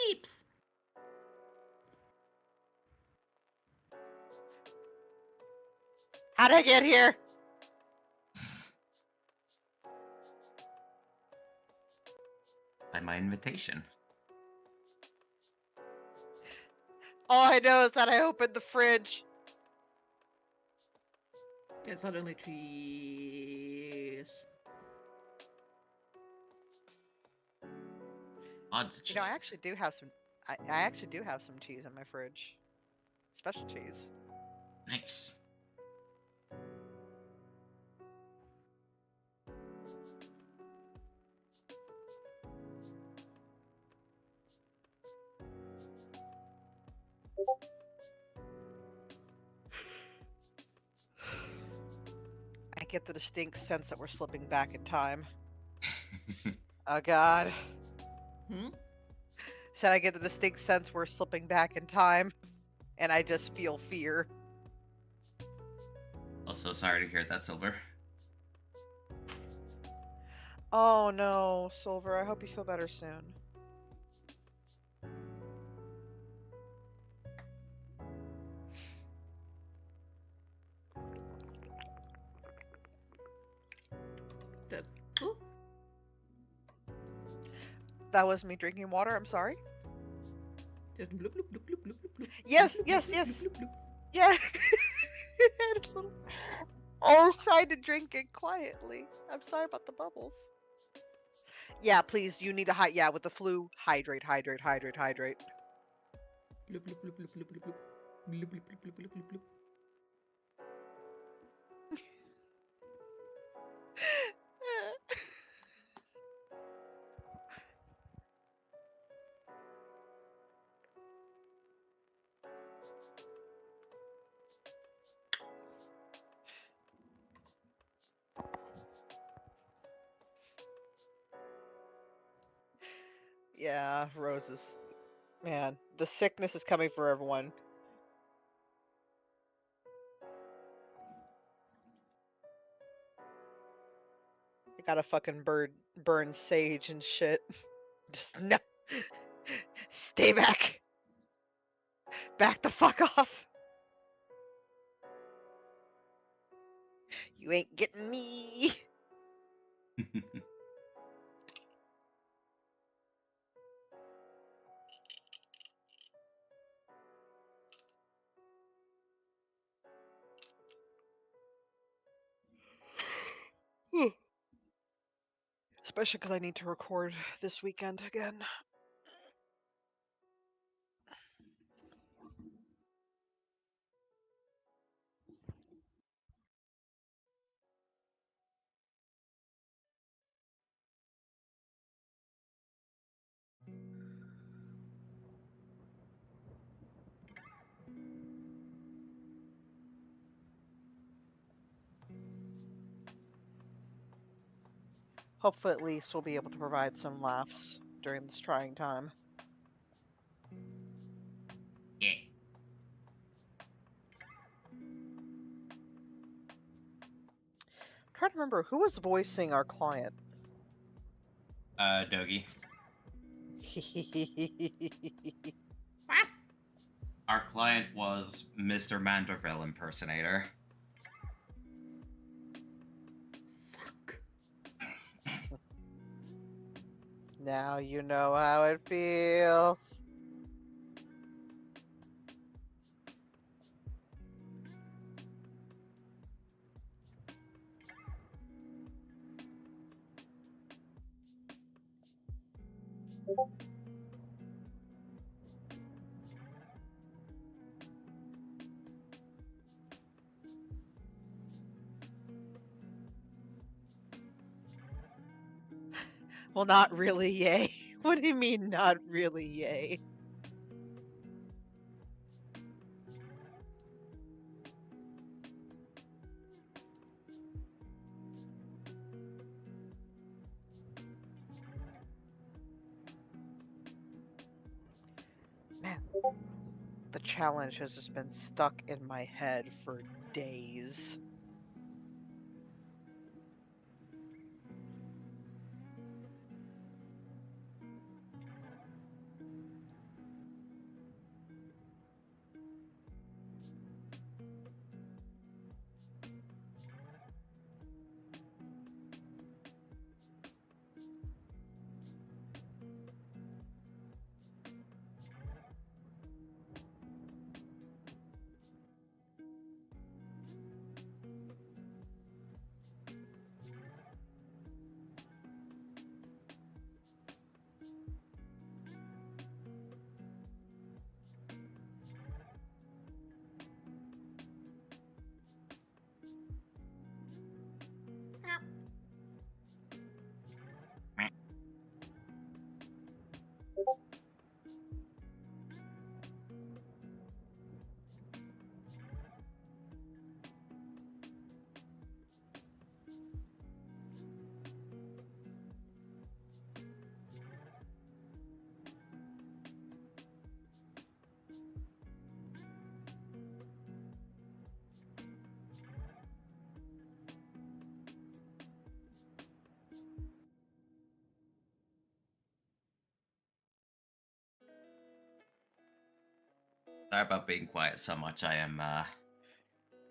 peeps. How'd I get here? By my invitation. All I know is that I opened the fridge. It's suddenly cheese. Odds You know, I actually do have some. I actually do have some cheese in my fridge. Special cheese. Nice. I get the distinct sense that we're slipping back in time. Oh God. Hmm? Said I get the distinct sense we're slipping back in time, and I just feel fear. Also, sorry to hear that, Silver. Oh no, Silver. I hope you feel better soon. Ooh. That was me drinking water. I'm sorry. Just bloop, bloop, bloop, bloop, bloop, bloop, bloop, Yes, bloop, yes, bloop, yes. bloop, bloop, bloop. Yeah. I was trying to drink it quietly. I'm sorry about the bubbles. Yeah, please. You need to yeah, with the flu, hydrate, hydrate, hydrate, hydrate. Bloop, bloop, bloop, bloop, bloop, bloop, bloop. Bloop, bloop, bloop, bloop, bloop, bloop, bloop. Yeah, roses. Man, the sickness is coming for everyone. I gotta fucking burn sage and shit. Just no. Stay back. Back the fuck off. You ain't getting me. Especially because I need to record this weekend again. Hopefully, at least we'll be able to provide some laughs during this trying time. Yeah. I'm trying to remember who was voicing our client. Dogie. Our client was Mr. Manderville impersonator. Fuck. Now you know how it feels. Well, not really, yay. What do you mean, not really, yay? Man, the challenge has just been stuck in my head for days. Sorry about being quiet so much. I am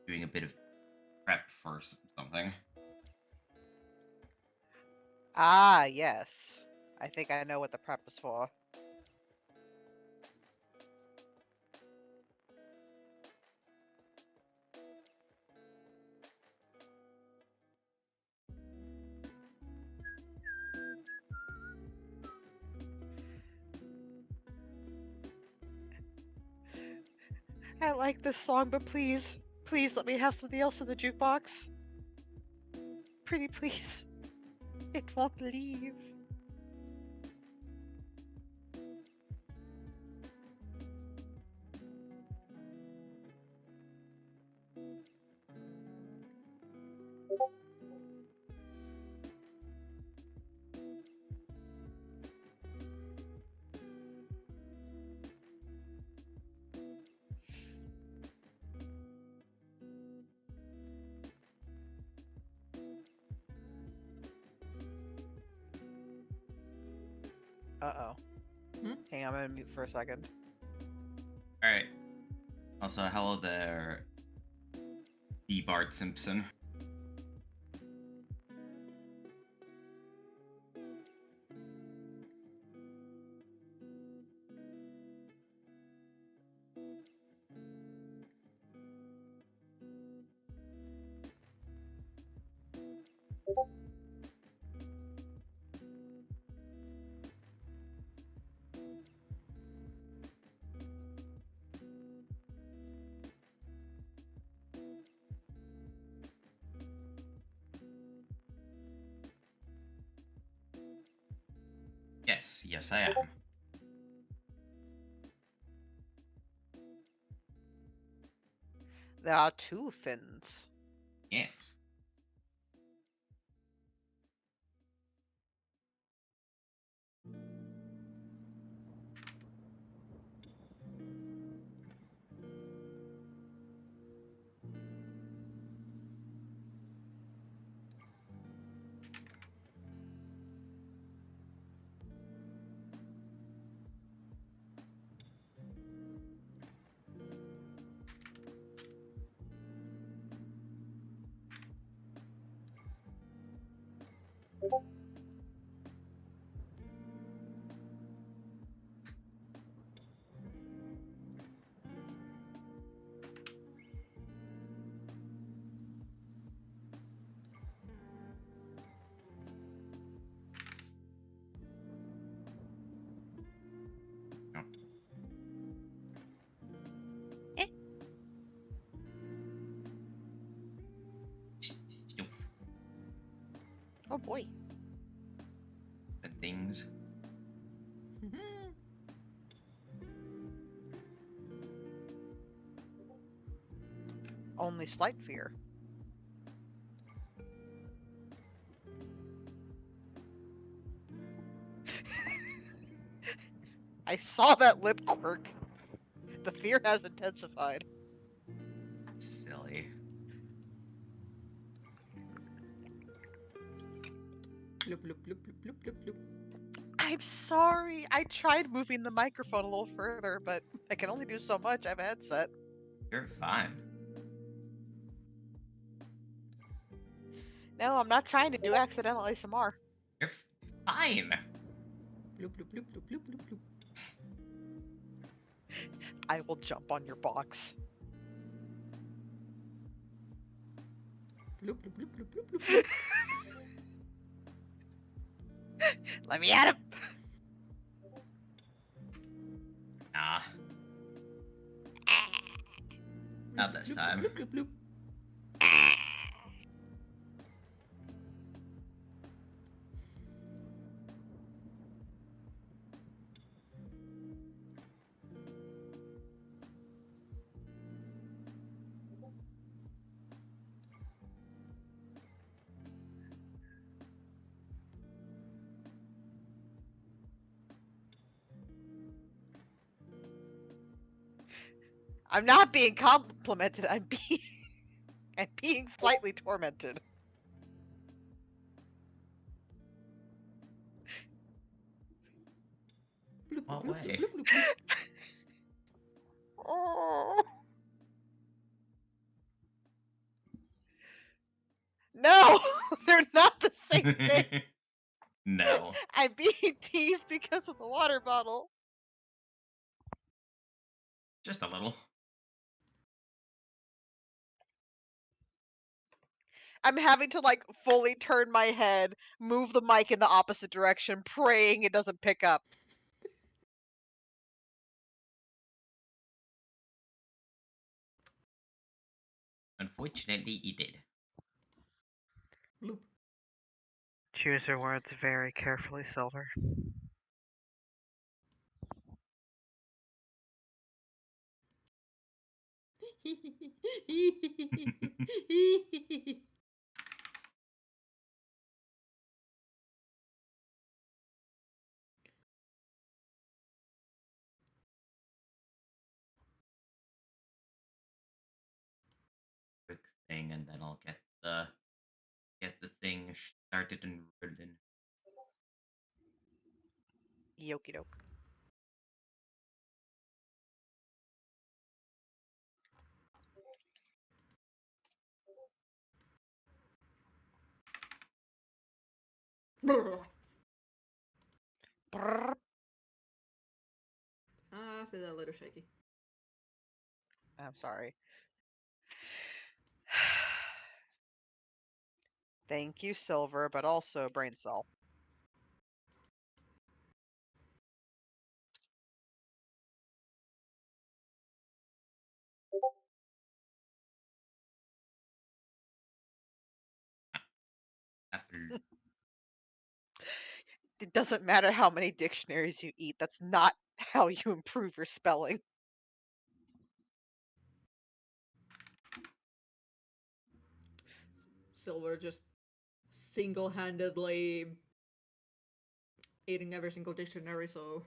doing a bit of prep for something. Ah, yes. I think I know what the prep is for. I like this song, but please, please let me have something else in the jukebox. Pretty please. It won't leave. Uh-oh. Hmm? Hang on, I'm gonna mute for a second. All right. Also, hello there, D. Bart Simpson. Yes, I am. There are two fins. Yes. Oh. Eh. Oh boy. The things. Only slight fear. I saw that lip quirk. The fear has intensified. Silly. Bloop, bloop, bloop, bloop, bloop, bloop, bloop. I'm sorry. I tried moving the microphone a little further, but I can only do so much. I have a headset. You're fine. No, I'm not trying to do accidental ASMR. You're fine. Bloop, bloop, bloop, bloop, bloop, bloop, bloop. I will jump on your box. Bloop, bloop, bloop, bloop, bloop, bloop, bloop. Let me at him. Nah, not this Bloop, time. bloop, bloop, bloop. I'm not being complimented. I'm being slightly tormented. Bloop, What bloop, way? bloop, bloop, bloop. Oh. No, they're not the same thing. No. I'm being teased because of the water bottle. Just a little. I'm having to like fully turn my head, move the mic in the opposite direction, praying it doesn't pick up. Unfortunately, he did. Bloop. Choose your words very carefully, Silver. Quick thing, and then I'll get the thing started and rolling. Yoki doke. Brr. Brrr. Say that a little shaky. I'm sorry. Thank you, Silver, but also brain cell. Apple. It doesn't matter how many dictionaries you eat. That's not how you improve your spelling. Silver just single-handedly eating every single dictionary, so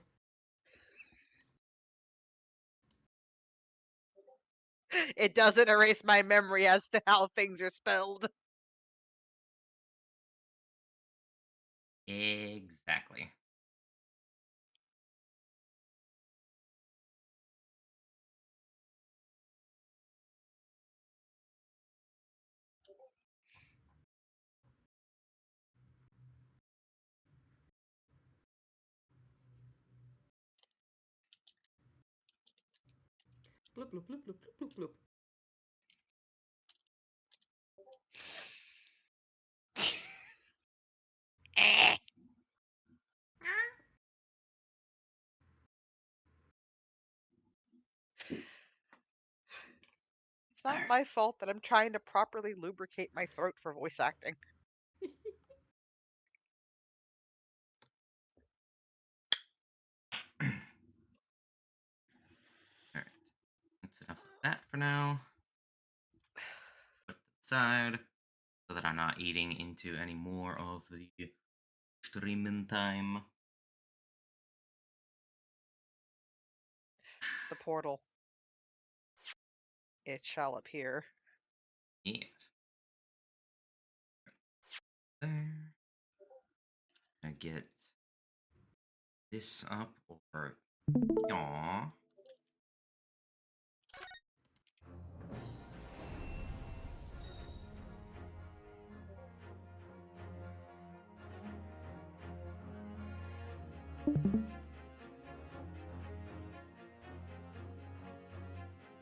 It doesn't erase my memory as to how things are spelled. Exactly. bloop bloop bloop bloop bloop bloop bloop. Eh. It's not my fault that I'm trying to properly lubricate my throat for voice acting. Alright. That's enough of that for now. Put it aside so that I'm not eating into any more of the streaming time. The portal. It shall appear. Yes. There. Gonna get this up over yaw.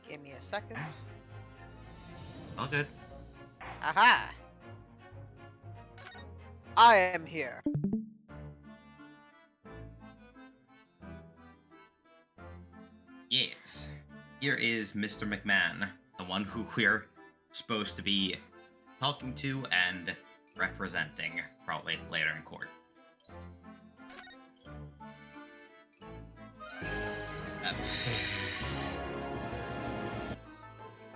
Give me a second. All good. Aha! I am here. Yes. Here is Mr. McMahon, the one who we're supposed to be talking to and representing, probably later in court.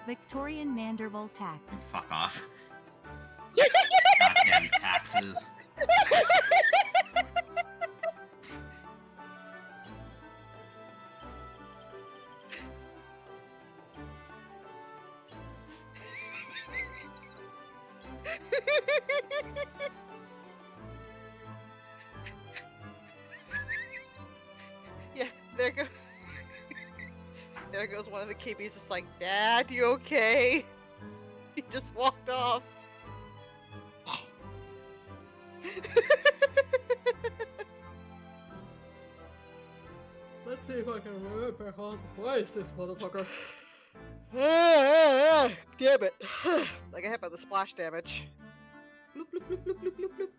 Victorian Manderville tax. Fuck off. Goddamn taxes. Yeah, there goes was one of the kibbies just like, Dad, you okay? He just walked off. Let's see if I can remember how to place this motherfucker. Damn it. I got hit by the splash damage. Bloop, bloop, bloop, bloop, bloop, bloop, bloop.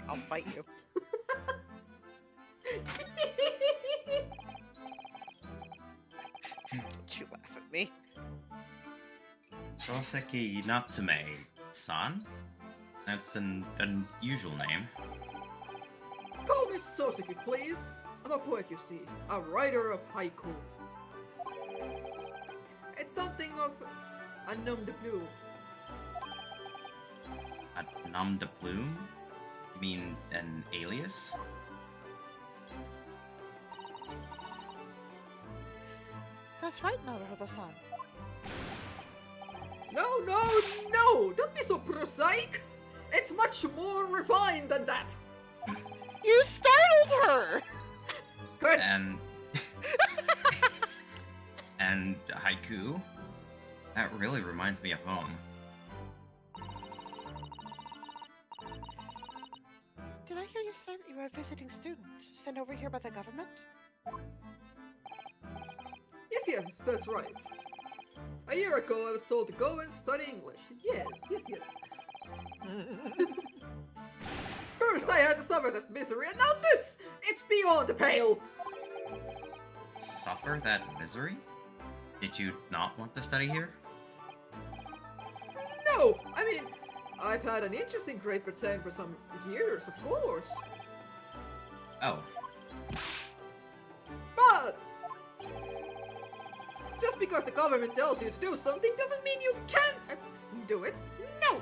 I'll fight you. Don't you laugh at me. Soseki Natsume-san? That's an unusual name. Call me Soseki, please. I'm a poet, you see. A writer of haiku. It's something of a nom de plume. A nom de plume? You mean an alias? That's right, Naruto-san. No, no, no! Don't be so prosaic! It's much more refined than that! You startled her! Good! And... and haiku? That really reminds me of home. Did I hear you say that you were a visiting student, sent over here by the government? Yes, yes, that's right. A year ago I was told to go and study English. Yes, yes, yes. First I had to suffer that misery, and now this! It's beyond the pale! Suffer that misery? Did you not want to study here? No! I mean, I've had an interest in Great Britain for some years, of course. Oh. But! Just because the government tells you to do something doesn't mean you can do it. No!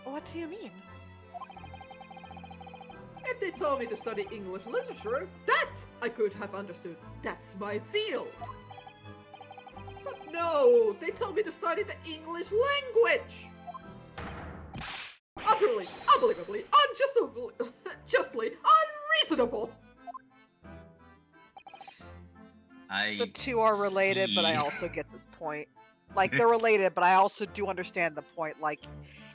What do you mean? If they told me to study English literature, that I could have understood. That's my field. But no, they told me to study the English language. Utterly, unbelievably, justly unreasonable. The two are related, but I see. also get this point. Like, they're related, but I also do understand the point. Like,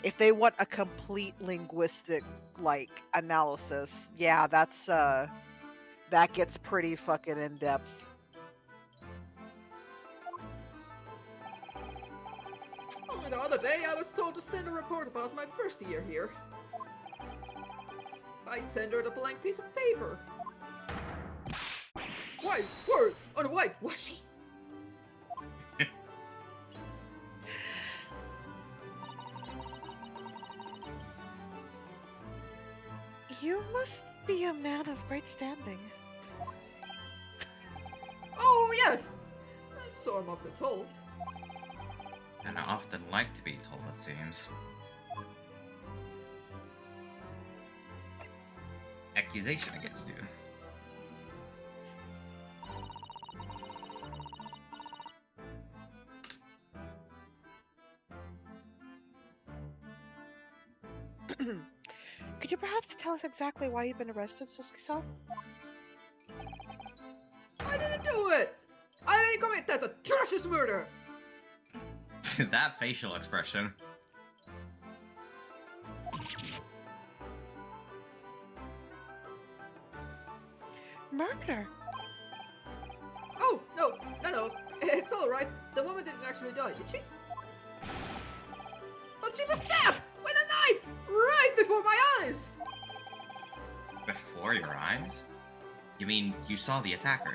if they want a complete linguistic, like, analysis, yeah, that's, that gets pretty fucking in-depth. Only the other day I was told to send a report about my first year here. I'd send her the blank piece of paper. Wise words on whitewashi. You must be a man of great standing. Oh yes, so I'm often told. And I often like to be told, it seems. Accusation against you. Could you perhaps tell us exactly why you've been arrested, Suzuki-san? I didn't do it. I didn't commit that atrocious murder. That facial expression. Murder? Oh no, no, it's all right. The woman didn't actually die, did she? But she was stabbed with a knife right before my eyes. Before your eyes? You mean you saw the attacker?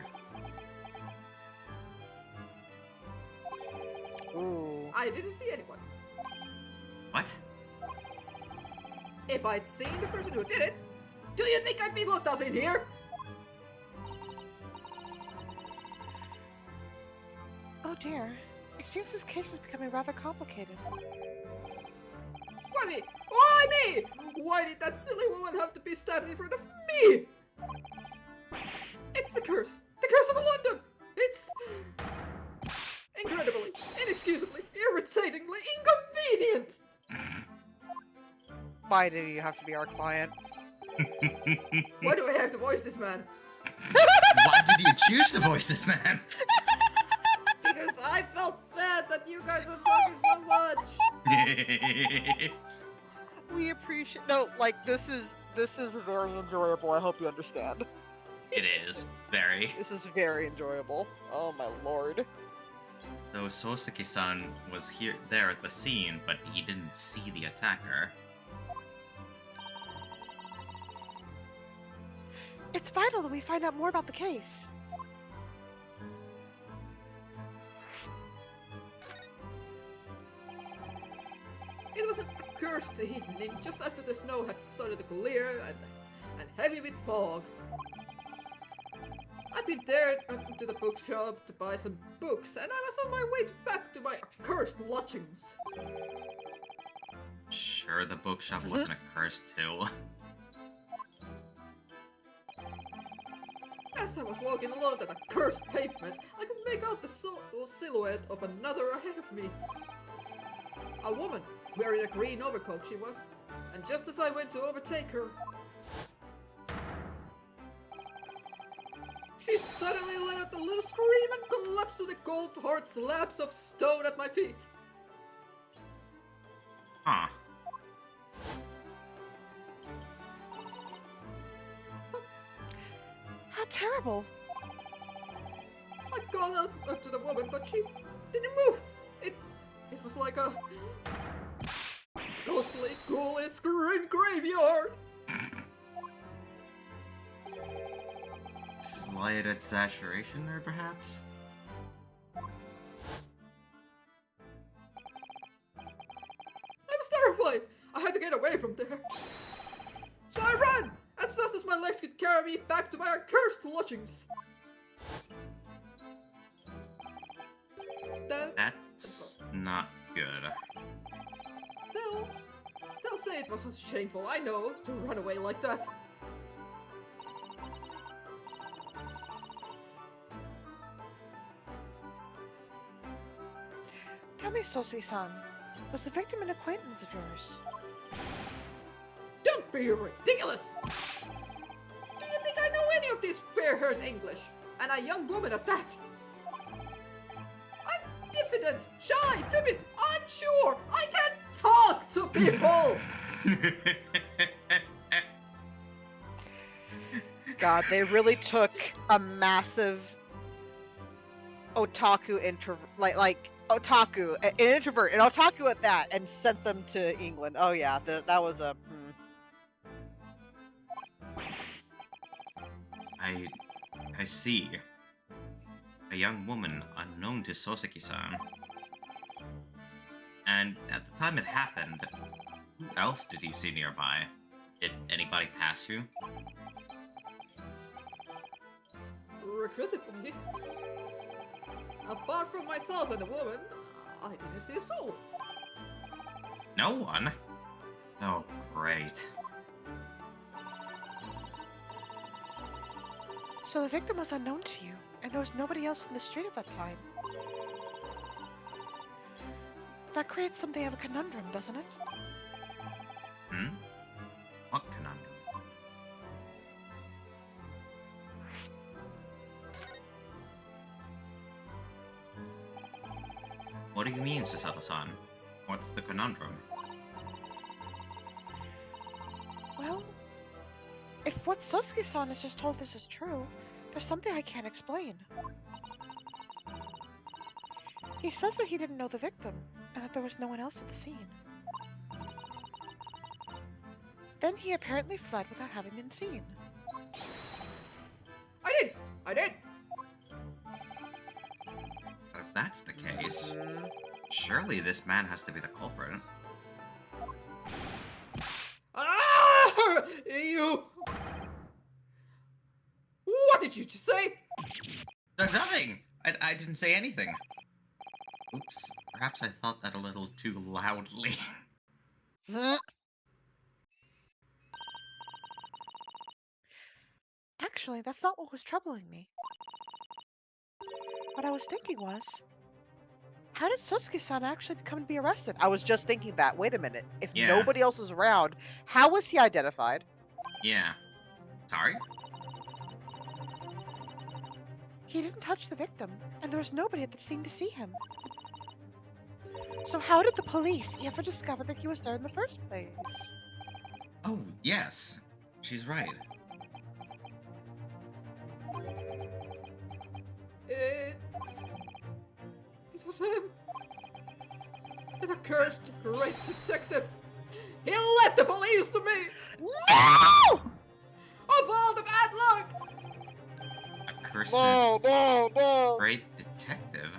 Ooh. I didn't see anyone. What? If I'd seen the person who did it, do you think I'd be locked up in here? Oh dear. It seems this case is becoming rather complicated. Why me? Why me? Why did that silly woman have to be stabbed in front of me? It's the curse. The curse of London. It's incredibly, inexcusably, irritatingly inconvenient. Why do you have to be our client? Why do I have to voice this man? Why did you choose to voice this man? Because I felt bad that you guys were talking so much. We appreciate. No, like this is very enjoyable. I hope you understand. It is very. This is very enjoyable. Oh my lord. So Soseki-san was there at the scene, but he didn't see the attacker. It's vital that we find out more about the case. It was an accursed evening, just after the snow had started to clear and heavy with fog. I'd been there to the bookshop to buy some books, and I was on my way back to my accursed lodgings. Sure, the bookshop wasn't a curse too. As I was walking along that accursed pavement, I could make out the silhouette of another ahead of me. A woman, wearing a green overcoat she was, and just as I went to overtake her, she suddenly let out a little scream and collapsed to the cold hard slabs of stone at my feet. Huh. How terrible. I called out to the woman, but she didn't move. It was like a ghostly, ghoulish green graveyard. Slight exaggeration there, perhaps? I was terrified. I had to get away from there. So I ran as fast as my legs could carry me back to my accursed lodgings. Then That's not good. they'll say it was so shameful, I know, to run away like that. Tell me, Sosi-san, was the victim an acquaintance of yours? Don't be ridiculous! Do you think I know any of this fair-haired English? And a young woman at that? I'm diffident, shy, timid, unsure! I can't talk to people! God, they really took a massive otaku otaku, an introvert, an otaku at that, and sent them to England. Oh yeah, that was a. I see. A young woman unknown to Soseki-san. And at the time it happened, who else did you see nearby? Did anybody pass you? Regrettably, apart from myself and the woman, I didn't see a soul. No one? Oh, great. So the victim was unknown to you, and there was nobody else in the street at that time. That creates something of a conundrum, doesn't it? Hmm? What conundrum? What do you mean, Susato-san? What's the conundrum? Well, if what Sosuke-san has just told us is true, there's something I can't explain. He says that he didn't know the victim, and that there was no one else at the scene. Then he apparently fled without having been seen. I did! But if that's the case, surely this man has to be the culprit. Ah! You... What did you just say? Nothing! I didn't say anything. Oops, perhaps I thought that a little too loudly. Actually, that's not what was troubling me. What I was thinking was, how did Sosuke-san actually come to be arrested? I was just thinking that. Wait a minute. If Yeah. nobody else was around, how was he identified? Yeah. Sorry? He didn't touch the victim, and there was nobody at the scene to see him. So how did the police ever discover that he was there in the first place? Oh, yes. She's right. It was him. That accursed great detective. He led the police to me. No! Of all the bad luck. A cursed No! great detective?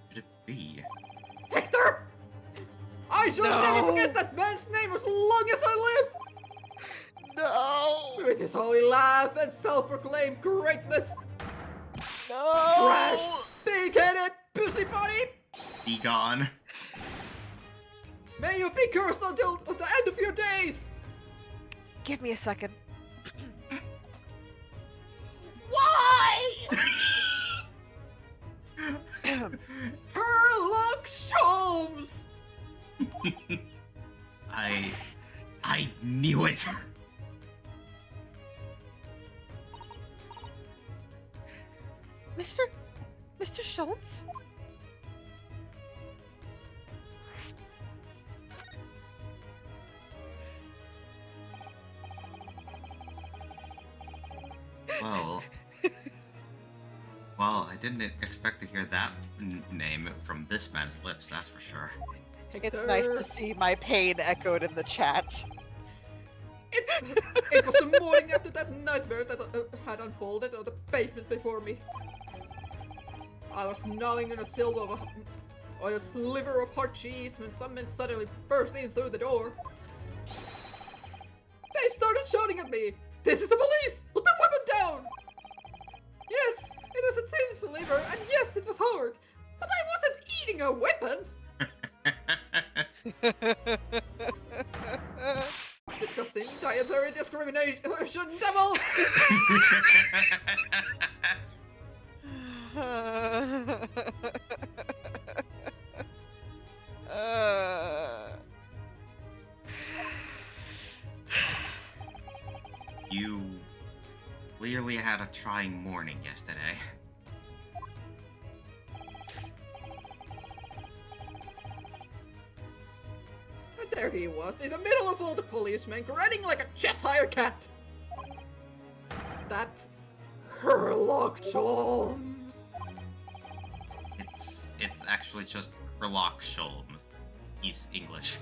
Who could it be? Hector! I shall No. never forget that man's name as long as I No! live! With his holy laugh and self-proclaimed greatness! No! Trash! Big-headed busybody! Be gone. May you be cursed until the end of your days! Give me a second. Why? Sherlock Holmes! I knew it. Mr. Sholmes? Well, I didn't expect to hear that name from this man's lips, that's for sure. It's nice to see my pain echoed in the chat. It was the morning after that nightmare that had unfolded on the pavement before me. I was gnawing on a sliver of hot cheese when some men suddenly burst in through the door. They started shouting at me, "This is the police! Put the weapon down!" Yes, it was a thin sliver, and yes, it was hard, but I wasn't eating a weapon! Disgusting dietary discrimination devils! You clearly had a trying morning yesterday. And there he was, in the middle of all the policemen, grinning like a cheshire cat! That Sherlock Holmes! It's actually just Sherlock Holmes. He's English.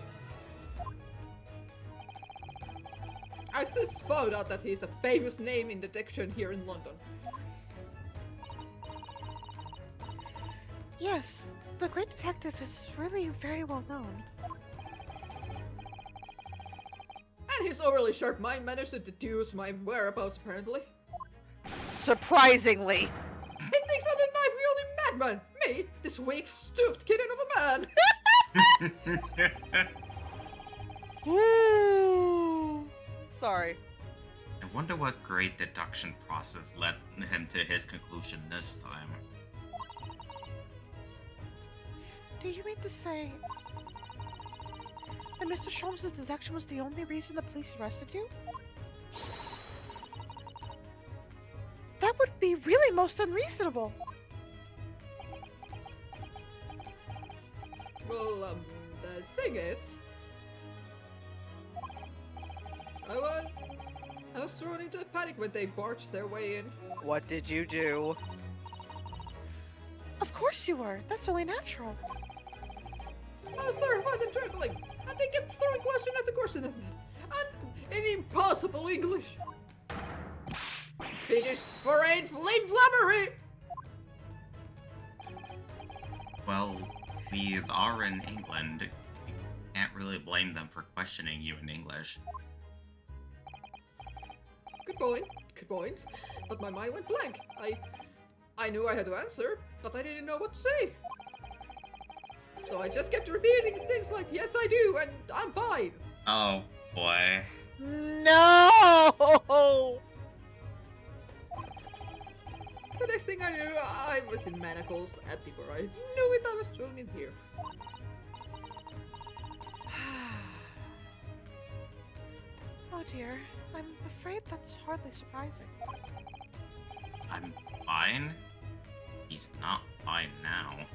I just found out that he's a famous name in detection here in London. Yes, the great detective is really very well known. And his overly sharp mind managed to deduce my whereabouts, apparently. Surprisingly! He thinks I'm a knife-wielding madman! Me, this weak, stooped kitten of a man! Ooh. Sorry. I wonder what great deduction process led him to his conclusion this time. Do you mean to say that Mr. Sholmes' deduction was the only reason the police arrested you? That would be really most unreasonable. Well, the thing is... I was thrown into a panic when they barged their way in. What did you do? Of course you were. That's only natural. I was terrified and trembling, and they kept throwing question after question at me, and in impossible English. Finished foreign flame flummery! Well, we are in England. We can't really blame them for questioning you in English. Good point. But my mind went blank. I knew I had to answer, but I didn't know what to say. So I just kept repeating things like, "Yes, I do," and "I'm fine." Oh, boy. No! The next thing I knew, I was in manacles, and before I knew it, I was thrown in here. Oh dear, I'm afraid that's hardly surprising. I'm fine. He's not fine now.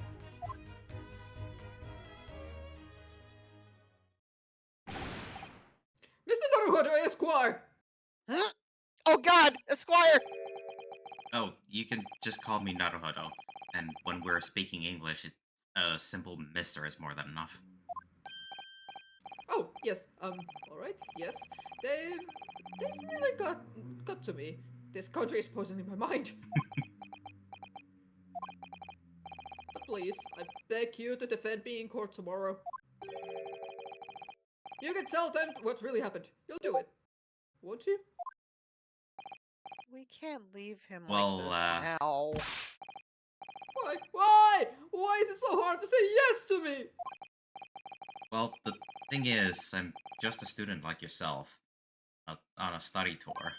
Mr. Naruhodo, Esquire! Huh? Oh God, Esquire! Oh, you can just call me Naruhodo. And when we're speaking English, a simple mister is more than enough. Oh, yes, alright, yes. They've really got to me. This country is poisoning my mind. But please, I beg you to defend me in court tomorrow. You can tell them what really happened. You'll do it. Won't you? We can't leave him Well, like this now. Why? Why? Why is it so hard to say yes to me? Well, the thing is, I'm just a student like yourself, on a study tour.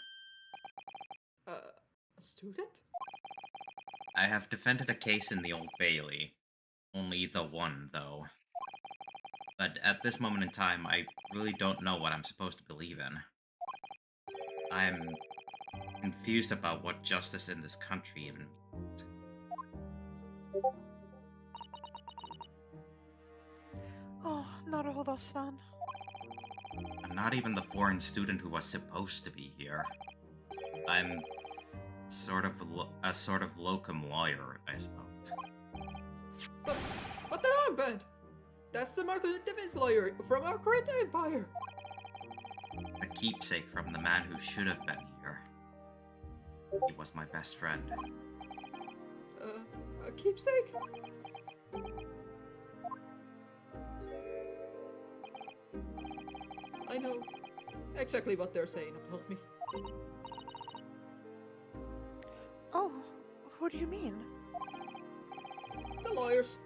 A student? I have defended a case in the Old Bailey. Only the one, though. But at this moment in time, I really don't know what I'm supposed to believe in. I'm confused about what justice in this country even means. Oh, Naruhodo-san. I'm not even the foreign student who was supposed to be here. I'm a sort of locum lawyer, I suppose. But the armband! That's the mark of the defense lawyer from our great empire! A keepsake from the man who should have been here. He was my best friend. A keepsake? I know exactly what they're saying about me. Oh, who do you mean? The lawyers.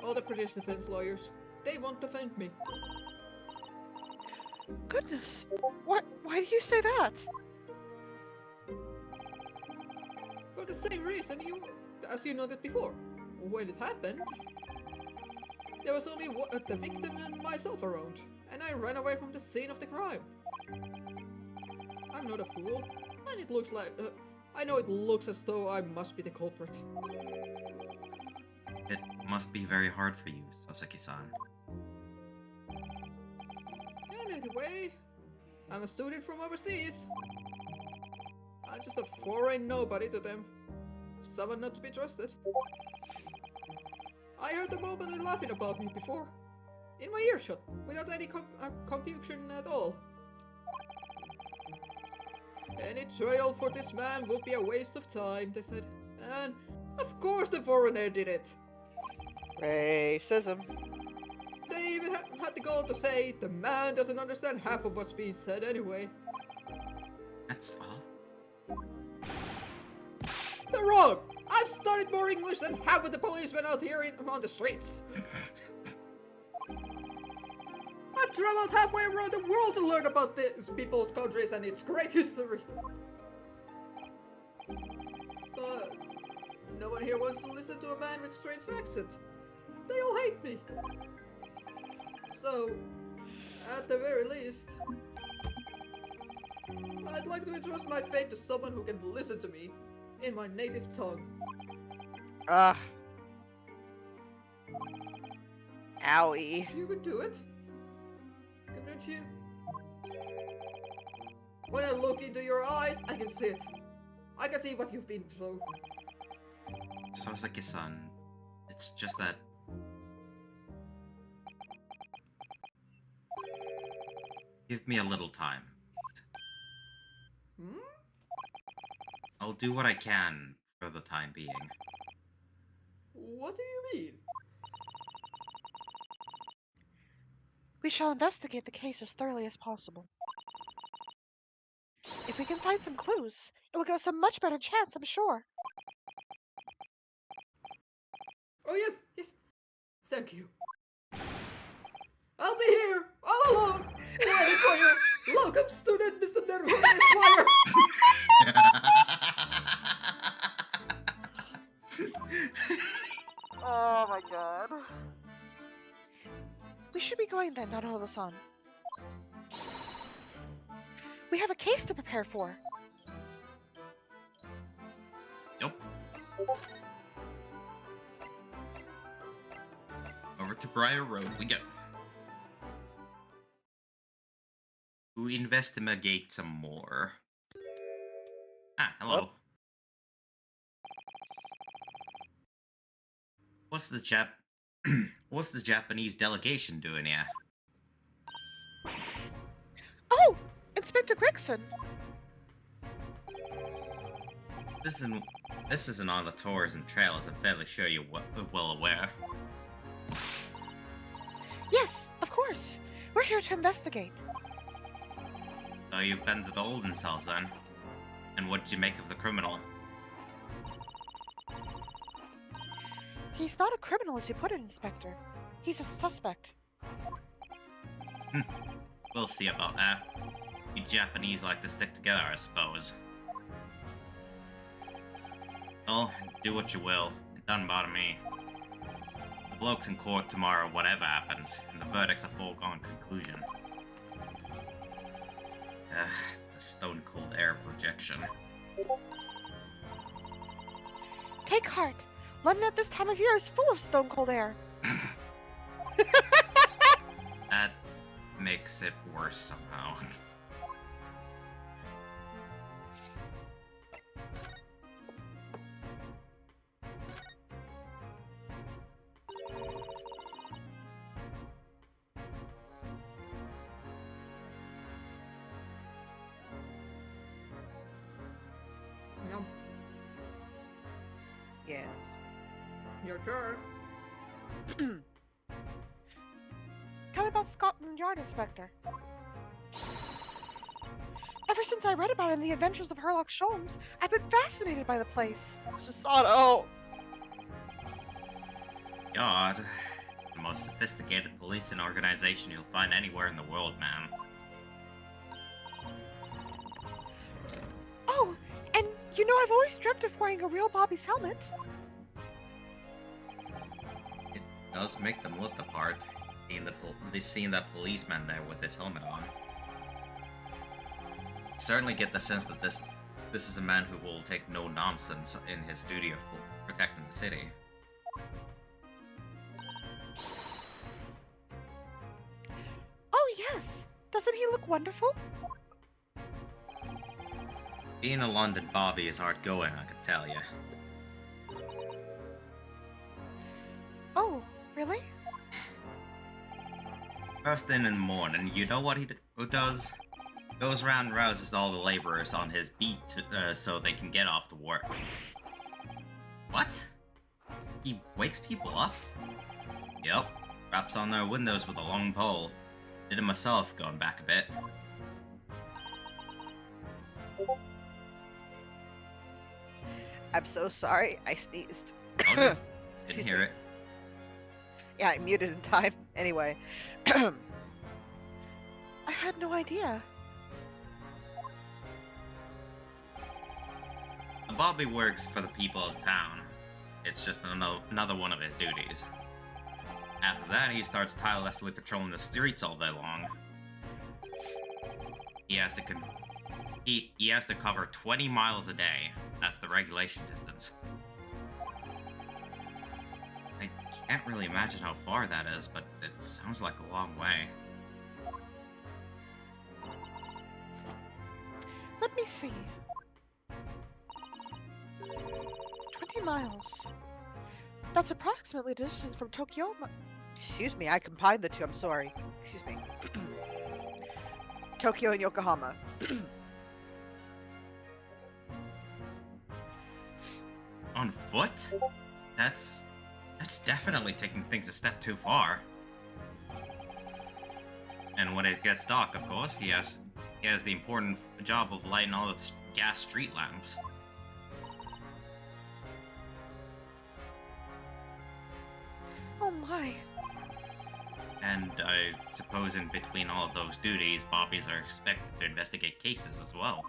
All the British defense lawyers. They won't defend me. Goodness, what? Why do you say that? For the same reason as you noted before. When it happened, there was only the victim and myself around, and I ran away from the scene of the crime. I'm not a fool, and it looks like... I know it looks as though I must be the culprit. It must be very hard for you, Soseki-san. And anyway, I'm a student from overseas. I'm just a foreign nobody to them. Someone not to be trusted. I heard them openly laughing about me before. In my earshot, without any compunction at all. Any trial for this man would be a waste of time, they said. And of course the foreigner did it. Racism. They even had the gall to say the man doesn't understand half of what's being said anyway. That's all. They're wrong! I've studied more English than half of the policemen out here on the streets. I've traveled halfway around the world to learn about these people's countries and its great history. But no one here wants to listen to a man with strange accent. They all hate me. So, at the very least, I'd like to entrust my fate to someone who can listen to me in my native tongue. Owie. You could do it. Couldn't you? When I look into your eyes, I can see it. I can see what you've been through. Soseki-san, it's just that... Give me a little time. Hmm? I'll do what I can for the time being. What do you mean? We shall investigate the case as thoroughly as possible. If we can find some clues, it will give us a much better chance, I'm sure. Oh yes, yes. Thank you. I'll be here, all alone, waiting for you. Welcome, student Mr. Naruhodo Esquire. Oh my god. We should be going then, Naruhodo-san. We have a case to prepare for. Yep. Over to Briar Road we go. To investigate some more. Ah, hello. Whoop. What's the Japanese delegation doing here? Oh, Inspector Gregson. This isn't on the tourism trail, as I'm fairly sure you're well aware. Yes, of course. We're here to investigate. So you've been to the Olden cells then? And what did you make of the criminal? He's not a criminal, as you put it, Inspector. He's a suspect. We'll see about that. You Japanese like to stick together, I suppose. Well, do what you will. It doesn't bother me. The bloke's in court tomorrow, whatever happens, and the verdict's a foregone conclusion. The stone-cold air projection. Take heart. London at this time of year is full of stone-cold air. That makes it worse somehow. Yum. Yes. Your turn. Tell me about Scotland Yard, Inspector. Ever since I read about it in The Adventures of Sherlock Sholmes, I've been fascinated by the place. Susato! God, the most sophisticated policing organization you'll find anywhere in the world, man. Oh, and you know I've always dreamt of wearing a real Bobby's helmet. It does make them look the part, seeing that policeman there with his helmet on. Certainly get the sense that this is a man who will take no nonsense in his duty of protecting the city. Oh yes! Doesn't he look wonderful? Being a London Bobby is hard going, I can tell you. Oh, really? First thing in the morning, you know what who does? Goes around and rouses all the laborers on his beat so they can get off to work. What? He wakes people up? Yep. Raps on their windows with a long pole. Did it myself, going back a bit. I'm so sorry, I sneezed. Oh, no. Didn't Excuse hear me. it. Yeah, I muted in time. Anyway. I had no idea. Bobby works for the people of town. It's just another one of his duties. After that, he starts tirelessly patrolling the streets all day long. He has to cover 20 miles a day. That's the regulation distance. I can't really imagine how far that is, but it sounds like a long way. Let me see. 20 miles. That's approximately the distance from Tokyo. Excuse me, I combined the two, I'm sorry. Excuse me. Tokyo and Yokohama. On foot? That's definitely taking things a step too far. And when it gets dark, of course, he has the important job of lighting all the gas street lamps. Oh my. And I suppose in between all of those duties, Bobbies are expected to investigate cases as well.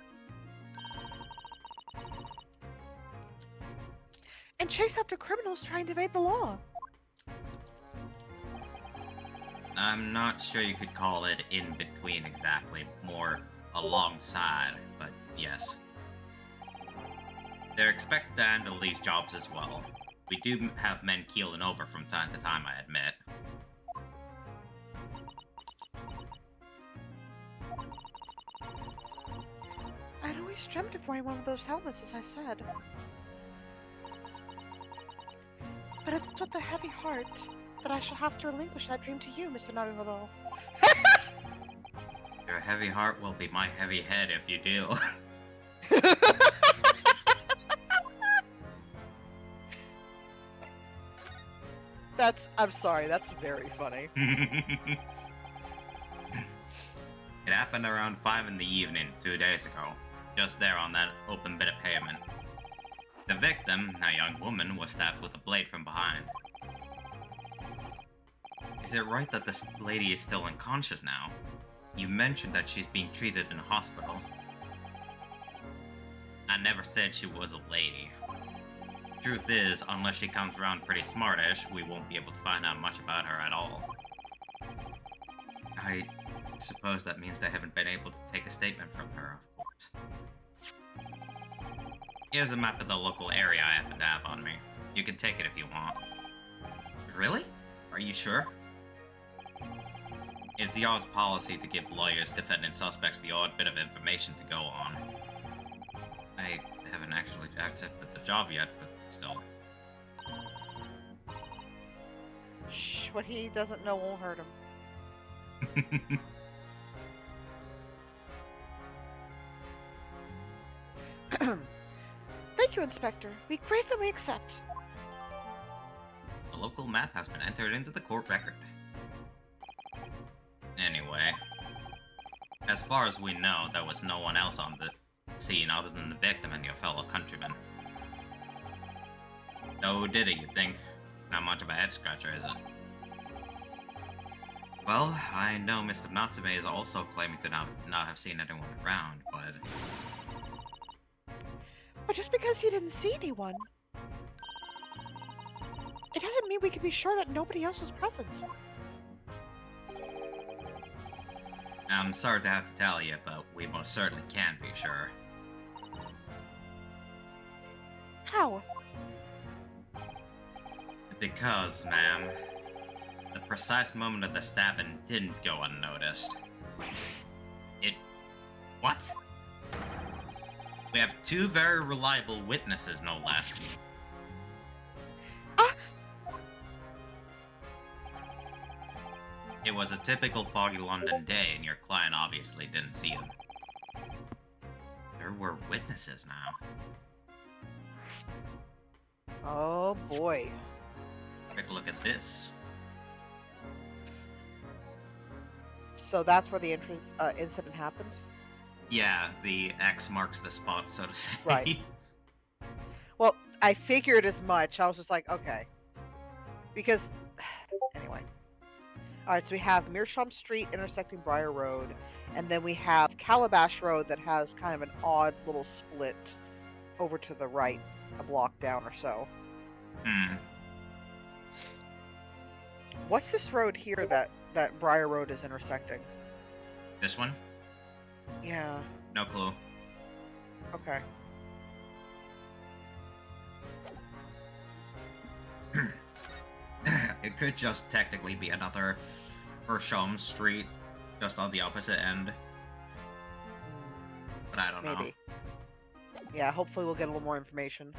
And chase after criminals trying to evade the law. I'm not sure you could call it in between exactly, more alongside, but yes. They're expected to handle these jobs as well. We do have men keeling over from time to time, I admit. I'd always dreamt of wearing one of those helmets, as I said. But it's with a heavy heart that I shall have to relinquish that dream to you, Mr. Naruhodo. Your heavy heart will be my heavy head if you do. I'm sorry, that's very funny. It happened around 5 in the evening 2 days ago, just there on that open bit of pavement. The victim, a young woman, was stabbed with a blade from behind. Is it right that this lady is still unconscious now? You mentioned that she's being treated in a hospital. I never said she was a lady. Truth is, unless she comes around pretty smartish, we won't be able to find out much about her at all. I suppose that means they haven't been able to take a statement from her, of course. Here's a map of the local area I happen to have on me. You can take it if you want. Really? Are you sure? It's y'all's policy to give lawyers defending suspects the odd bit of information to go on. I haven't actually accepted the job yet, but still. Shh, what he doesn't know won't hurt him. Thank you, Inspector. We gratefully accept. The local map has been entered into the court record. Anyway, as far as we know, there was no one else on the scene other than the victim and your fellow countrymen. So who did it, you think? Not much of a head-scratcher, is it? Well, I know Mr. Natsume is also claiming to not have seen anyone around, but... But just because he didn't see anyone, it doesn't mean we can be sure that nobody else was present. I'm sorry to have to tell you, but we most certainly can be sure. How? Because, ma'am, the precise moment of the stabbing didn't go unnoticed. What? We have 2 very reliable witnesses, no less. Ah! It was a typical foggy London day, and your client obviously didn't see them. There were witnesses now. Oh boy. Take a look at this. So that's where the incident happened? Yeah, the X marks the spot, so to say. Right. Well, I figured as much. I was just like, okay. Because, anyway. Alright, so we have Meerschaum Street intersecting Briar Road, and then we have Calabash Road that has kind of an odd little split over to the right, a block down or so. Hmm. What's this road here that Briar Road is intersecting? This one? Yeah, No clue. okay. It could just technically be another Meerschaum Street, just on the opposite end. But I don't know. Maybe. Yeah, hopefully we'll get a little more information.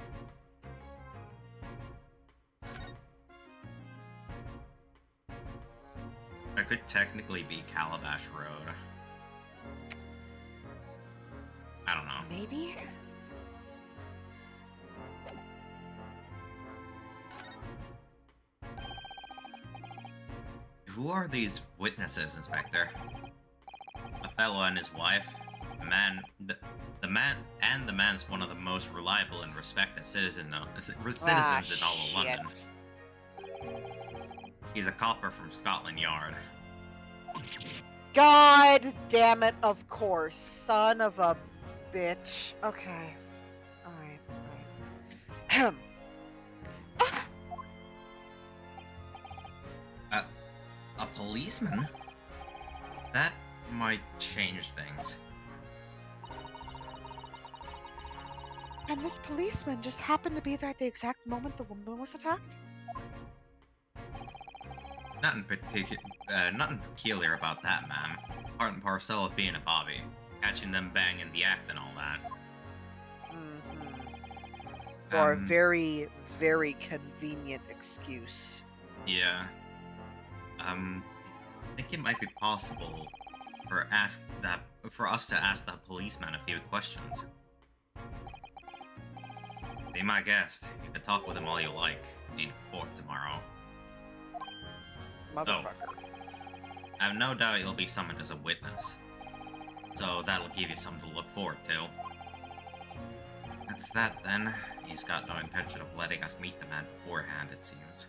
It could technically be Calabash Road. I don't know. Maybe? Who are these witnesses, Inspector? A fellow and his wife? The man's one of the most reliable and respected citizens in all of London. He's a copper from Scotland Yard. God damn it, of course. Son of a bitch. Okay. Alright. A policeman? That might change things. And this policeman just happened to be there at the exact moment the woman was attacked? Nothing peculiar about that, ma'am. Part and parcel of being a bobby. Catching them banging the act and all that. For a very, very convenient excuse. Yeah. I think it might be possible for us to ask the policeman a few questions. Be my guest. You can talk with him all you like in court tomorrow. Motherfucker. I have no doubt he'll be summoned as a witness. So that'll give you something to look forward to. That's that then. He's got no intention of letting us meet the man beforehand, it seems.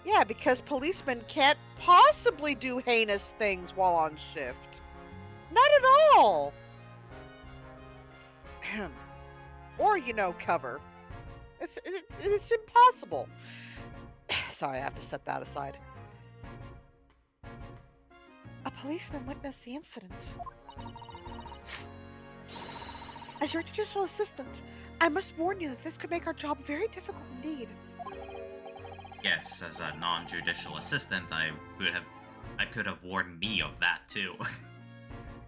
Yeah, because policemen can't possibly do heinous things while on shift. Not at all! Or, cover. It's impossible. Sorry, I have to set that aside. A policeman witnessed the incident. As your judicial assistant, I must warn you that this could make our job very difficult indeed. Yes, as a non-judicial assistant, I could have warned me of that too.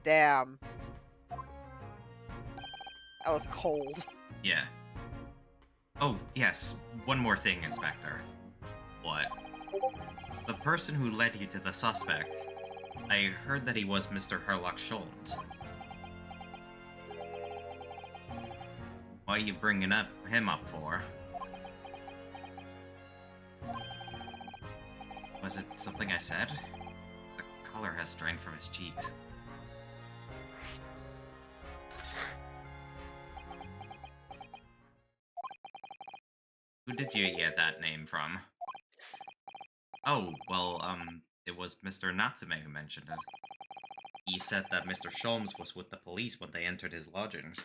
Damn. That was cold. Yeah. Oh, yes, one more thing, Inspector. What? The person who led you to the suspect, I heard that he was Mr. Herlock Sholmes. What are you bringing him up for? Was it something I said? The color has drained from his cheeks. Who did you get that name from? Oh, well, it was Mr. Natsume who mentioned it. He said that Mr. Sholmes was with the police when they entered his lodgings.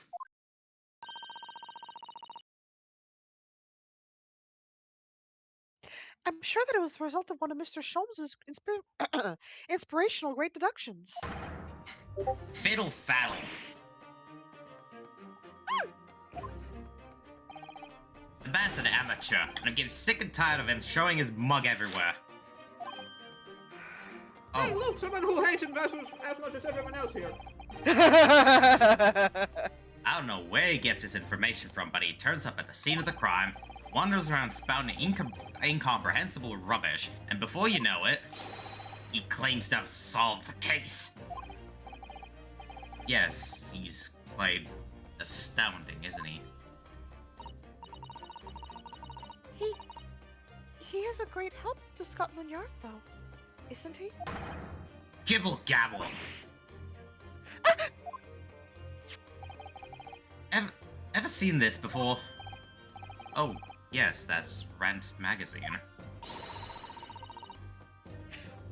I'm sure that it was the result of one of Mr. Sholmes's inspirational great deductions. Fiddle faddle! The man's an amateur, and I'm getting sick and tired of him showing his mug everywhere. Hey, look, someone who hates investors as much as everyone else here. I don't know where he gets his information from, but he turns up at the scene of the crime, wanders around spouting incomprehensible rubbish, and before you know it, he claims to have solved the case. Yes, he's quite astounding, isn't he? He is a great help to Scotland Yard, though, isn't he? Gibble gabble. Ever seen this before? Oh, yes, that's Rant's magazine.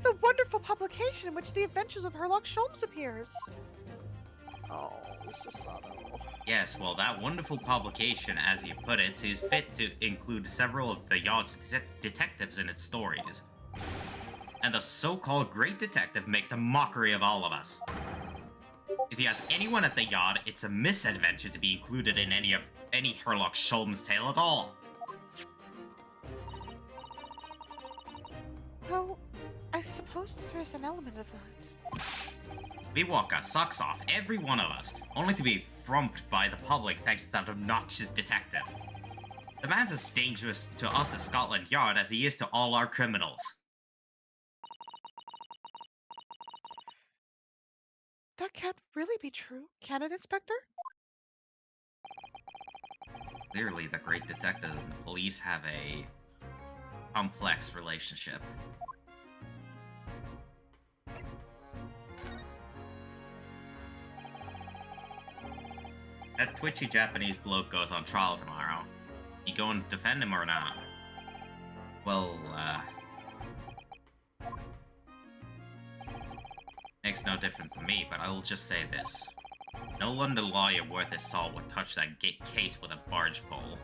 The wonderful publication in which the adventures of Herlock Sholmes appears. Oh, Mr. Sato. Yes, well, that wonderful publication, as you put it, sees fit to include several of the Yard's detectives in its stories. And the so-called Great Detective makes a mockery of all of us. If he has anyone at the Yard, it's a misadventure to be included in any Herlock Sholmes tale at all. Well, I suppose there's an element of that. We walk our socks off, every one of us, only to be frumped by the public thanks to that obnoxious detective. The man's as dangerous to us at Scotland Yard as he is to all our criminals. That can't really be true, can it, Inspector? Clearly, the Great Detective and the police have a complex relationship. That twitchy Japanese bloke goes on trial tomorrow. You going to defend him or not? Well, makes no difference to me, but I will just say this. No London lawyer worth his salt would touch that case with a barge pole.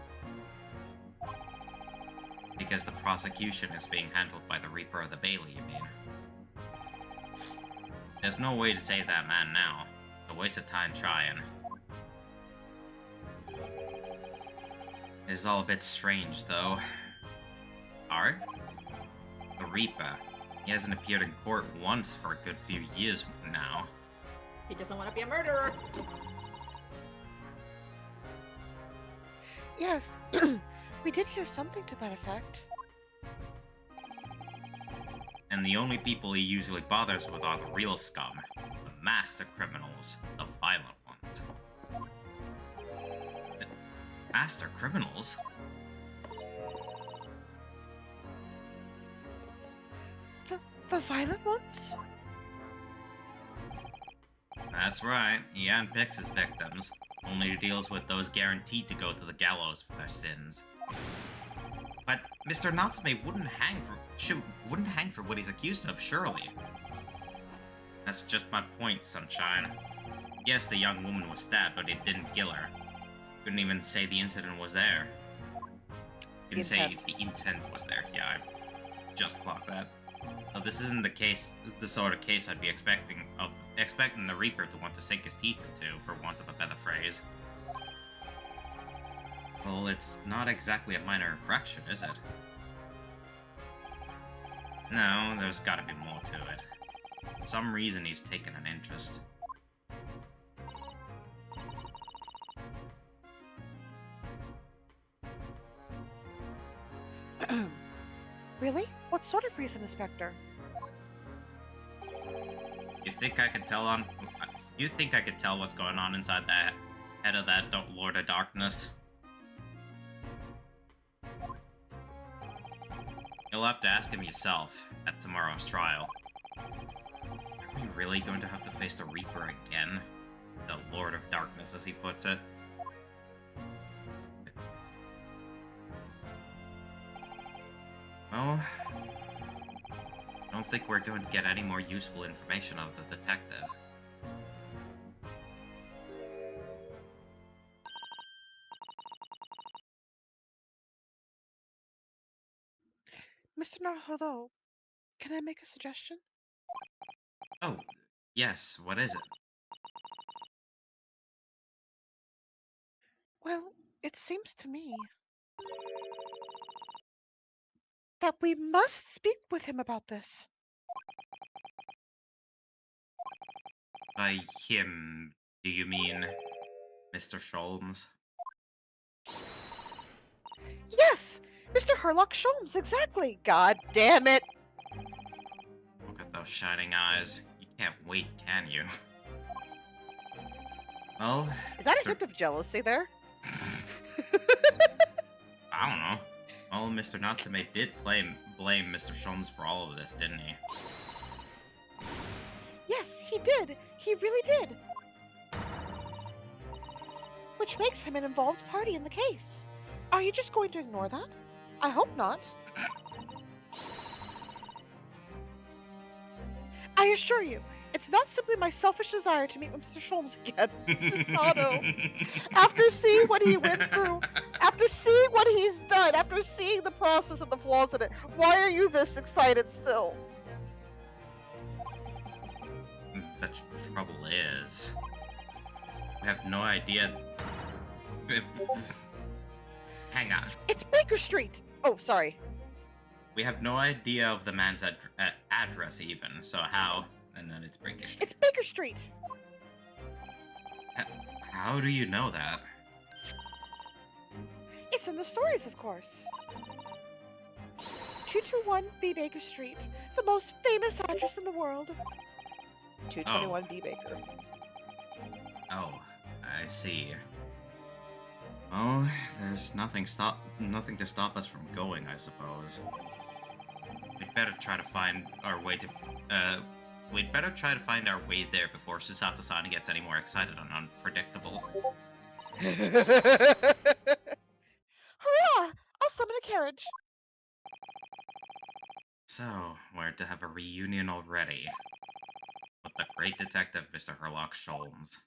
Because the prosecution is being handled by the Reaper of the Bailey, you mean? There's no way to save that man now. A waste of time trying. It's all a bit strange, though. Art? The Reaper. He hasn't appeared in court once for a good few years now. He doesn't want to be a murderer. Yes, we did hear something to that effect. And the only people he usually bothers with are the real scum. The master criminals. The violent ones. Master criminals? The violent ones? That's right. He handpicks his victims. Only deals with those guaranteed to go to the gallows for their sins. But Mr. Natsume wouldn't hang for what he's accused of, surely. That's just my point, Sunshine. Yes, the young woman was stabbed, but it didn't kill her. Couldn't even say the incident was there. Didn't say the intent was there. Yeah, I just clocked that. So this isn't the sort of case I'd be expecting the Reaper to want to sink his teeth into, for want of a better phrase. Well, it's not exactly a minor infraction, is it? No, there's gotta be more to it. For some reason he's taken an interest. Really? What sort of reason, Inspector? You think I could tell what's going on inside the head of that Lord of Darkness? You'll have to ask him yourself at tomorrow's trial. Are we really going to have to face the Reaper again? The Lord of Darkness, as he puts it. Well, I don't think we're going to get any more useful information out of the detective. Mr. Naruhodo, can I make a suggestion? Oh, yes, what is it? Well, it seems to me that we must speak with him about this. By him, do you mean Mr. Sholmes? Yes! Mr. Herlock Sholmes, exactly! God damn it! Look at those shining eyes. You can't wait, can you? Well, Is that a Mr. hint of jealousy there? I don't know. Well, Mr. Natsume did blame Mr. Sholmes for all of this, didn't he? Yes, he did. He really did. Which makes him an involved party in the case. Are you just going to ignore that? I hope not. I assure you, it's not simply my selfish desire to meet with Mr. Sholmes again, Mr. Sato. After seeing what he went through, after seeing what he's done, after seeing the process and the flaws in it, why are you this excited still? The trouble is, we have no idea. Hang on. It's Baker Street! Oh, sorry. We have no idea of the man's address even, so how? And then it's Baker Street. It's Baker Street! How do you know that? It's in the stories, of course. 221 B. Baker Street, the most famous address in the world. 221 B. Baker. Oh, I see. Well, there's nothing to stop us from going, I suppose. We'd better try to find our way there before Susato-san gets any more excited and unpredictable. Hurrah! I'll summon a carriage. So, we're to have a reunion already. With the great detective, Mr. Herlock Sholmes.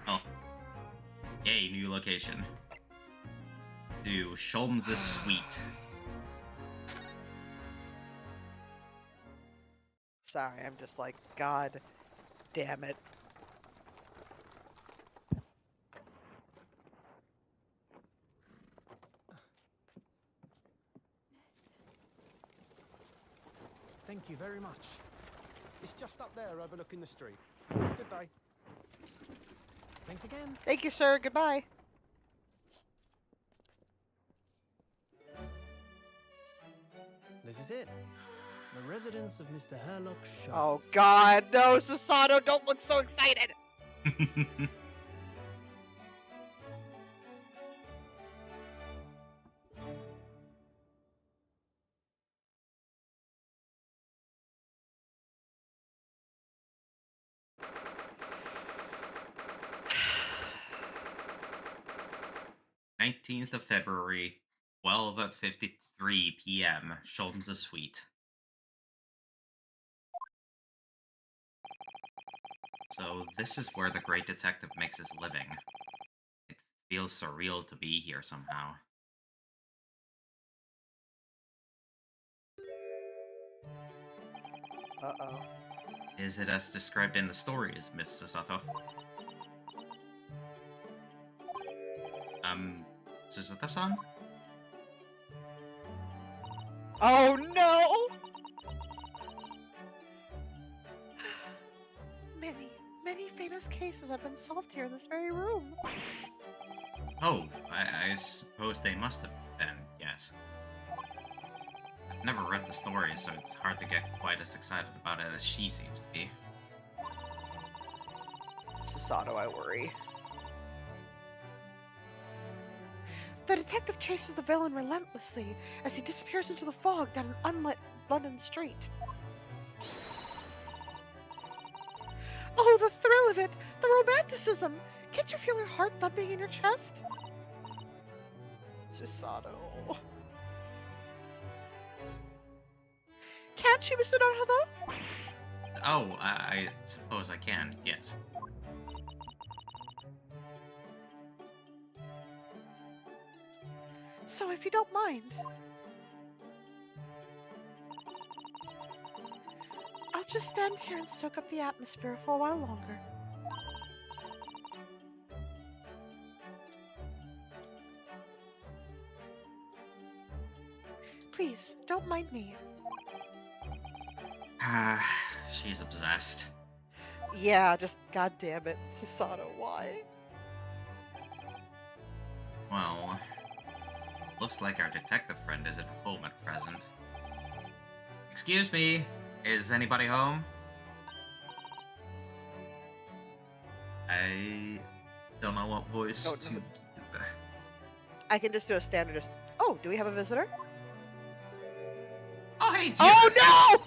Oh. Yay, new location. To Sholmes' suite. Sorry, I'm just like, God damn it. Thank you very much. It's just up there overlooking the street. Good day. Thanks again. Thank you, sir. Goodbye. This is it. The residence of Mr. Herlock Sholmes. Oh, God. No, Susato, don't look so excited. 19th of February, 12:53 p.m. Sholmes' suite. So this is where the great detective makes his living. It feels surreal to be here somehow. Uh-oh. Is it as described in the stories, Miss Susato? Susato-san? Oh, no! Many famous cases have been solved here in this very room. Oh, I suppose they must have been, yes. I've never read the story, so it's hard to get quite as excited about it as she seems to be. Susato, I worry. The detective chases the villain relentlessly as he disappears into the fog down an unlit London street. Oh, the thrill of it! The romanticism! Can't you feel her heart thumping in your chest? Susato. Can't you, Mr. Naruto? Oh, I suppose I can, yes. So, if you don't mind, I'll just stand here and soak up the atmosphere for a while longer. Please, don't mind me. She's obsessed. Yeah, just goddamn it, Susato, why? Well, looks like our detective friend isn't home at present. Excuse me, is anybody home? I don't know what voice Don't to... know. I can just do a standard. Just, oh, do we have a visitor? Oh, hey, it's you! Oh no!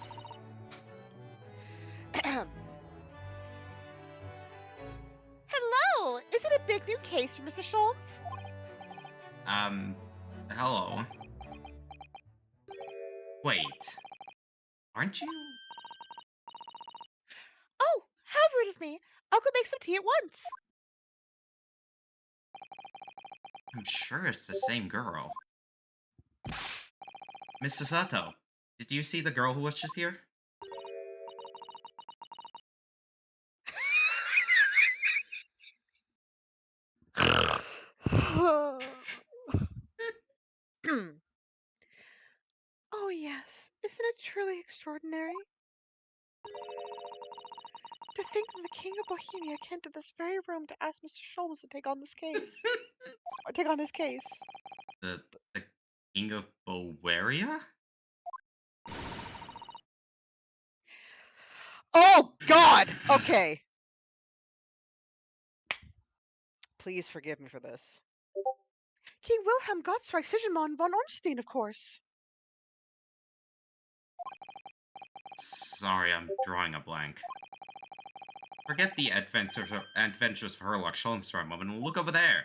Hello! Is it a big new case for Mr. Sholmes? Hello. Wait. Aren't you? Oh, how rude of me! I'll go make some tea at once. I'm sure it's the same girl. Miss Sato, did you see the girl who was just here? Oh yes, isn't it truly extraordinary? To think that the King of Bohemia came to this very room to ask Mr. Sholmes to take on this case. Or take on his case. The King of Bowaria? Oh God! Okay. Please forgive me for this. King Wilhelm Gottsreich Sigismund von Ornstein, of course. Sorry, I'm drawing a blank. Forget the adventures of Herlock Sholmes for a moment and look over there.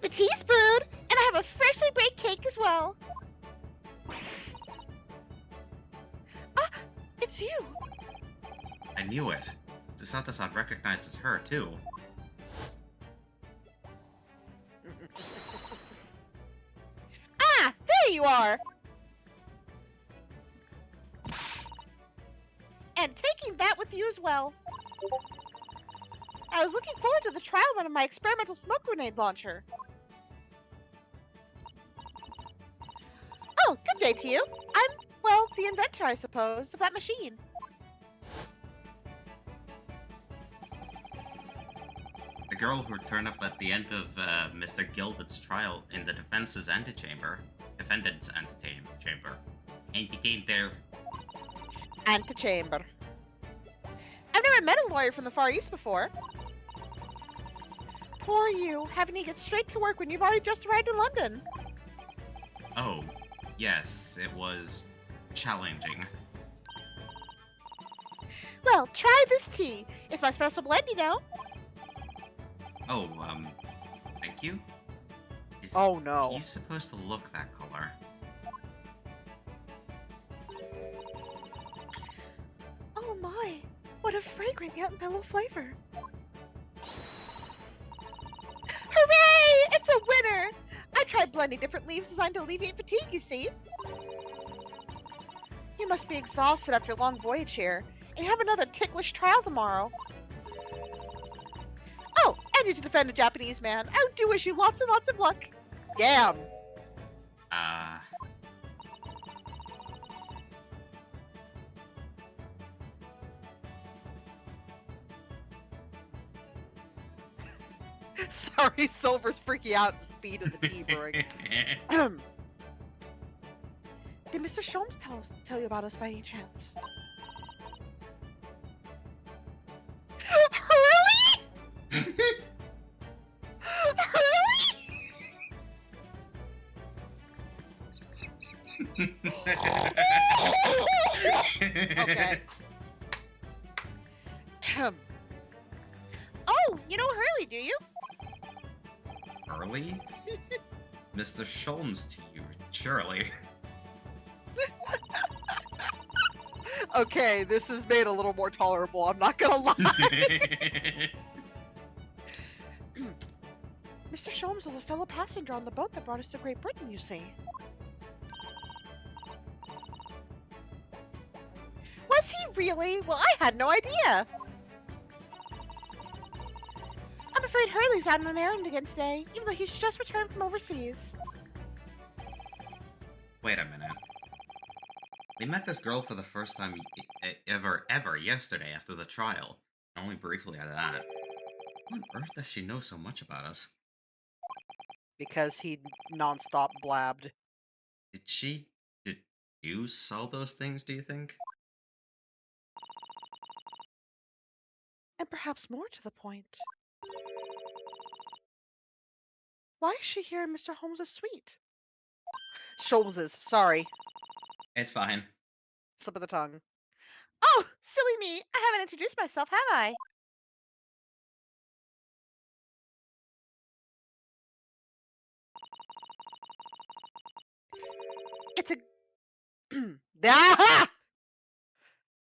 The tea's brewed, and I have a freshly baked cake as well. Ah, it's you. I knew it. Susato-san recognizes her, too. Ah, there you are. you as well. I was looking forward to the trial run of my experimental smoke grenade launcher. Oh, good day to you. I'm, well, the inventor, I suppose, of that machine. The girl who turned up at the end of Mr. Gilbert's trial in the defendant's antechamber, Antechamber. I've never met a lawyer from the Far East before. Poor you, having to get straight to work when you've already just arrived in London. Oh, yes, it was challenging. Well, try this tea. It's my special blend, you know. Oh, thank you? Is Oh, no. He's supposed to look that color. Oh my, what a fragrant yet mellow flavor. Hooray! It's a winner! I tried blending different leaves designed to alleviate fatigue, you see. You must be exhausted after your long voyage here, and you have another ticklish trial tomorrow. Oh, and you to defend a Japanese man. I do wish you lots and lots of luck. Damn. Sorry, Silver's freaking out at the speed of the tea brewing. Did Mr. Sholmes tell you about us by any chance? Really? Okay. Oh, you know Hurley, do you? Hurley? Mr. Sholmes to you, surely. Okay, this is made a little more tolerable, I'm not gonna lie. Mr. Sholmes was a fellow passenger on the boat that brought us to Great Britain, you see. Was he really? Well, I had no idea. I'm afraid Hurley's out on an errand again today, even though he's just returned from overseas. Wait a minute. We met this girl for the first time ever yesterday after the trial. Only briefly at that. What on earth does she know so much about us? Because he non-stop blabbed. Did she deduce all those things, do you think? And perhaps more to the point. Why is she here in Mr. Holmes' suite? Sholmes's, sorry. It's fine. Slip of the tongue. Oh, silly me! I haven't introduced myself, have I? It's a... Ah!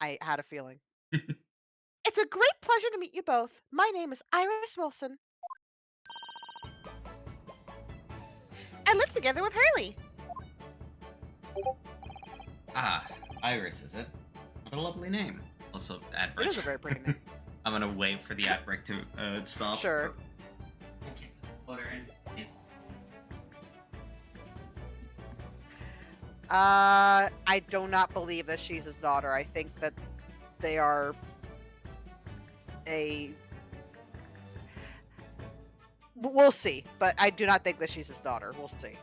I had a feeling. It's a great pleasure to meet you both. My name is Iris Wilson. I live together with Hurley. Ah, Iris, is it? What a lovely name. Also, ad break. It is a very pretty name. I'm gonna wait for the ad break to stop. Sure. Okay, so order in. I do not believe that she's his daughter. I think that they are a... We'll see, but I do not think that she's his daughter. We'll see.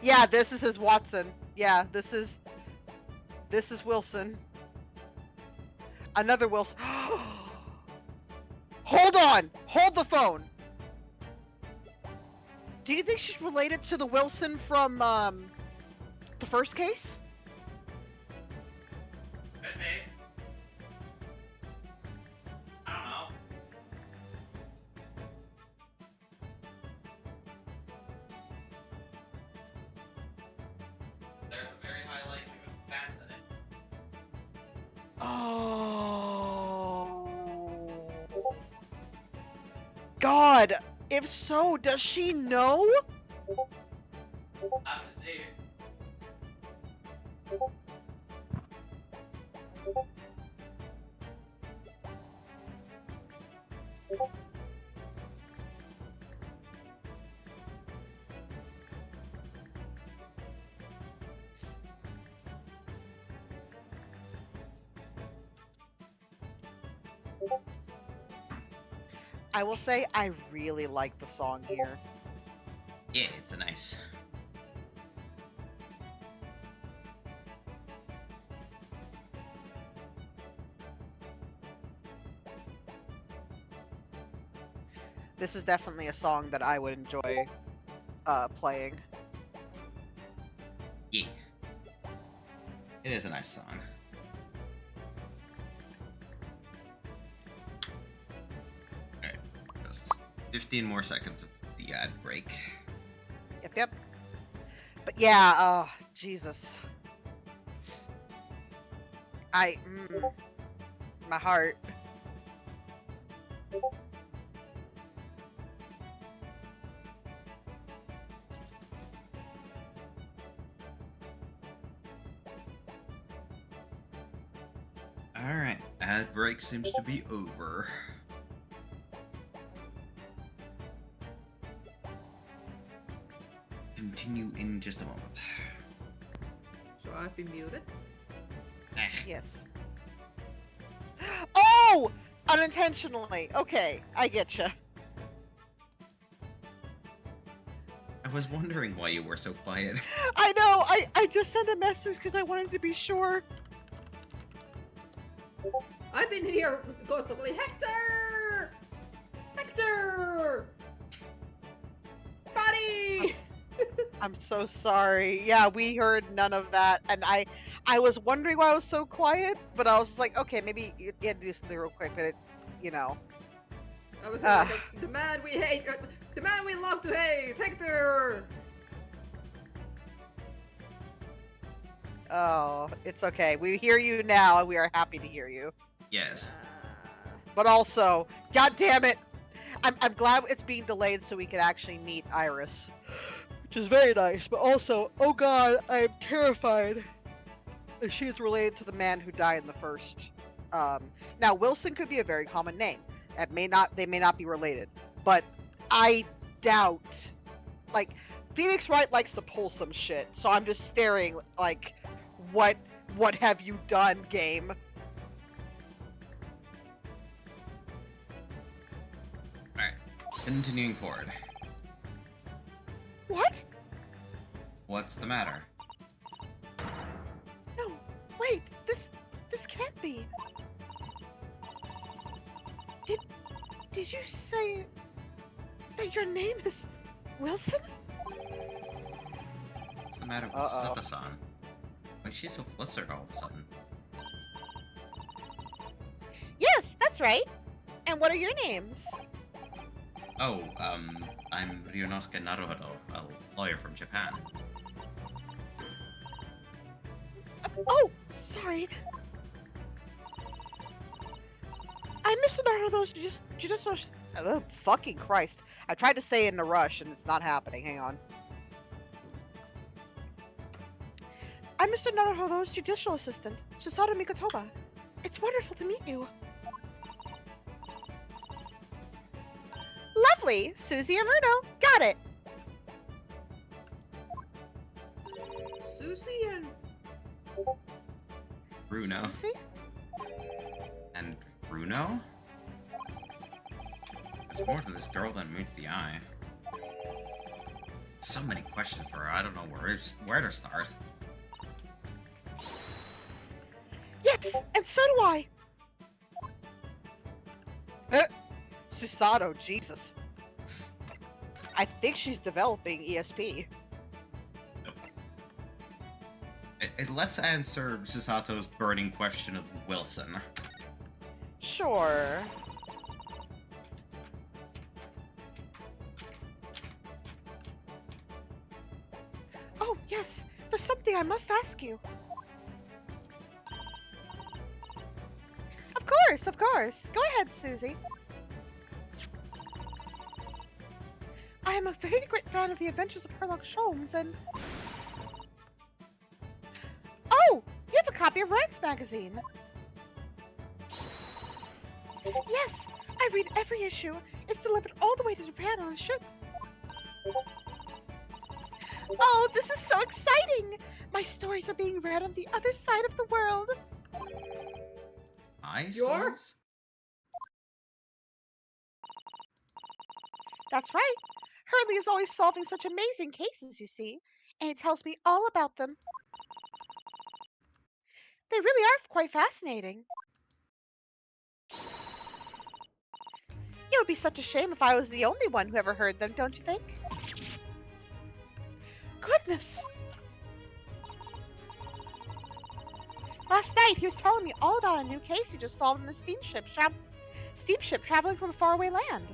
Yeah, this is his Watson. Yeah, this is Wilson. Another Wilson. Hold on! Hold the phone! Do you think she's related to the Wilson from, the first case? Could be. I don't know. There's a very high likelihood that's in it. Oh. God! If so, does she know? I have to see. I will say I really like the song here. Yeah, it's a nice. This is definitely a song that I would enjoy playing. Yeah. It is a nice song. Alright, just 15 more seconds of the ad break. Yep. But yeah, oh, Jesus. My heart. Alright, ad break seems to be over. Continue in just a moment. So I've been muted. Yes. Oh! Unintentionally. Okay, I getcha. I was wondering why you were so quiet. I know! I just sent a message because I wanted to be sure. I've been here with the ghost of Hector! Hector! Buddy! I'm so sorry. Yeah, we heard none of that, and I was wondering why I was so quiet, but I was like, okay, maybe you had to do something real quick, but it, you know. I was like, the man we hate, the man we love to hate, Hector! Oh, it's okay. We hear you now, and we are happy to hear you. Yes. But also, god damn it, I'm glad it's being delayed so we can actually meet Iris, which is very nice. But also, oh god, I am terrified that she is related to the man who died in the first. Now Wilson could be a very common name. They may not be related, but I doubt. Like, Phoenix Wright likes to pull some shit, so I'm just staring like, what have you done, game? Alright, continuing forward. What? What's the matter? No, wait, this can't be. Did you say that your name is Wilson? What's the matter with Susato-san? Why is she so flustered all of a sudden? Yes, that's right. And what are your names? Oh, I'm Ryunosuke Naruhodo, a lawyer from Japan. Oh, sorry. I missed another of those. Oh, fucking Christ! I tried to say it in a rush, and it's not happening. Hang on. I'm Mr. Naruhodo's judicial assistant, Susato Mikotoba. It's wonderful to meet you. Lovely, Susie and Runo. Got it. Susie and... Bruno. Susie? And Bruno? There's more to this girl than meets the eye. So many questions for her, I don't know where to start. Yes, and so do I. Susato, Jesus. I think she's developing ESP. Let's answer Susato's burning question of Wilson. Sure. Oh, yes. There's something I must ask you. Of course. Go ahead, Susie. I'm a very great fan of the adventures of Sherlock Holmes and... Oh! You have a copy of Rance magazine! Yes! I read every issue. It's delivered all the way to Japan on a ship. Oh, this is so exciting! My stories are being read on the other side of the world. My You are? stories? That's right. Hurley is always solving such amazing cases, you see, and he tells me all about them. They really are quite fascinating. It would be such a shame if I was the only one who ever heard them, don't you think? Goodness! Last night, he was telling me all about a new case he just solved in a steamship traveling from a faraway land.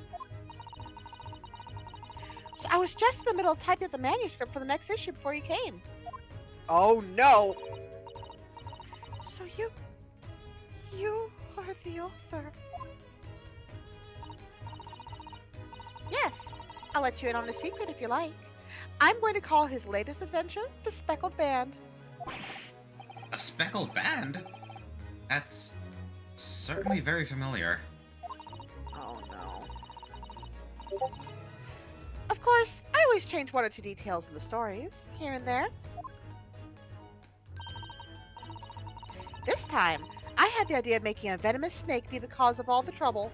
So I was just in the middle of typing up the manuscript for the next issue before he came. Oh no! So you are the author. Yes, I'll let you in on a secret if you like. I'm going to call his latest adventure The Speckled Band. A speckled band? That's certainly very familiar. Oh no. Of course, I always change one or two details in the stories, here and there. This time, I had the idea of making a venomous snake be the cause of all the trouble.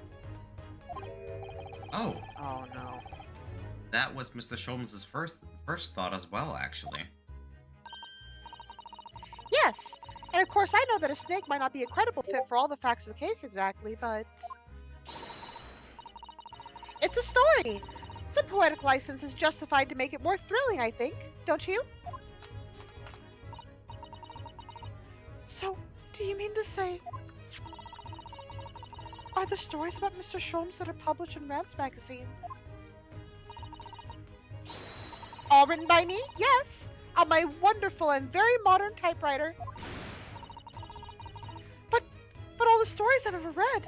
Oh, Oh no. that was Mr. Sholmes' first thought as well, actually. Yes, and of course I know that a snake might not be a credible fit for all the facts of the case exactly, but... It's a story! Some poetic license is justified to make it more thrilling, I think, don't you? So, do you mean to say... Are the stories about Mr. Sholmes that are published in Rance magazine all written by me? Yes! On my wonderful and very modern typewriter. But all the stories I've ever read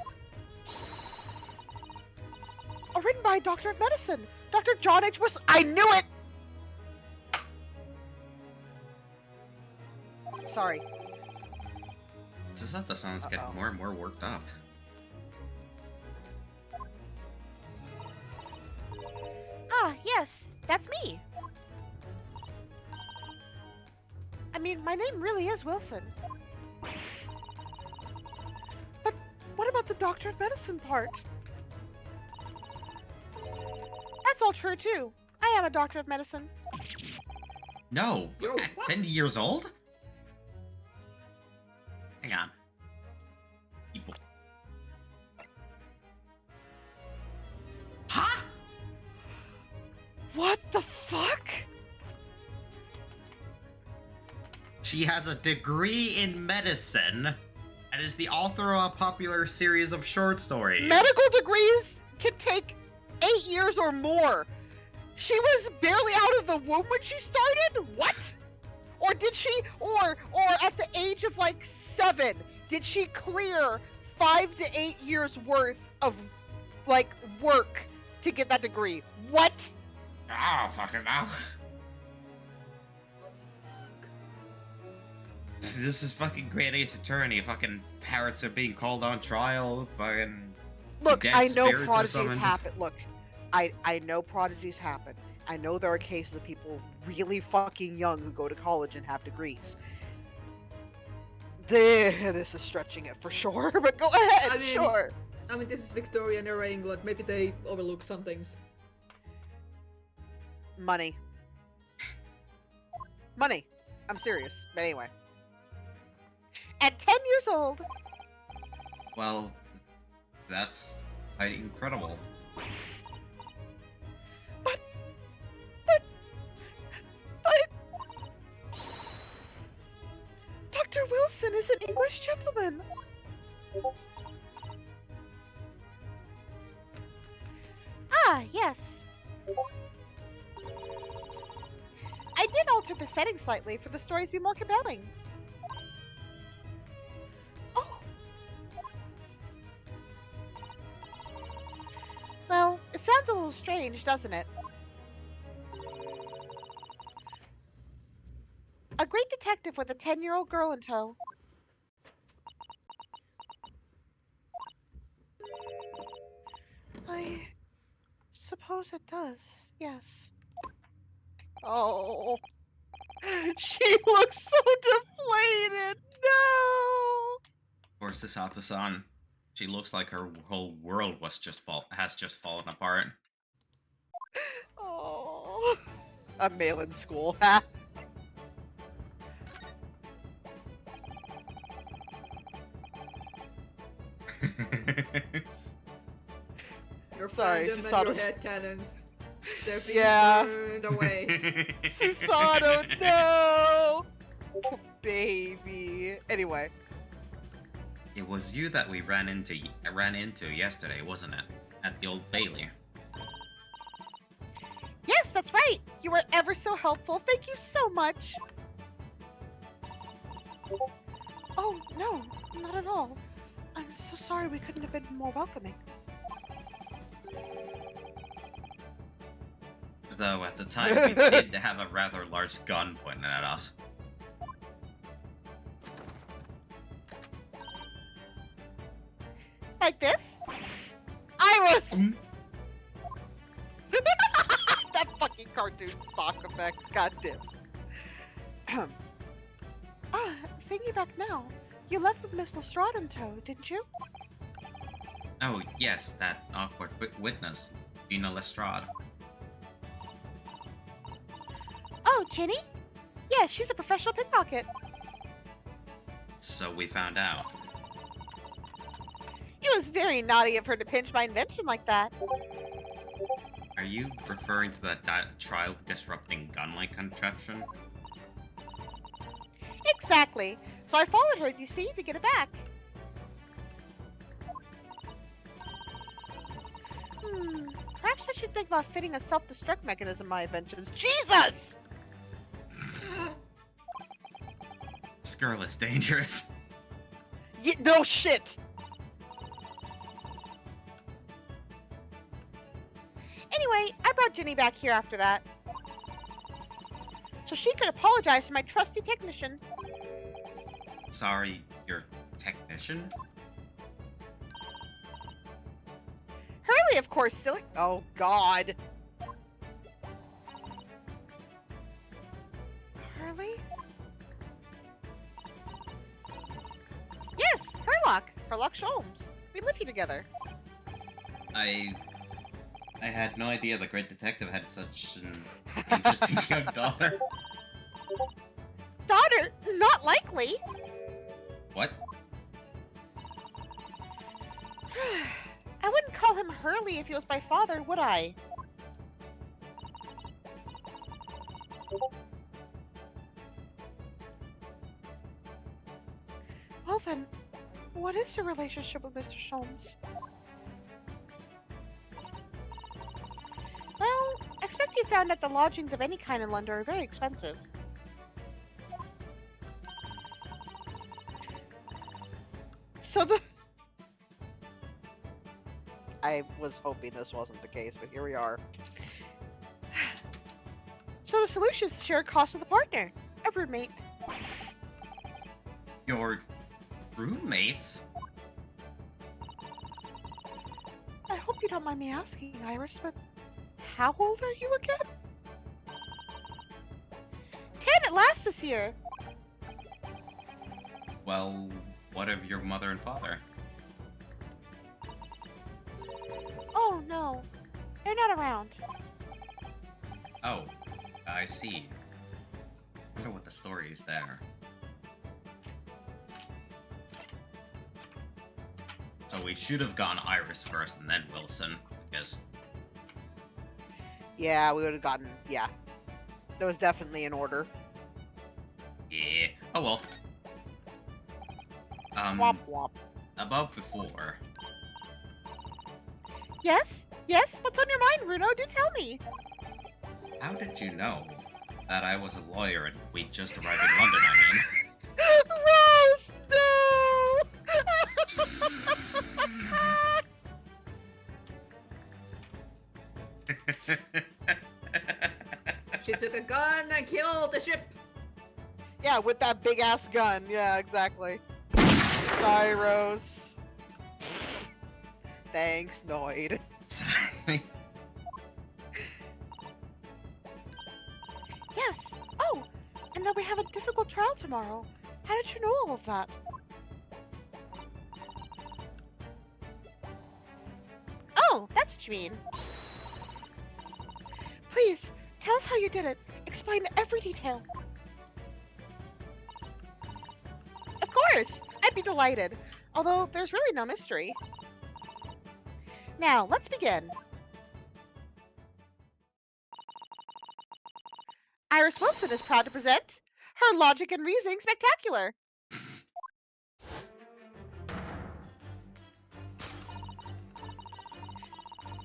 are written by a doctor of medicine, Dr. John H. Wilson. I knew it! Sorry. That sounds getting Uh-oh. more and more worked up. Ah, yes, that's me. I mean, my name really is Wilson. But what about the doctor of medicine part? That's all true, too. I am a doctor of medicine. No, Yo, at what? 10 years old? Hang on. People. Huh? What the fuck? She has a degree in medicine and is the author of a popular series of short stories. Medical degrees can take 8 years or more. She was barely out of the womb when she started? What? Or did she, or at the age of like 7, did she clear 5 to 8 years worth of like work to get that degree? What? Oh, fucking no. This is fucking Great Ace Attorney. Fucking parrots are being called on trial. Fucking. Look, dead I know spirits are prodigies summoned. happen. Look, I know prodigies happen. I know there are cases of people really fucking young who go to college and have degrees. This is stretching it for sure, but go ahead, I mean- sure. I mean, this is Victorian era England. Maybe they overlook some things. Money. Money. I'm serious. But anyway. At 10 years old, Well, that's quite incredible. but Dr. Wilson is an English gentleman. Ah, yes. I did alter the setting slightly for the stories to be more compelling. Oh. Well, it sounds a little strange, doesn't it? A great detective with a 10-year-old girl in tow. I suppose it does, yes. Oh, she looks so deflated. No. Poor Sasato-san. She looks like her whole world has just fallen apart. Oh, a male in school. Ha. Your Sorry, fandom and your Susato's- headcanons. They're being Yeah. turned away. Susato, no. Baby. Anyway. It was you that we ran into yesterday, wasn't it? At the Old Bailey. Yes, that's right. You were ever so helpful. Thank you so much. Oh, no, not at all. I'm so sorry we couldn't have been more welcoming. Though at the time we did have a rather large gun pointed at us. Like this? I was... That fucking cartoon stock effect. Goddamn. Thinking back now, you left with Miss Lestrade in tow, didn't you? Oh yes, that awkward witness, Gina Lestrade. Oh, Ginny? Yes, she's a professional pickpocket. So we found out. It was very naughty of her to pinch my invention like that. Are you referring to that trial-disrupting gun-like contraption? Exactly. So I followed her, you see, to get it back. Perhaps I should think about fitting a self-destruct mechanism in my inventions. Jesus! This girl is dangerous. No shit! Anyway, I brought Ginny back here after that. So she could apologize to my trusty technician. Sorry, your technician? Hurley, of course, silly. Oh, God. Hurley? Yes, Herlock. Herlock Sholmes. We live here together. I had no idea the great detective had such an interesting young daughter. Daughter? Not likely. What? I wouldn't call him Hurley if he was my father, would I? Well then, what is your relationship with Mr. Sholmes? Well, I expect you found that the lodgings of any kind in London are very expensive. So I was hoping this wasn't the case, but here we are. So the solution is to share costs with a partner, a roommate. Your roommates? I hope you don't mind me asking, Iris, but how old are you again? 10 at last this year. Well, what of your mother and father? Oh no, they're not around. Oh, I see. I wonder what the story is there. So we should have gone Iris first and then Wilson, because... Yeah, we would have gotten, yeah. There was definitely an order. Yeah. Oh well. Womp womp. About before. Yes? Yes? What's on your mind, Bruno? Do tell me. How did you know that I was a lawyer and we just arrived in London, I mean? Rose, no! She took a gun and killed the ship. Yeah, with that big ass gun. Yeah, exactly. Sorry, Rose. Thanks, Noid. Yes. Oh, and that we have a difficult trial tomorrow. How did you know all of that? Oh, that's what you mean. Please, tell us how you did it. Explain every detail. Of course, I'd be delighted. Although there's really no mystery. Now, let's begin. Iris Wilson is proud to present her Logic and Reasoning Spectacular.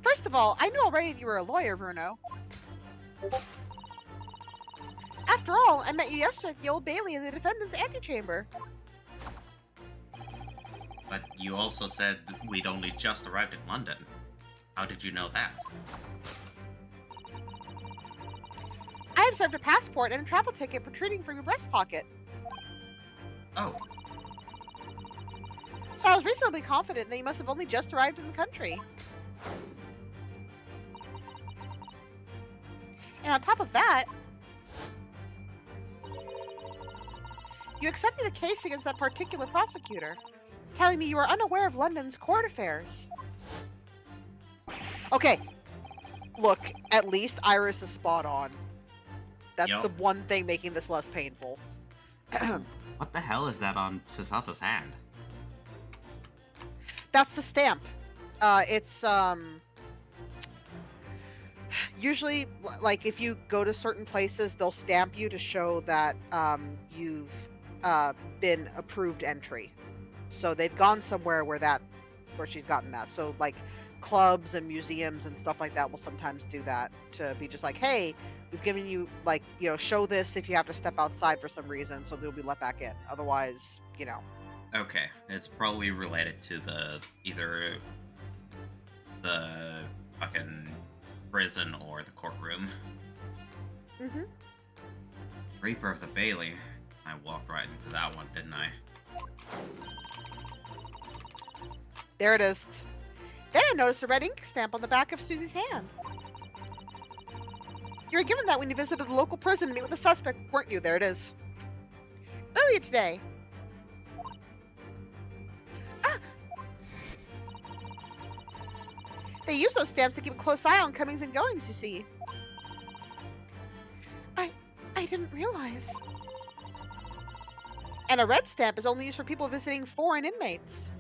First of all, I knew already that you were a lawyer, Bruno. After all, I met you yesterday at the Old Bailey in the defendant's antechamber. But you also said we'd only just arrived in London. How did you know that? I observed a passport and a travel ticket protruding from your breast pocket. Oh, So I was reasonably confident that you must have only just arrived in the country. And on top of that, you accepted a case against that particular prosecutor, telling me you were unaware of London's court affairs. Okay, look, at least Iris is spot on. That's Yup. the one thing making this less painful. what the hell is that on Sasata's hand? That's the stamp. It's usually, like, if you go to certain places, they'll stamp you to show that you've been approved entry. So they've gone somewhere where she's gotten that. So like clubs and museums and stuff like that will sometimes do that to be just like, hey, we've given you, like, you know, show this if you have to step outside for some reason, so they'll be let back in. Otherwise, you know. Okay, it's probably related to either the fucking prison or the courtroom. Mm-hmm. Reaper of the Bailey. I walked right into that one, didn't I? There it is. Then I noticed a red ink stamp on the back of Susie's hand. You were given that when you visited the local prison to meet with the suspect, weren't you? There it is. Earlier today. Ah! They use those stamps to keep a close eye on comings and goings, you see. I didn't realize. And a red stamp is only used for people visiting foreign inmates.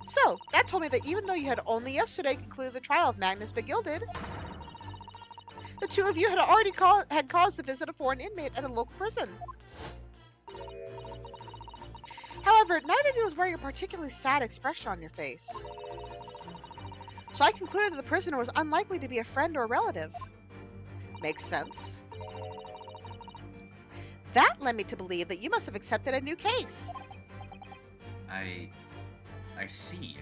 So, that told me that even though you had only yesterday concluded the trial of Magnus Begilded, the two of you had already caused the visit of a foreign inmate at a local prison. However, neither of you was wearing a particularly sad expression on your face. So I concluded that the prisoner was unlikely to be a friend or a relative. Makes sense. That led me to believe that you must have accepted a new case. I see.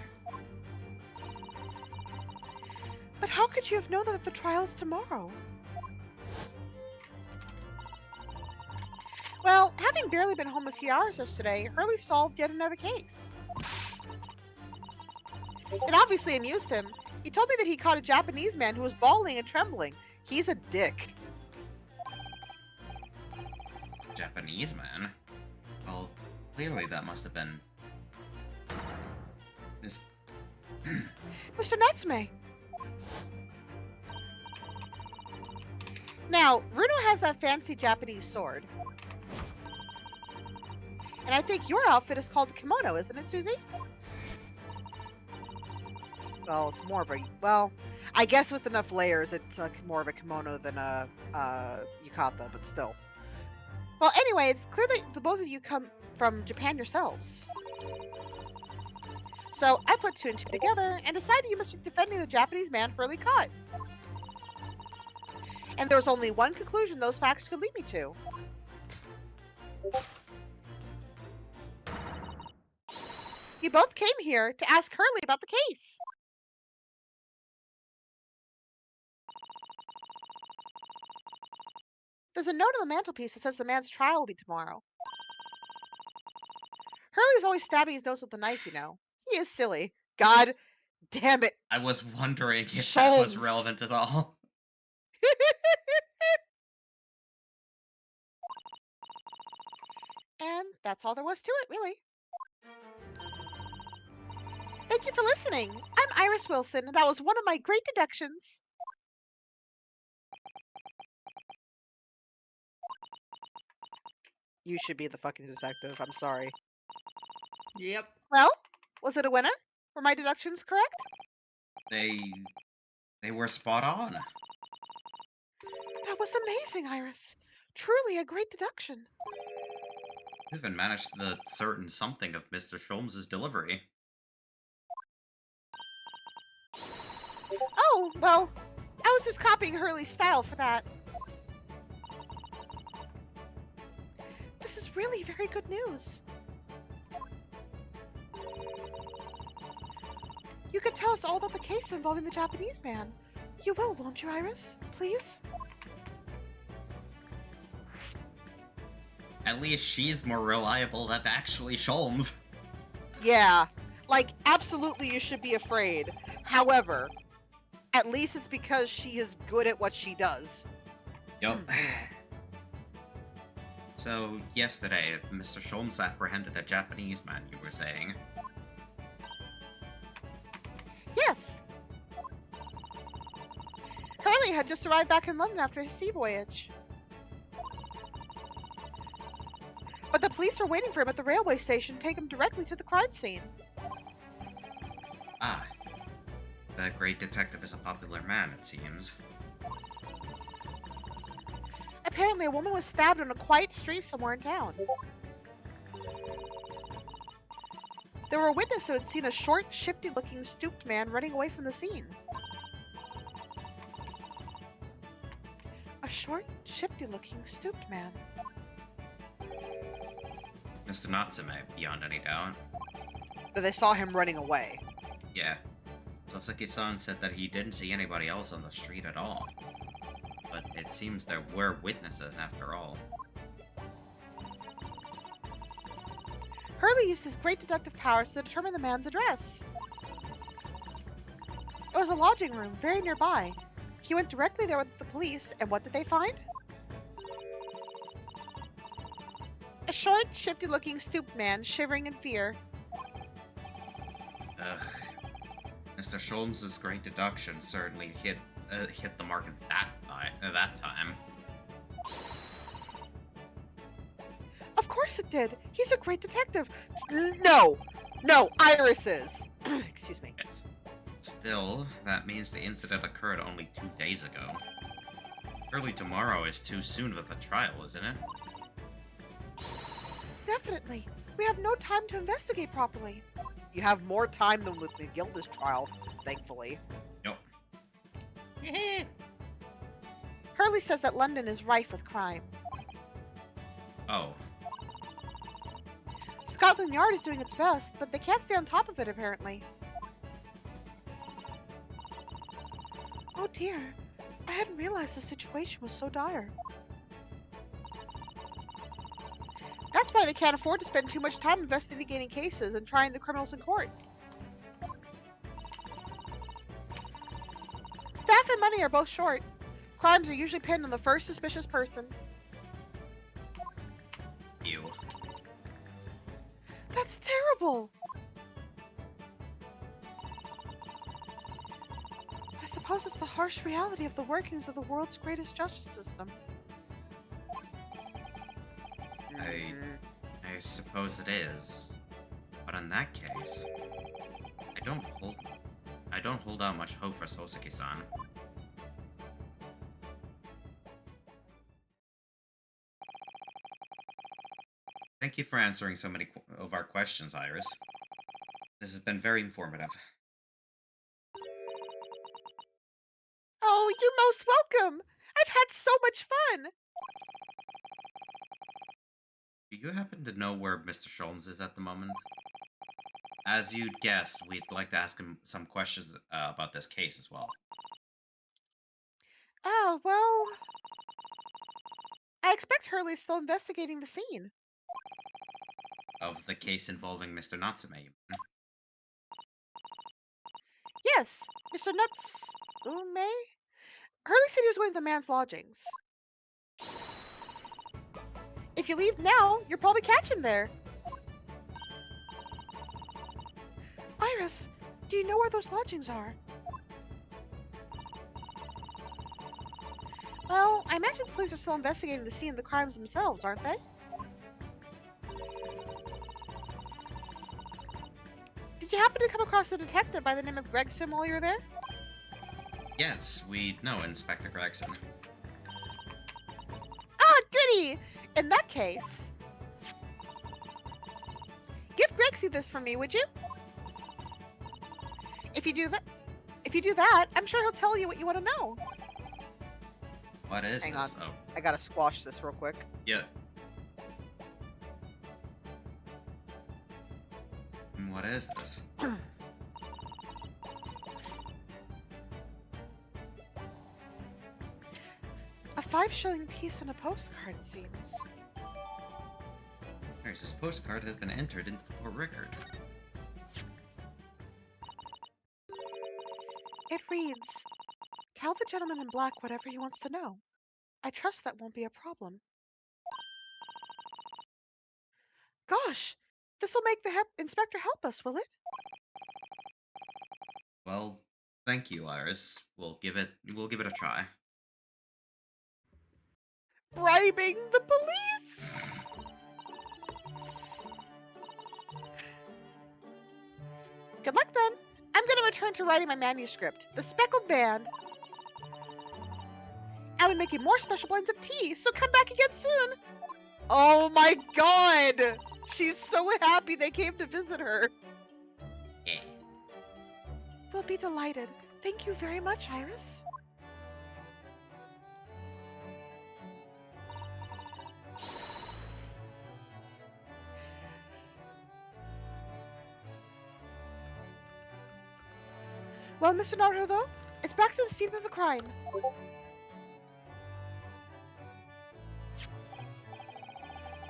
But how could you have known that the trial is tomorrow? Well, having barely been home a few hours yesterday, Hurley solved yet another case. It obviously amused him. He told me that he caught a Japanese man who was bawling and trembling. He's a dick. Japanese man? Well, clearly that must have been... This... Mr. Natsume. Now, Runo has that fancy Japanese sword. And I think your outfit is called a kimono, isn't it, Susie? Well, it's more of a... Well, I guess with enough layers, it's more of a kimono than a yukata, but still. Well, anyway, it's clear that the both of you come from Japan yourselves. So I put two and two together and decided you must be defending the Japanese man Hurley caught. And there was only one conclusion those facts could lead me to. You both came here to ask Hurley about the case. There's a note on the mantelpiece that says the man's trial will be tomorrow. Hurley's always stabbing his nose with a knife, you know. He is silly. God damn it, I was wondering if that was Sholmes. relevant at all. And that's all there was to it, really. Thank you for listening. I'm Iris Wilson, and that was one of my great deductions. You should be the fucking detective. I'm sorry. Yep. Well, was it a winner? Were my deductions correct? They were spot on. That was amazing, Iris. Truly a great deduction. You even managed the certain something of Mr. Sholmes' delivery. Oh, well, I was just copying Hurley's style for that. This is really very good news. You could tell us all about the case involving the Japanese man. You will, won't you, Iris? Please? At least she's more reliable than actually Sholmes. Yeah. Like, absolutely you should be afraid. However, at least it's because she is good at what she does. Yup. So, yesterday, Mr. Sholmes apprehended a Japanese man, you were saying. Yes. Hurley had just arrived back in London after his sea voyage. But the police were waiting for him at the railway station to take him directly to the crime scene. Ah. The great detective is a popular man, it seems. Apparently, a woman was stabbed on a quiet street somewhere in town. There were a witness who had seen a short, shifty-looking, stooped man running away from the scene. A short, shifty-looking, stooped man. Mr. Natsume, beyond any doubt. But they saw him running away. Yeah. Soseki-san said that he didn't see anybody else on the street at all. But it seems there were witnesses after all. Hurley used his great deductive powers to determine the man's address. It was a lodging room very nearby. He went directly there with the police, and what did they find? A short, shifty-looking, stooped man, shivering in fear. Ugh. Mr. Sholmes' great deduction certainly hit the mark at that time. Of course it did. He's a great detective. No, Iris is. Excuse me. Yes. Still, that means the incident occurred only 2 days ago. Early tomorrow is too soon for the trial, isn't it? Definitely. We have no time to investigate properly. You have more time than with McGilda's trial, thankfully. Nope. Hurley says that London is rife with crime. Oh. Scotland Yard is doing its best, but they can't stay on top of it, apparently. Oh dear. I hadn't realized the situation was so dire. That's why they can't afford to spend too much time investigating cases and trying the criminals in court. Staff and money are both short. Crimes are usually pinned on the first suspicious person. Ew. That's terrible! I suppose it's the harsh reality of the workings of the world's greatest justice system. I suppose it is. But in that case, I don't hold out much hope for Soseki-san. Thank you for answering so many of our questions, Iris. This has been very informative. Oh, you're most welcome! I've had so much fun! Do you happen to know where Mr. Sholmes is at the moment? As you'd guessed, we'd like to ask him some questions about this case as well. Oh, well... I expect Hurley's still investigating the scene. Of the case involving Mr. Natsume. Yes, Mr. Natsume? Hurley said he was going to the man's lodgings. If you leave now, you'll probably catch him there. Iris, do you know where those lodgings are? Well, I imagine police are still investigating the scene of the crimes themselves, aren't they? Did you happen to come across a detective by the name of Gregson while you were there? Yes, we know Inspector Gregson. Ah, goody! In that case, give Grexy this for me, would you? If you do that, I'm sure he'll tell you what you want to know. What is Hang this? on. Oh, I gotta squash this real quick. yeah. What is this? A 5-shilling piece and a postcard, it seems. This postcard has been entered into the court record. It reads, "Tell the gentleman in black whatever he wants to know. I trust that won't be a problem." Gosh, this will make the inspector help us, will it? Well, thank you, Iris. We'll give it a try. Bribing the police? Good luck then. I'm going to return to writing my manuscript, The Speckled Band. I'll be making more special blends of tea, so come back again soon. Oh my god! She's so happy they came to visit her. Yeah. We'll be delighted. Thank you very much, Iris. Well, Mr. Naruto, it's back to the scene of the crime.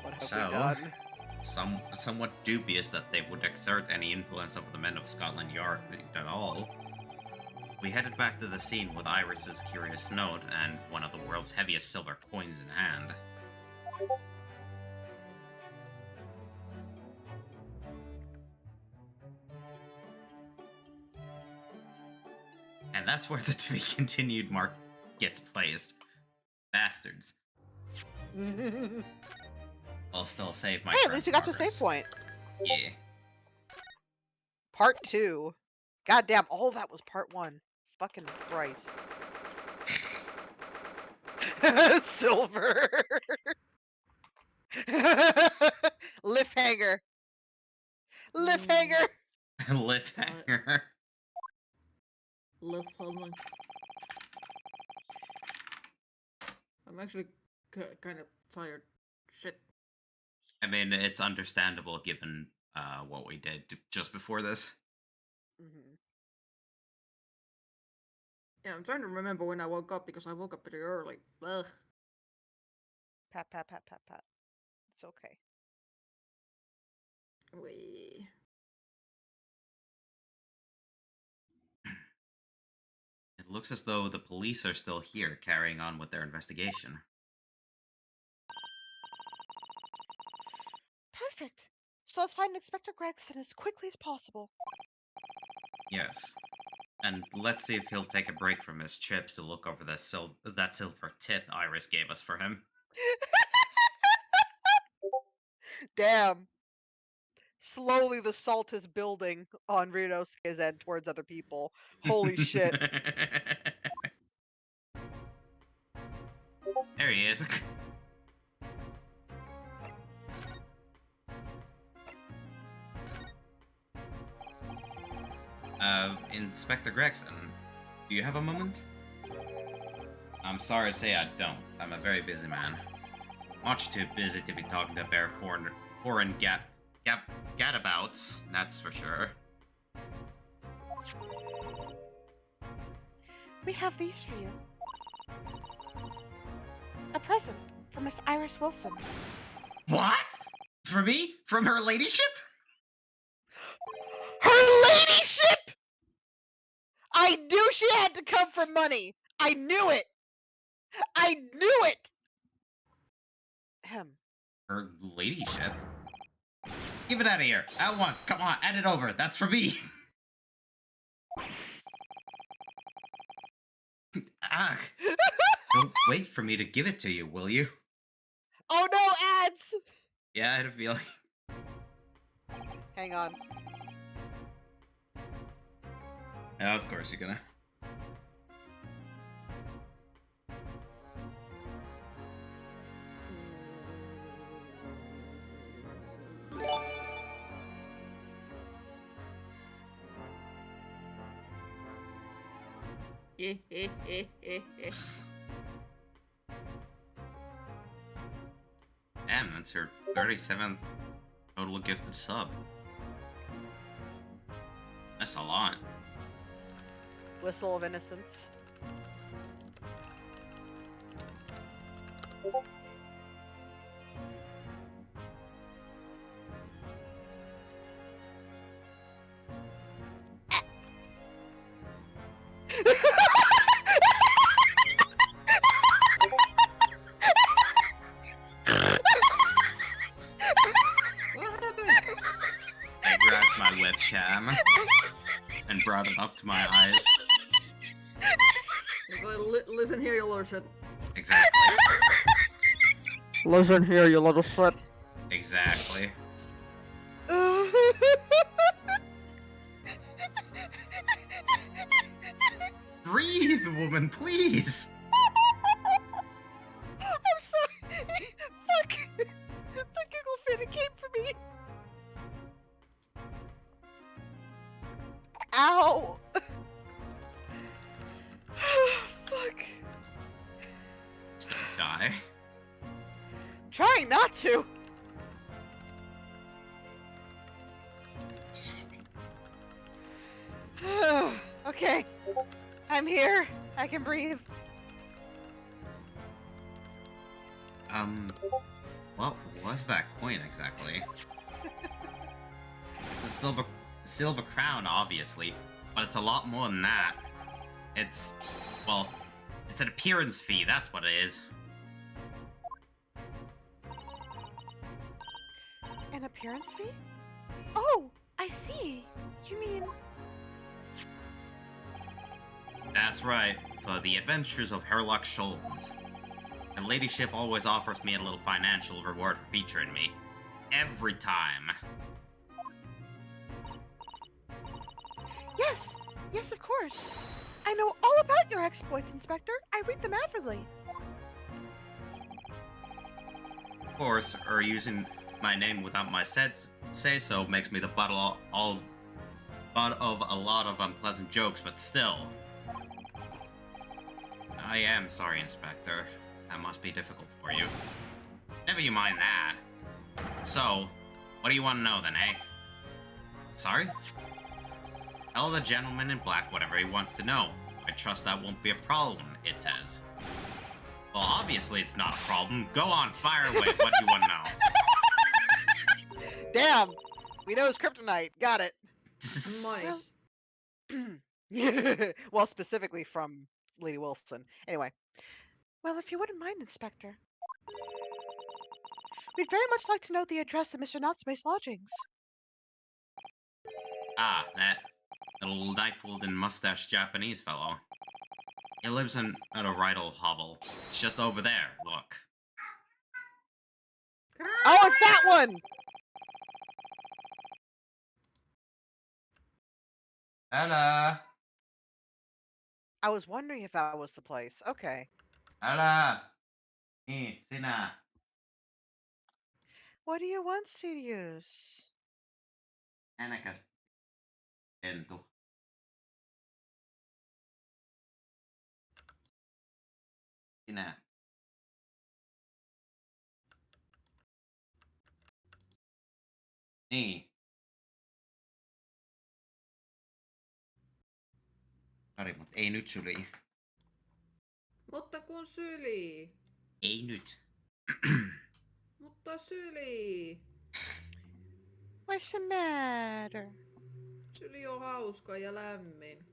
What have we So, done? somewhat dubious that they would exert any influence over the men of Scotland Yard at all. We headed back to the scene with Iris's curious note and one of the world's heaviest silver coins in hand. And that's where the to be continued mark gets placed. Bastards. I'll still save my Hey, at current least you got your progress. save point. Yeah. Part 2. Goddamn, all that was part 1. Fucking Christ. Silver. Lifthanger. Lifthanger. Cliffhanger. Let's hold. I'm actually kind of tired. Shit. I mean, it's understandable given what we did just before this. Mhm. Yeah, I'm trying to remember when I woke up because I woke up pretty early. Ugh. Pat, pat, pat, pat, pat. It's okay. Wee. It looks as though the police are still here, carrying on with their investigation. Perfect. So let's find Inspector Gregson as quickly as possible. Yes. And let's see if he'll take a break from his chips to look over that silver tip Iris gave us for him. Damn. Slowly the salt is building on Rinosuke's end towards other people. Holy shit. There he is. Inspector Gregson, do you have a moment? I'm sorry to say I don't. I'm a very busy man. Much too busy to be talking to bare foreign gadabouts, that's for sure. We have these for you. A present For Miss Iris Wilson. What? For me? From her ladyship? Her ladyship! I knew she had to come for money. I knew it. I knew it. Him. Her ladyship? Give it out of here. At once. Come on, add it over. That's for me. Ah. Don't wait for me to give it to you, will you? Oh no, ads! Yeah, I had a feeling. Hang on. Yeah, of course you're gonna. Damn, that's her 37th total gifted sub. That's a lot. Whistle of Innocence. What happened? I grabbed my webcam and brought it up to my eyes. He's like, listen here, you little shit. Exactly. Listen here, you little shit. Exactly. Breathe, woman, please! I'm sorry. Fuck. The giggle fit, it came for me. Ow. Fuck. Just don't die. Trying not to. Okay. I'm here. I can breathe. What was that coin exactly? It's a silver crown, obviously, but it's a lot more than that. It's, well, it's an appearance fee, that's what it is. An appearance fee? Oh, I see. You mean... That's right, for the adventures of Herlock Shoals. Her ladyship always offers me a little financial reward for featuring me. Every time. Yes, yes, of course. I know all about your exploits, Inspector. I read them avidly. Of course, or using my name without my say-so makes me the butt of a lot of unpleasant jokes, but still. I am sorry, Inspector. That must be difficult for you. Never you mind that. So, what do you want to know then, eh? Sorry? Tell the gentleman in black whatever he wants to know. I trust that won't be a problem, it says. Well, obviously it's not a problem. Go on, fire away. What do you want to know? Damn. We know it's kryptonite. Got it. Nice. Well, specifically from Lady Wilson. Anyway. Well, if you wouldn't mind, Inspector. We'd very much like to know the address of Mr. Natsume's lodgings. Ah, that little knife-wielding mustache Japanese fellow. He lives in at a right old hovel. It's just over there, look. Oh, it's that one! Hello. I was wondering if that was the place. Okay. Hello. Hey, Sina. What do you want, Sirius? Äänekäs pentu. Sinä. Niin. Sori, mut ei nyt syli. Mutta kun syli. Ei nyt. Mutta Syli. What's the matter? Syli on hauska ja lämmin.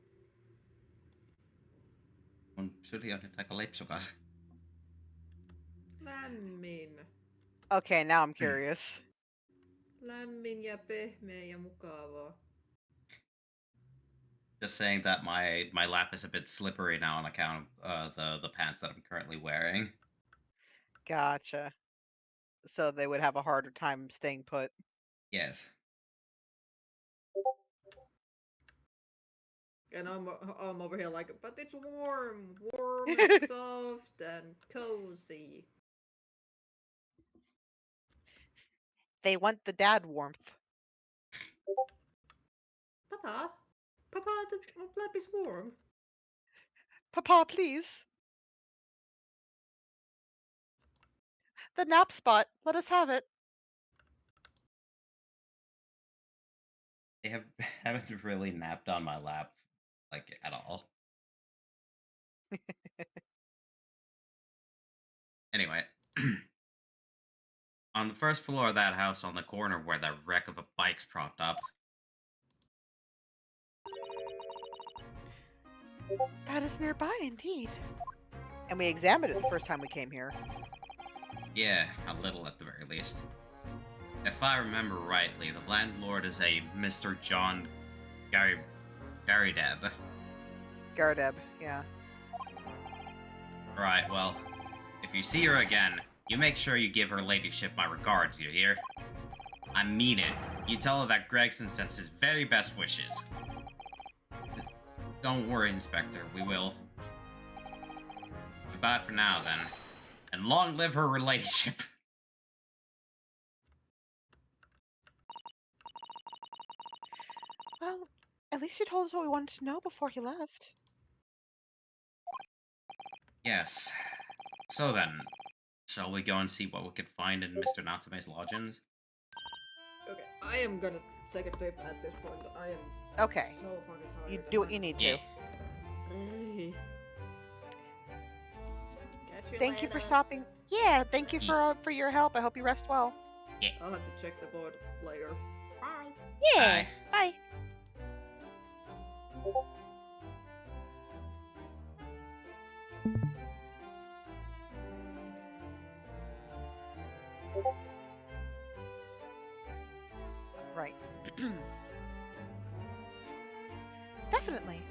Mun syli on nyt aika lepsukas. Lämmin. Okay, now I'm curious. Lämmin ja pehmeä ja mukavaa. Just saying that my lap is a bit slippery now on account of the pants that I'm currently wearing. Gotcha. So they would have a harder time staying put. Yes. And I'm over here like, but it's warm and soft and cozy. They want the dad warmth. Papa, the lap is warm. Papa, please. The nap spot. Let us have it. They haven't really napped on my lap, like, at all. Anyway. On the first floor of that house on the corner where the wreck of a bike's propped up. That is nearby, indeed. And we examined it the first time we came here. Yeah, a little at the very least. If I remember rightly, the landlord is a Mr. John Garideb. Gardeb, yeah. Right, well, if you see her again, you make sure you give her ladyship my regards, you hear? I mean it. You tell her that Gregson sends his very best wishes. Don't worry, Inspector, we will. Goodbye for now, then. And long live her ladyship. Well, at least you told us what we wanted to know before he left. Yes. So then, shall we go and see what we could find in Mr. Natsume's lodgings? Okay, I am gonna take a trip at this point. I am Okay. so fucking tired. You do what you need to. Yeah. Hey. Catch you Thank you for later. stopping. Yeah, thank you for your help. I hope you rest well. I'll have to check the board later. Bye. Yeah. Bye. Bye. Right. Definitely.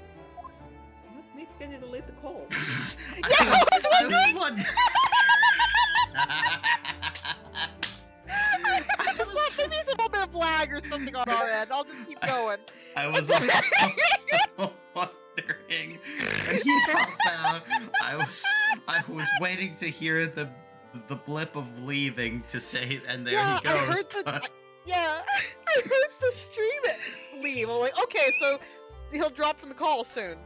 Let me forget to leave the call. I was wondering. Maybe it's a little bit of lag or something on our end. I'll just keep going. I was also wondering. When he dropped out, I was waiting to hear the blip of leaving to say, and there Yeah, he goes. I heard the yeah, I heard the stream leave. I'm like, okay, so he'll drop from the call soon.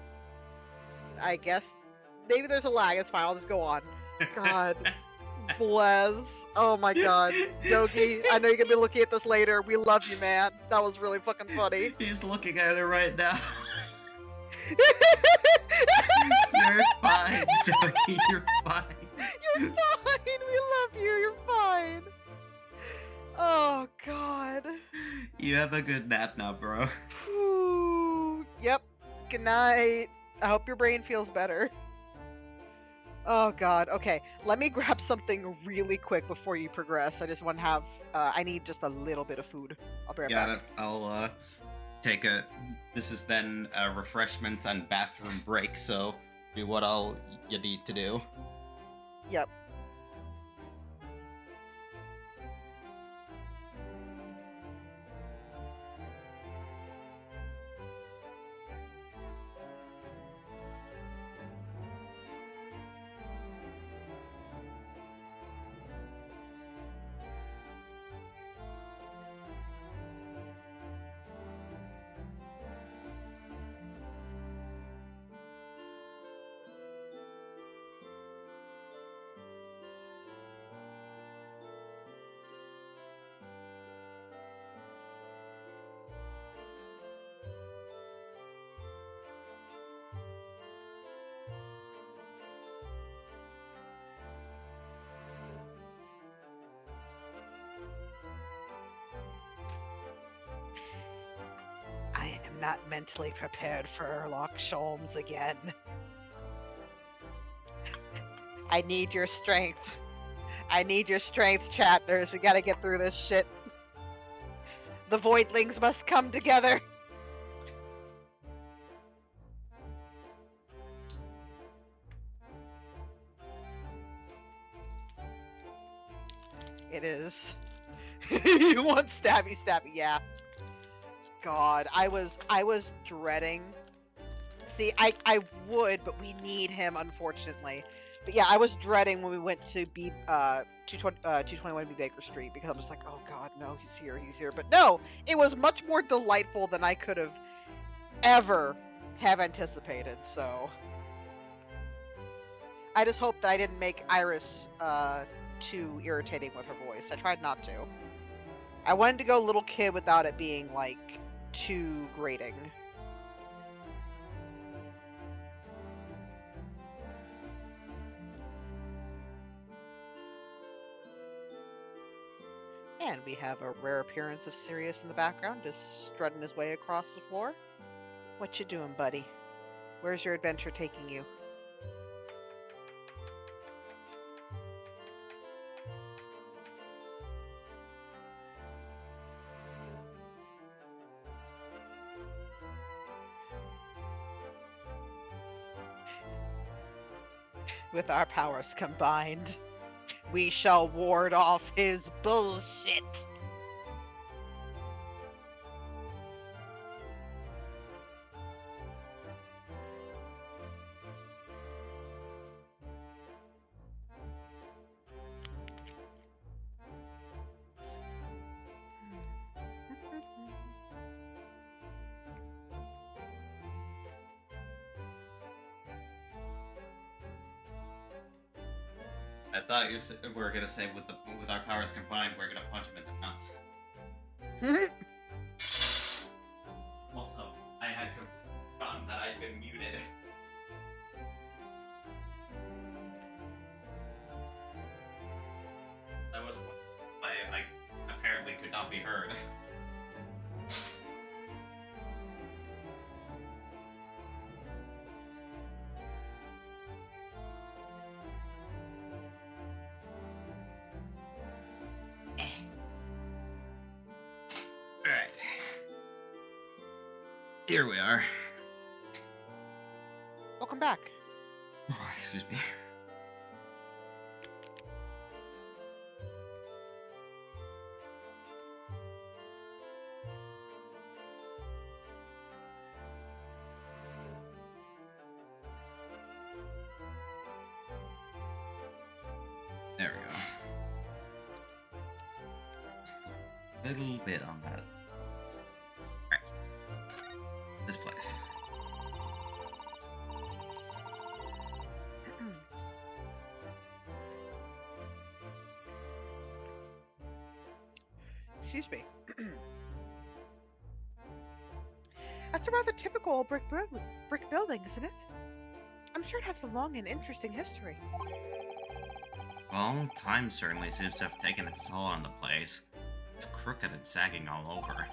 I guess maybe there's a lag. It's fine. I'll just go on. God bless. Oh my God, Yogi. I know you're gonna be looking at this later. We love you, man. That was really fucking funny. He's looking at it right now. You're fine, Joey. You're fine. You're fine. We love you. You're fine. Oh God. You have a good nap now, bro. Whew. Yep. Good night. I hope your brain feels better. Oh God. Okay. Let me grab something really quick before you progress. I just want to have. I need just a little bit of food. I'll be right Got back. it. I'll take a. This is then a refreshments and bathroom break. So do what all you need to do. Yep. not mentally prepared for Sherlock Sholmes again. I need your strength. I need your strength, chatters. We gotta get through this shit. The Voidlings must come together. It is. You want stabby stabby, yeah. God, I was dreading. See, I would, but we need him, unfortunately. But yeah, I was dreading when we went to 221 B Baker Street, because I'm just like, oh god, no, he's here. But no, it was much more delightful than I could have ever have anticipated, so. I just hope that I didn't make Iris too irritating with her voice. I tried not to. I wanted to go little kid without it being, like, too grating. And we have a rare appearance of Sirius in the background, just strutting his way across the floor. What you doing, buddy? Where's your adventure taking you? With our powers combined, we shall ward off his bullshit. I thought you were gonna say with our powers combined, we're gonna punch him in the nuts. Also, I had forgotten that I'd been muted. That was I apparently could not be heard. Alright. Here we are. Welcome back. Oh, excuse me. There we go. Just a little bit on that. Alright. This place. Excuse me. That's a rather typical brick building, isn't it? I'm sure it has a long and interesting history. Well, time certainly seems to have taken its toll on the place. It's crooked and sagging all over.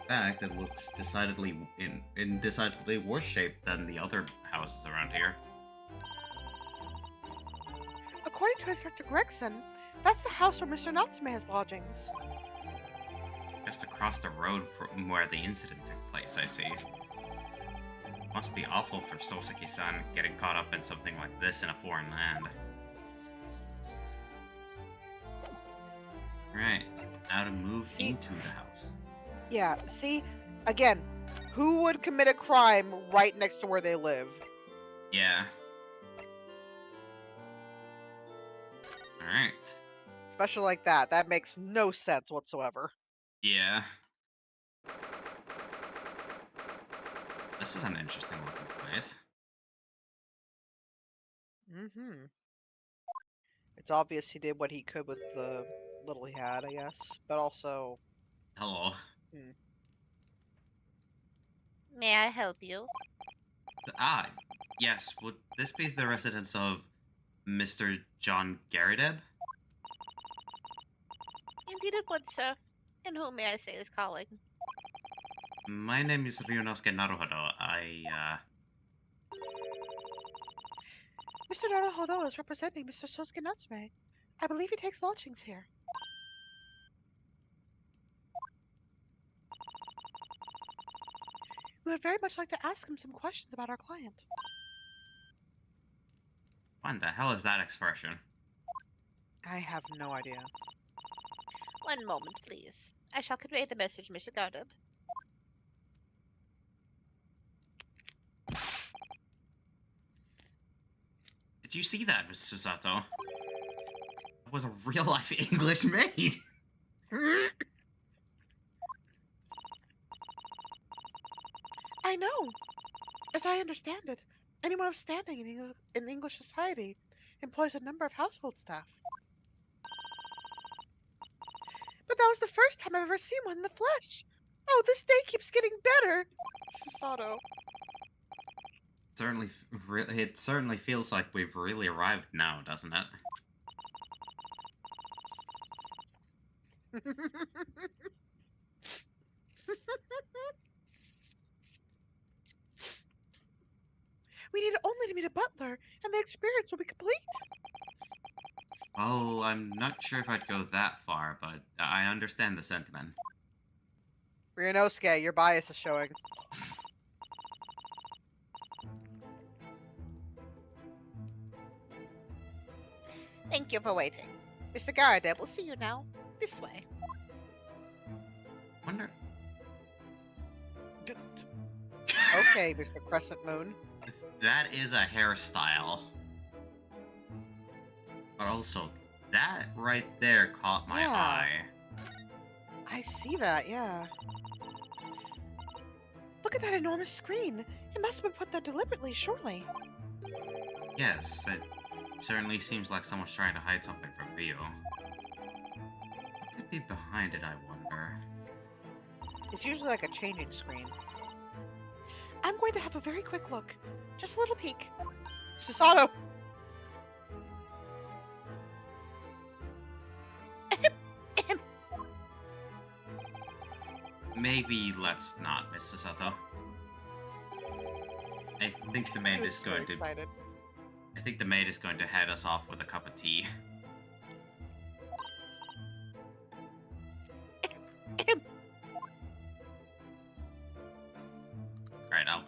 In fact, it looks decidedly in decidedly worse shape than the other houses around here. According to Inspector Gregson, that's the house where Mr. Natsume has lodgings. Just across the road from where the incident took place, I see. Must be awful for Soseki-san getting caught up in something like this in a foreign land. Right, now to move into the house. Yeah, see? Again, who would commit a crime right next to where they live? Yeah. Alright. Especially like that. That makes no sense whatsoever. Yeah. This is an interesting looking place. Mm-hmm. It's obvious he did what he could with the little he had, I guess. But also... Hello. May I help you? Ah, yes. Would this be the residence of Mr. John Garadeb? Indeed it would, sir. And whom may I say is calling? My name is Ryunosuke Naruhodo. Mr. Naruhodo is representing Mr. Sosuke Natsume. I believe he takes lodgings here. We would very much like to ask him some questions about our client. What the hell is that expression? I have no idea. One moment, please. I shall convey the message, Mr. Gardeb. Did you see that, Mr. Sato? That was a real-life English maid! I know. As I understand it, anyone of standing in English society employs a number of household staff. But that was the first time I've ever seen one in the flesh. Oh, this day keeps getting better. Susato. It certainly feels like we've really arrived now, doesn't it? We need only to meet a butler, and the experience will be complete. Well, I'm not sure if I'd go that far, but I understand the sentiment. Ryunosuke, your bias is showing. Thank you for waiting. Mr. Gardeb will see you now. This way. Wonder... Okay, Mr. Crescent Moon. That is a hairstyle. But also, that right there caught my Yeah. eye. I see that, yeah. Look at that enormous screen. It must have been put there deliberately, surely. Yes, it certainly seems like someone's trying to hide something from view. What could be behind it, I wonder? It's usually like a changing screen. I'm going to have a very quick look. Just a little peek. Susato! Maybe let's not, Mr. Sato. I think the maid is going to... Excited. I think the maid is going to head us off with a cup of tea. Alright, I'll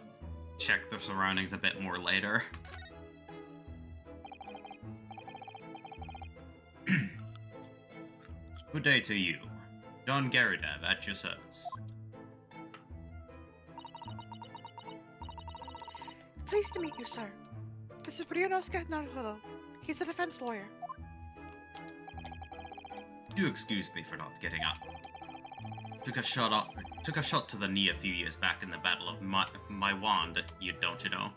check the surroundings a bit more later. Good day to you. John Garidev at your service. Pleased to meet you, sir. This is Ryunosuke Naruhodo. He's a defense lawyer. Do excuse me for not getting up. Took a shot to the knee a few years back in the Battle of my Wand, you know.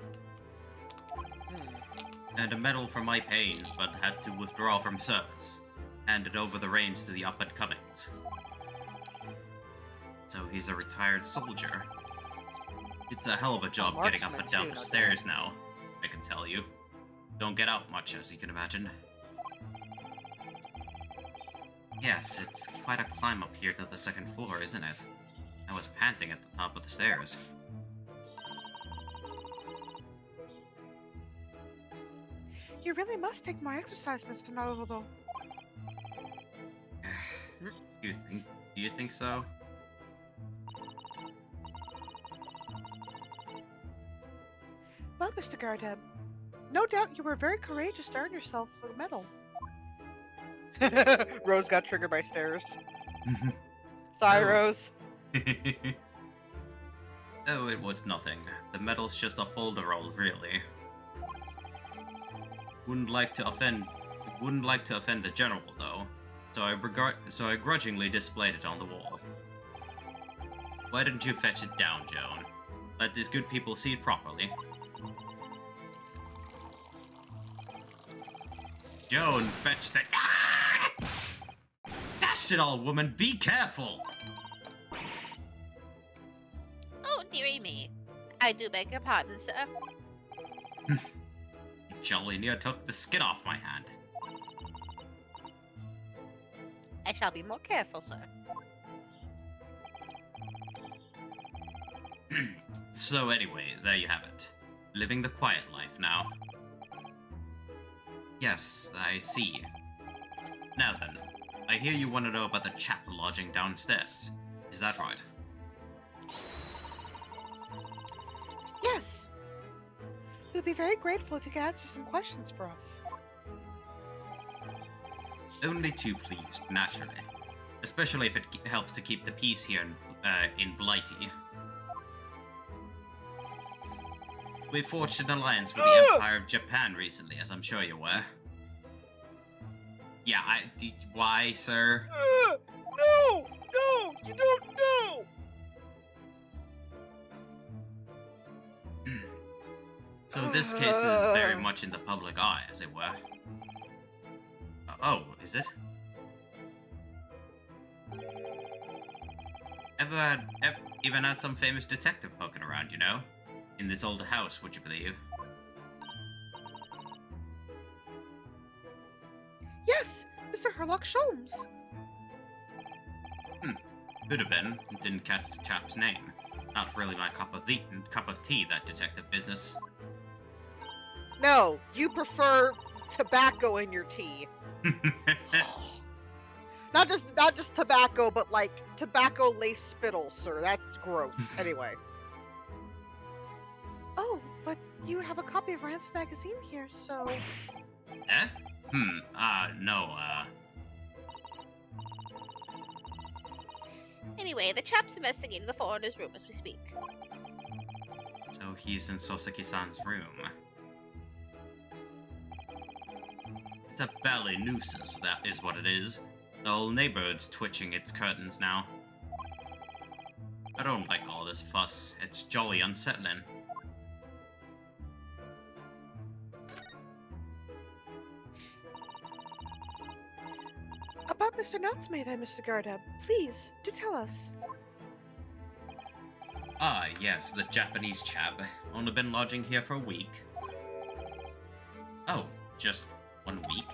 And a medal for my pains, but had to withdraw from service. Handed over the reins to the up-and-comings. So he's a retired soldier. It's a hell of a job getting up and down the stairs now, I can tell you. Don't get out much, as you can imagine. Yes, it's quite a climb up here to the second floor, isn't it? I was panting at the top of the stairs. You really must take more exercise, Mr. Naruhodo. Do you think so? Well, Mr. Gardeb, no doubt you were very courageous to earn yourself a medal. Rose got triggered by stairs. Sorry, No. Rose. Oh, it was nothing. The medal's just a folderol, really. Wouldn't like to offend the general, though. So I grudgingly displayed it on the wall. Why didn't you fetch it down, Joan? Let these good people see it properly. Joan fetched it. Ah! Dash it all, woman! Be careful! Oh, dearie me. I do beg your pardon, sir. You jolly near took the skin off my hand. I shall be more careful, sir. So anyway, there you have it. Living the quiet life now. Yes, I see. Now then, I hear you want to know about the chap lodging downstairs. Is that right? Yes. We'd be very grateful if you could answer some questions for us. Only too pleased, naturally. Especially if it helps to keep the peace here in Blighty. We forged an alliance with the Empire of Japan recently, as I'm sure you're aware. Yeah, why, sir? No! No! You don't know! So this case is very much in the public eye, as it were. Oh, is it? Even had some famous detective poking around, you know? In this old house, would you believe? Yes! Mr. Herlock Sholmes! Could have been. Didn't catch the chap's name. Not really my cup of tea, that detective business. No, you prefer tobacco in your tea. Not just tobacco, but like tobacco laced spittle, sir. That's gross. Anyway. Oh, but you have a copy of Rance magazine here, so. Eh? No, Anyway, the chap's investigating the foreigner's room as we speak. So he's in Soseki-san's room. It's a ballet nuisance, that is what it is. The whole neighborhood's twitching its curtains now. I don't like all this fuss. It's jolly unsettling. About Mr. Natsume then, Mr. Gardeb. Please, do tell us. Ah, yes, the Japanese chap. Only been lodging here for a week. Oh, just 1 week?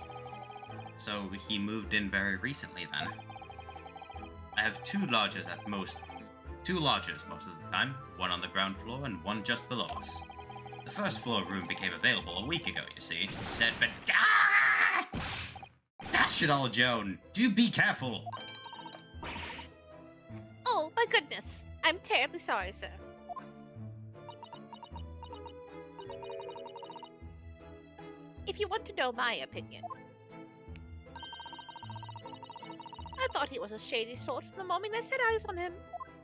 So he moved in very recently then. I have two lodgers most of the time, one on the ground floor and one just below us. The first floor room became available a week ago, you see. But dash it all, Joan! Do be careful! Oh, my goodness. I'm terribly sorry, sir. If you want to know my opinion, I thought he was a shady sort from the moment I set eyes on him.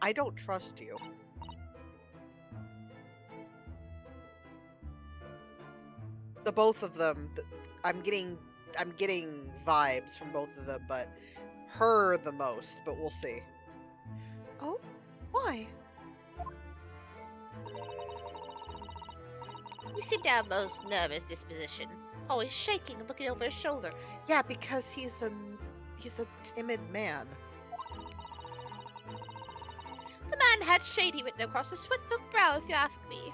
I don't trust you. The both of them, I'm getting vibes from both of them, but her the most, but we'll see. Oh? Why? He seemed to have a most nervous disposition, always shaking and looking over his shoulder. Yeah, because he's a timid man. The man had shady written across his sweat-soaked brow, if you ask me.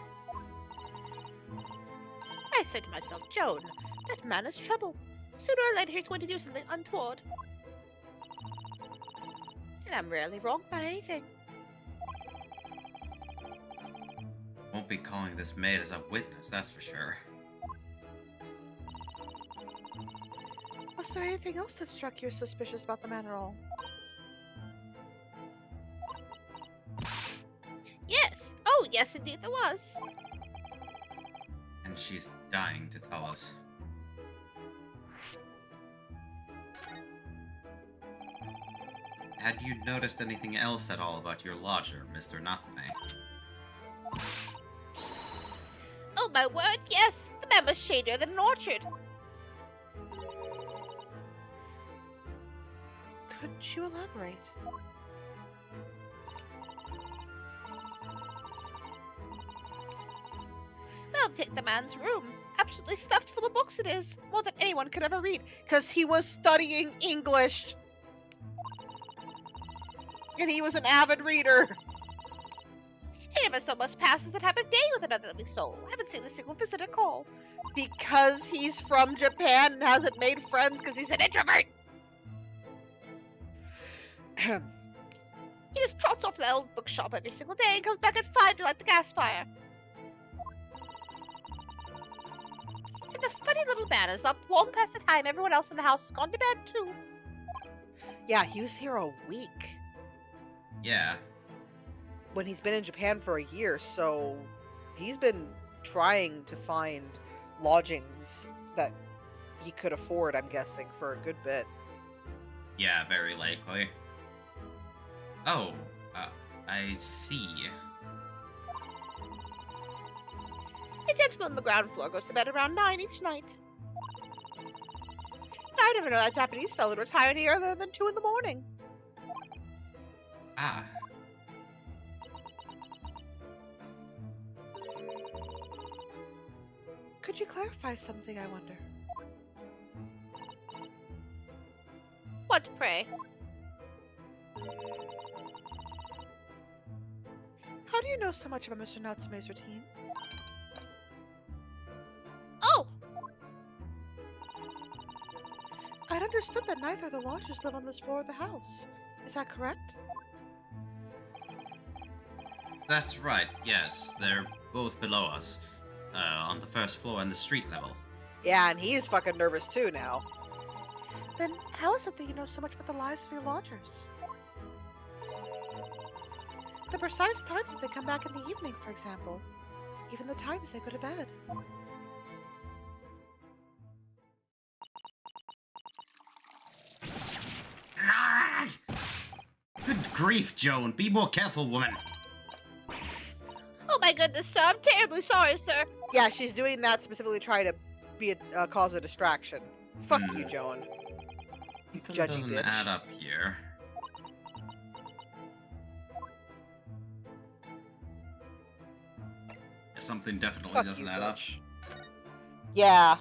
I said to myself, Joan, that man is trouble. Sooner or later he's going to do something untoward. And I'm rarely wrong about anything. Won't be calling this maid as a witness, that's for sure. Was there anything else that struck you as suspicious about the man at all? Yes! Oh, yes, indeed there was. And she's dying to tell us. Had you noticed anything else at all about your lodger, Mr. Natsume? Oh, my word, yes! The man was shadier than an orchard. Could you elaborate? Well, take the man's room. Absolutely stuffed full of books it is. More than anyone could ever read. Because he was studying English. And he was an avid reader. He never so much passes the time of day with another living soul. I haven't seen a single visitor call. Because he's from Japan and hasn't made friends because he's an introvert. He just trots off to the old bookshop every single day and comes back at 5 to light the gas fire. And the funny little man is up long past the time everyone else in the house has gone to bed, too. Yeah, he was here a week Yeah. when he's been in Japan for a year, so he's been trying to find lodgings that he could afford, I'm guessing, for a good bit. Yeah, very likely. Oh, I see. A gentleman on the ground floor goes to bed around 9 each night. And I never know that Japanese fellow would retire any earlier than 2 in the morning. Ah, Could you clarify something, I wonder? What, pray? How do you know so much about Mr. Natsume's routine? Oh! I'd understood that neither of the lodgers live on this floor of the house. Is that correct? that's right. Yes, they're both below us, on the first floor and the street level. Yeah, and he's fucking nervous too now. Then how is it that you know so much about the lives of your lodgers? The precise times that they come back in the evening, for example. Even the times they go to bed. Ah! Good grief, Joan. Be more careful, woman. Oh my goodness, sir. I'm terribly sorry, sir. Yeah, she's doing that specifically trying to be a cause of distraction. Fuck Hmm. you, Joan. Something Judgy doesn't bitch. add up here. Something definitely Fuck doesn't you, add up. bitch. Yeah.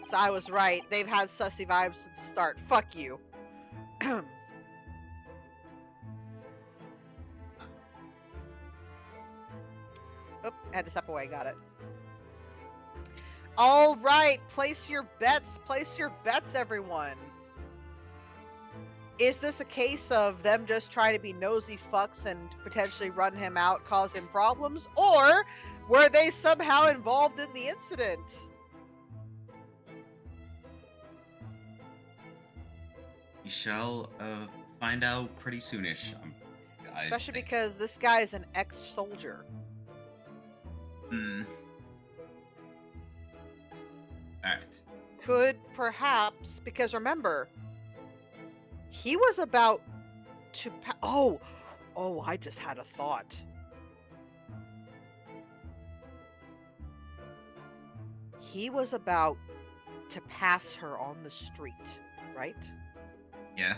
So I was right. They've had sussy vibes since the start. Fuck you. Oop, had to step away. Got it. All right, place your bets. Place your bets, everyone. Is this a case of them just trying to be nosy fucks and potentially run him out, cause him problems, or were they somehow involved in the incident? We shall find out pretty soonish. I Especially think. because this guy is an ex-soldier. Hmm. Alright. Could perhaps, because remember, he was about to. Oh, I just had a thought. He was about to pass her on the street, right? Yeah.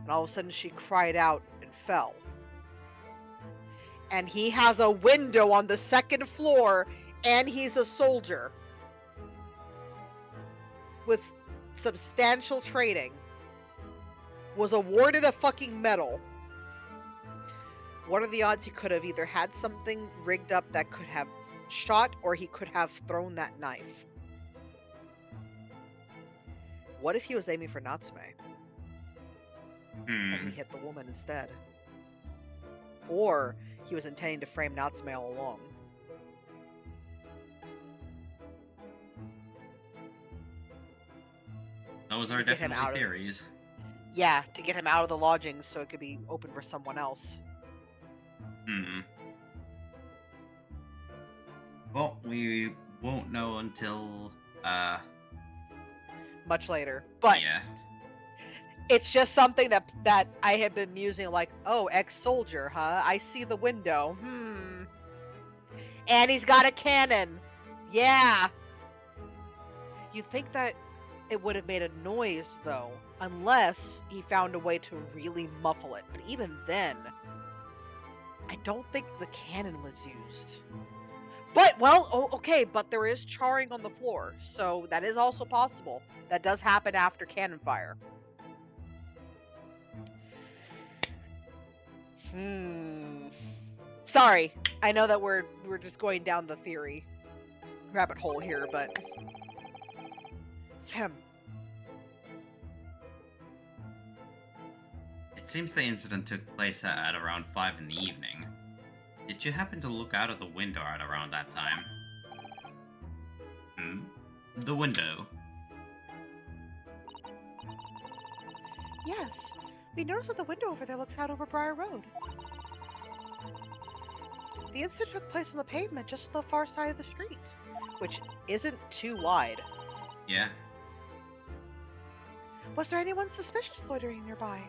And all of a sudden she cried out and fell. And he has a window on the second floor, and he's a soldier with substantial training, was awarded a fucking medal. What are the odds he could have either had something rigged up that could have shot, or he could have thrown that knife? What if he was aiming for Natsume and he hit the woman instead? Or he was intending to frame Natsume all along? Those are To get him definitely out of- theories. Yeah, to get him out of the lodgings so it could be open for someone else. Hmm. Well, we won't know until, Much later. But yeah. it's just something that I have been musing, like, oh, ex-soldier, huh? I see the window. And he's got a cannon. Yeah. You'd think that it would have made a noise, though, unless he found a way to really muffle it. But even then, I don't think the cannon was used. But, well, okay, but there is charring on the floor, so that is also possible. That does happen after cannon fire. Sorry, I know that we're just going down the theory rabbit hole here, but It seems the incident took place at around 5 in the evening. Did you happen to look out of the window at around that time? The window. Yes. We noticed that the window over there looks out over Briar Road. The incident took place on the pavement just to the far side of the street, which isn't too wide. Yeah. Was there anyone suspicious loitering nearby?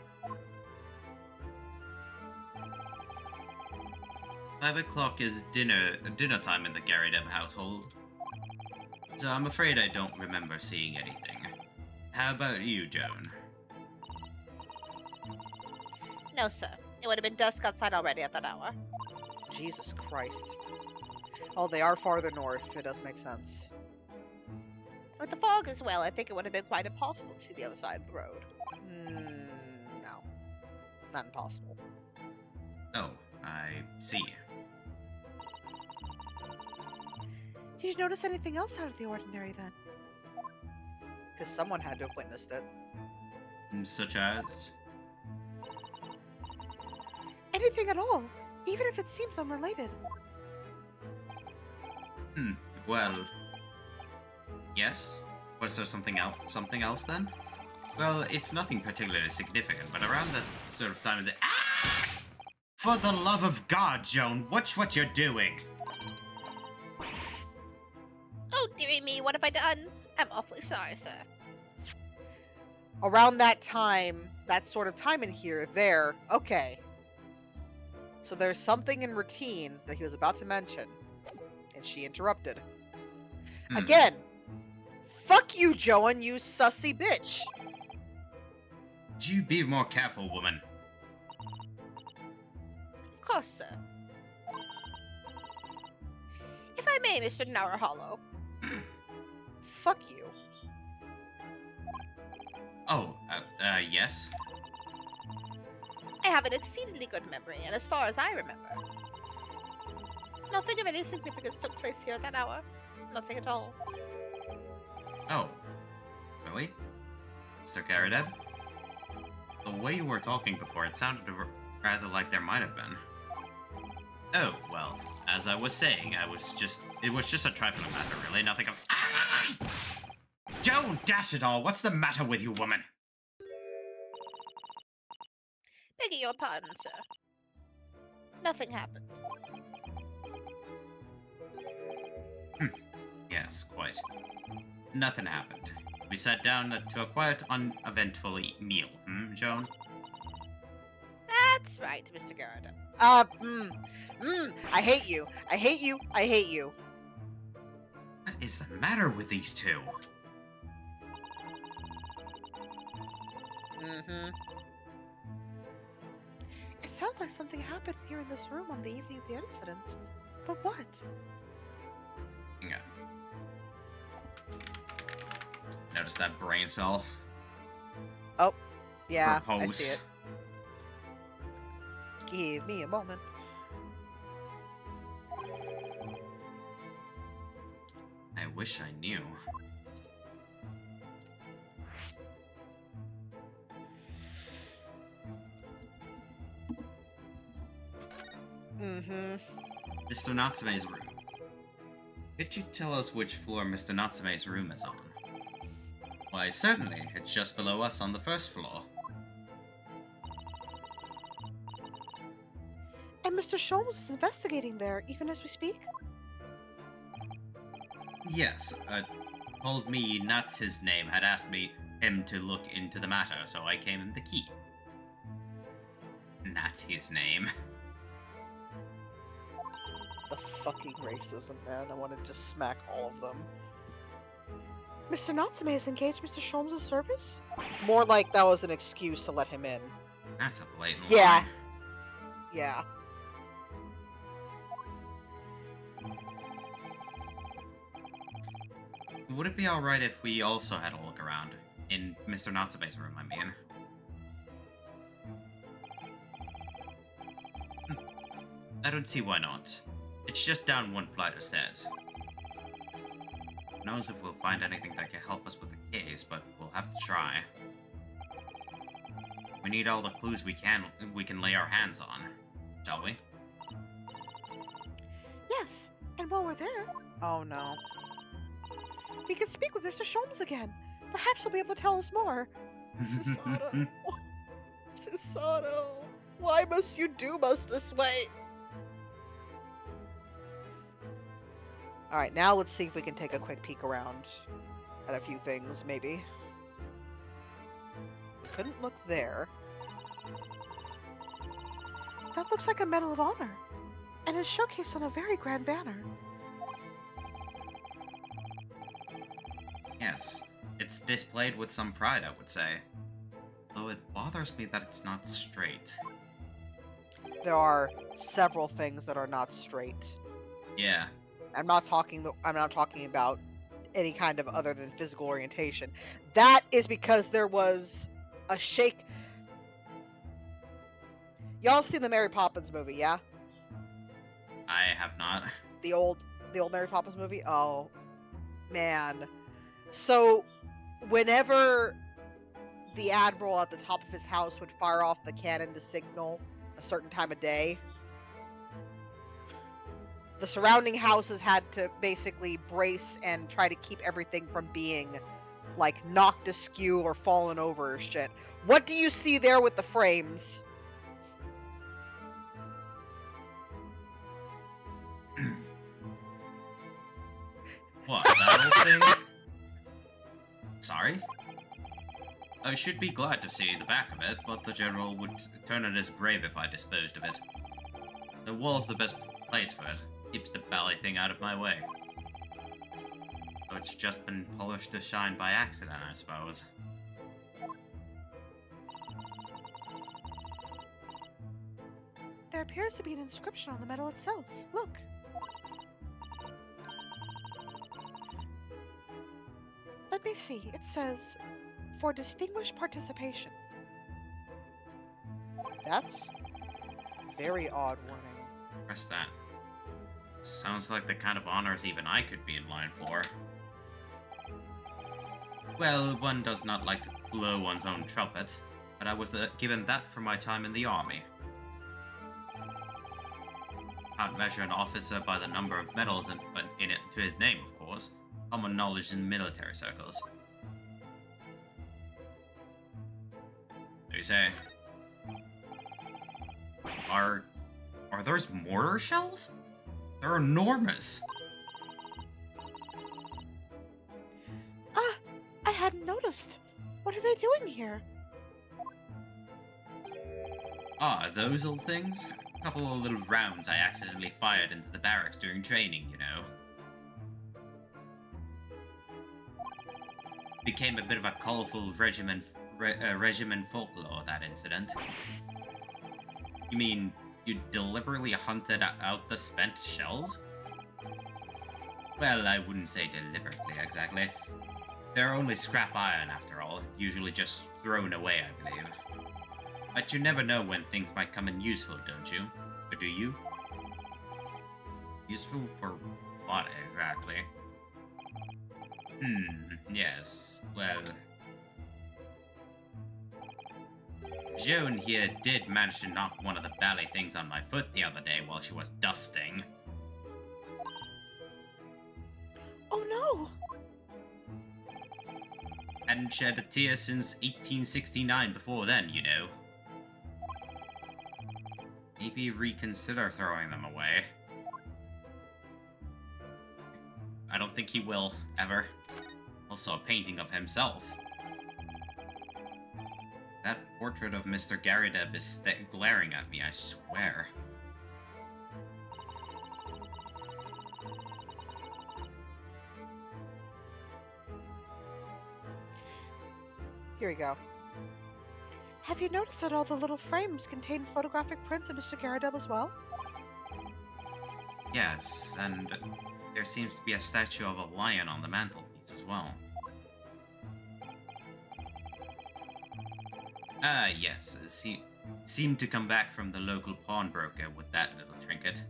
5 o'clock is dinner time in the Garrideb household. So I'm afraid I don't remember seeing anything. How about you, Joan? No, sir. It would have been dusk outside already at that hour. Jesus Christ. Oh, they are farther north. It does make sense. With the fog as well, I think it would have been quite impossible to see the other side of the road. No. Not impossible. Oh, I see. Did you notice anything else out of the ordinary then? Because someone had to have witnessed it. Such as? Anything at all, even if it seems unrelated. Well... Yes? Was there something else then? Well, it's nothing particularly significant, but around that sort of time of the— Ah! For the love of God, Joan, watch what you're doing! Oh, dearie me, what have I done? I'm awfully sorry, sir. Around that time, that sort of time in here, okay. So there's something in routine that he was about to mention, and she interrupted. Again, fuck you, Joan, you sussy bitch. Do you be more careful, woman? Of course, sir. If I may, Mr. Naruhollow. Fuck you. Oh, yes? I have an exceedingly good memory, and as far as I remember, nothing of any significance took place here at that hour. Nothing at all. Oh. Really? Mr. Garrideb? The way you were talking before, it sounded rather like there might have been. Oh, well, as I was saying, it was just a trifling matter, really, nothing of— Ah! Joan, dash it all, what's the matter with you, woman? Begging your pardon, sir. Nothing happened. Yes, quite. Nothing happened. We sat down to a quiet, uneventful meal, Joan? That's right, Mr. Garrideb. I hate you. I hate you. I hate you. What is the matter with these two? It sounds like something happened here in this room on the evening of the incident. But what? Hang on. Notice that brain cell? Oh, yeah, Propose. I see it. Give me a moment. I wish I knew. Mr. Natsume's room. Could you tell us which floor Mr. Natsume's room is on? Why, certainly. It's just below us on the first floor. And Mr. Sholmes is investigating there, even as we speak? Yes, told me Nat's his name had asked him to look into the matter, so I came him the key. Nat's his name. The fucking racism, man. I want to just smack all of them. Mr. Natsume has engaged Mr. Sholmes' service? More like that was an excuse to let him in. That's a blatant Yeah. lie. Yeah. Would it be alright if we also had a look around? In Mr. Natsume's room, I mean. I don't see why not. It's just down one flight of stairs. Who knows if we'll find anything that can help us with the case, but we'll have to try. We need all the clues we can lay our hands on, shall we? Yes, and while we're there, Oh no. we can speak with Mr. Sholmes again. Perhaps he'll be able to tell us more. Susato. Susato. Why must you doom us this way? Alright, now let's see if we can take a quick peek around at a few things, maybe. We couldn't look there. That looks like a Medal of Honor, and is showcased on a very grand banner. Yes, it's displayed with some pride, I would say. Though it bothers me that it's not straight. There are several things that are not straight. Yeah, I'm not talking about any kind of other than physical orientation. That is because there was a shake. Y'all seen the Mary Poppins movie, yeah? I have not. The old Mary Poppins movie? Oh, man. So, whenever the Admiral at the top of his house would fire off the cannon to signal a certain time of day, the surrounding houses had to basically brace and try to keep everything from being, like, knocked askew or fallen over or shit. What do you see there with the frames? What, that old thing? Sorry? I should be glad to see the back of it, but the General would turn in his grave if I disposed of it. The wall's the best place for it. Keeps the bally thing out of my way. So it's just been polished to shine by accident, I suppose. There appears to be an inscription on the medal itself. Look. Let me see. It says, "For distinguished participation." That's very odd warning. Press that. Sounds like the kind of honors even I could be in line for. Well, one does not like to blow one's own trumpet, but I was given that for my time in the army. Can't measure an officer by the number of medals in it to his name, of course. Common knowledge in military circles. So you say? Are those mortar shells? They're enormous. Ah, I hadn't noticed. What are they doing here? Ah, those old things? A couple of little rounds I accidentally fired into the barracks during training, you know. Became a bit of a colorful regiment folklore, that incident. You mean you deliberately hunted out the spent shells? Well, I wouldn't say deliberately, exactly. They're only scrap iron, after all, usually just thrown away, I believe. But you never know when things might come in useful, don't you? Or do you? Useful for what, exactly? Yes, well... Joan here did manage to knock one of the bally things on my foot the other day while she was dusting. Oh no! Hadn't shed a tear since 1869 before then, you know. Maybe reconsider throwing them away. I don't think he will, ever. Also a painting of himself. That portrait of Mr. Garrideb is glaring at me, I swear. Here we go. Have you noticed that all the little frames contain photographic prints of Mr. Garrideb as well? Yes, and there seems to be a statue of a lion on the mantelpiece as well. Yes, seemed to come back from the local pawnbroker with that little trinket.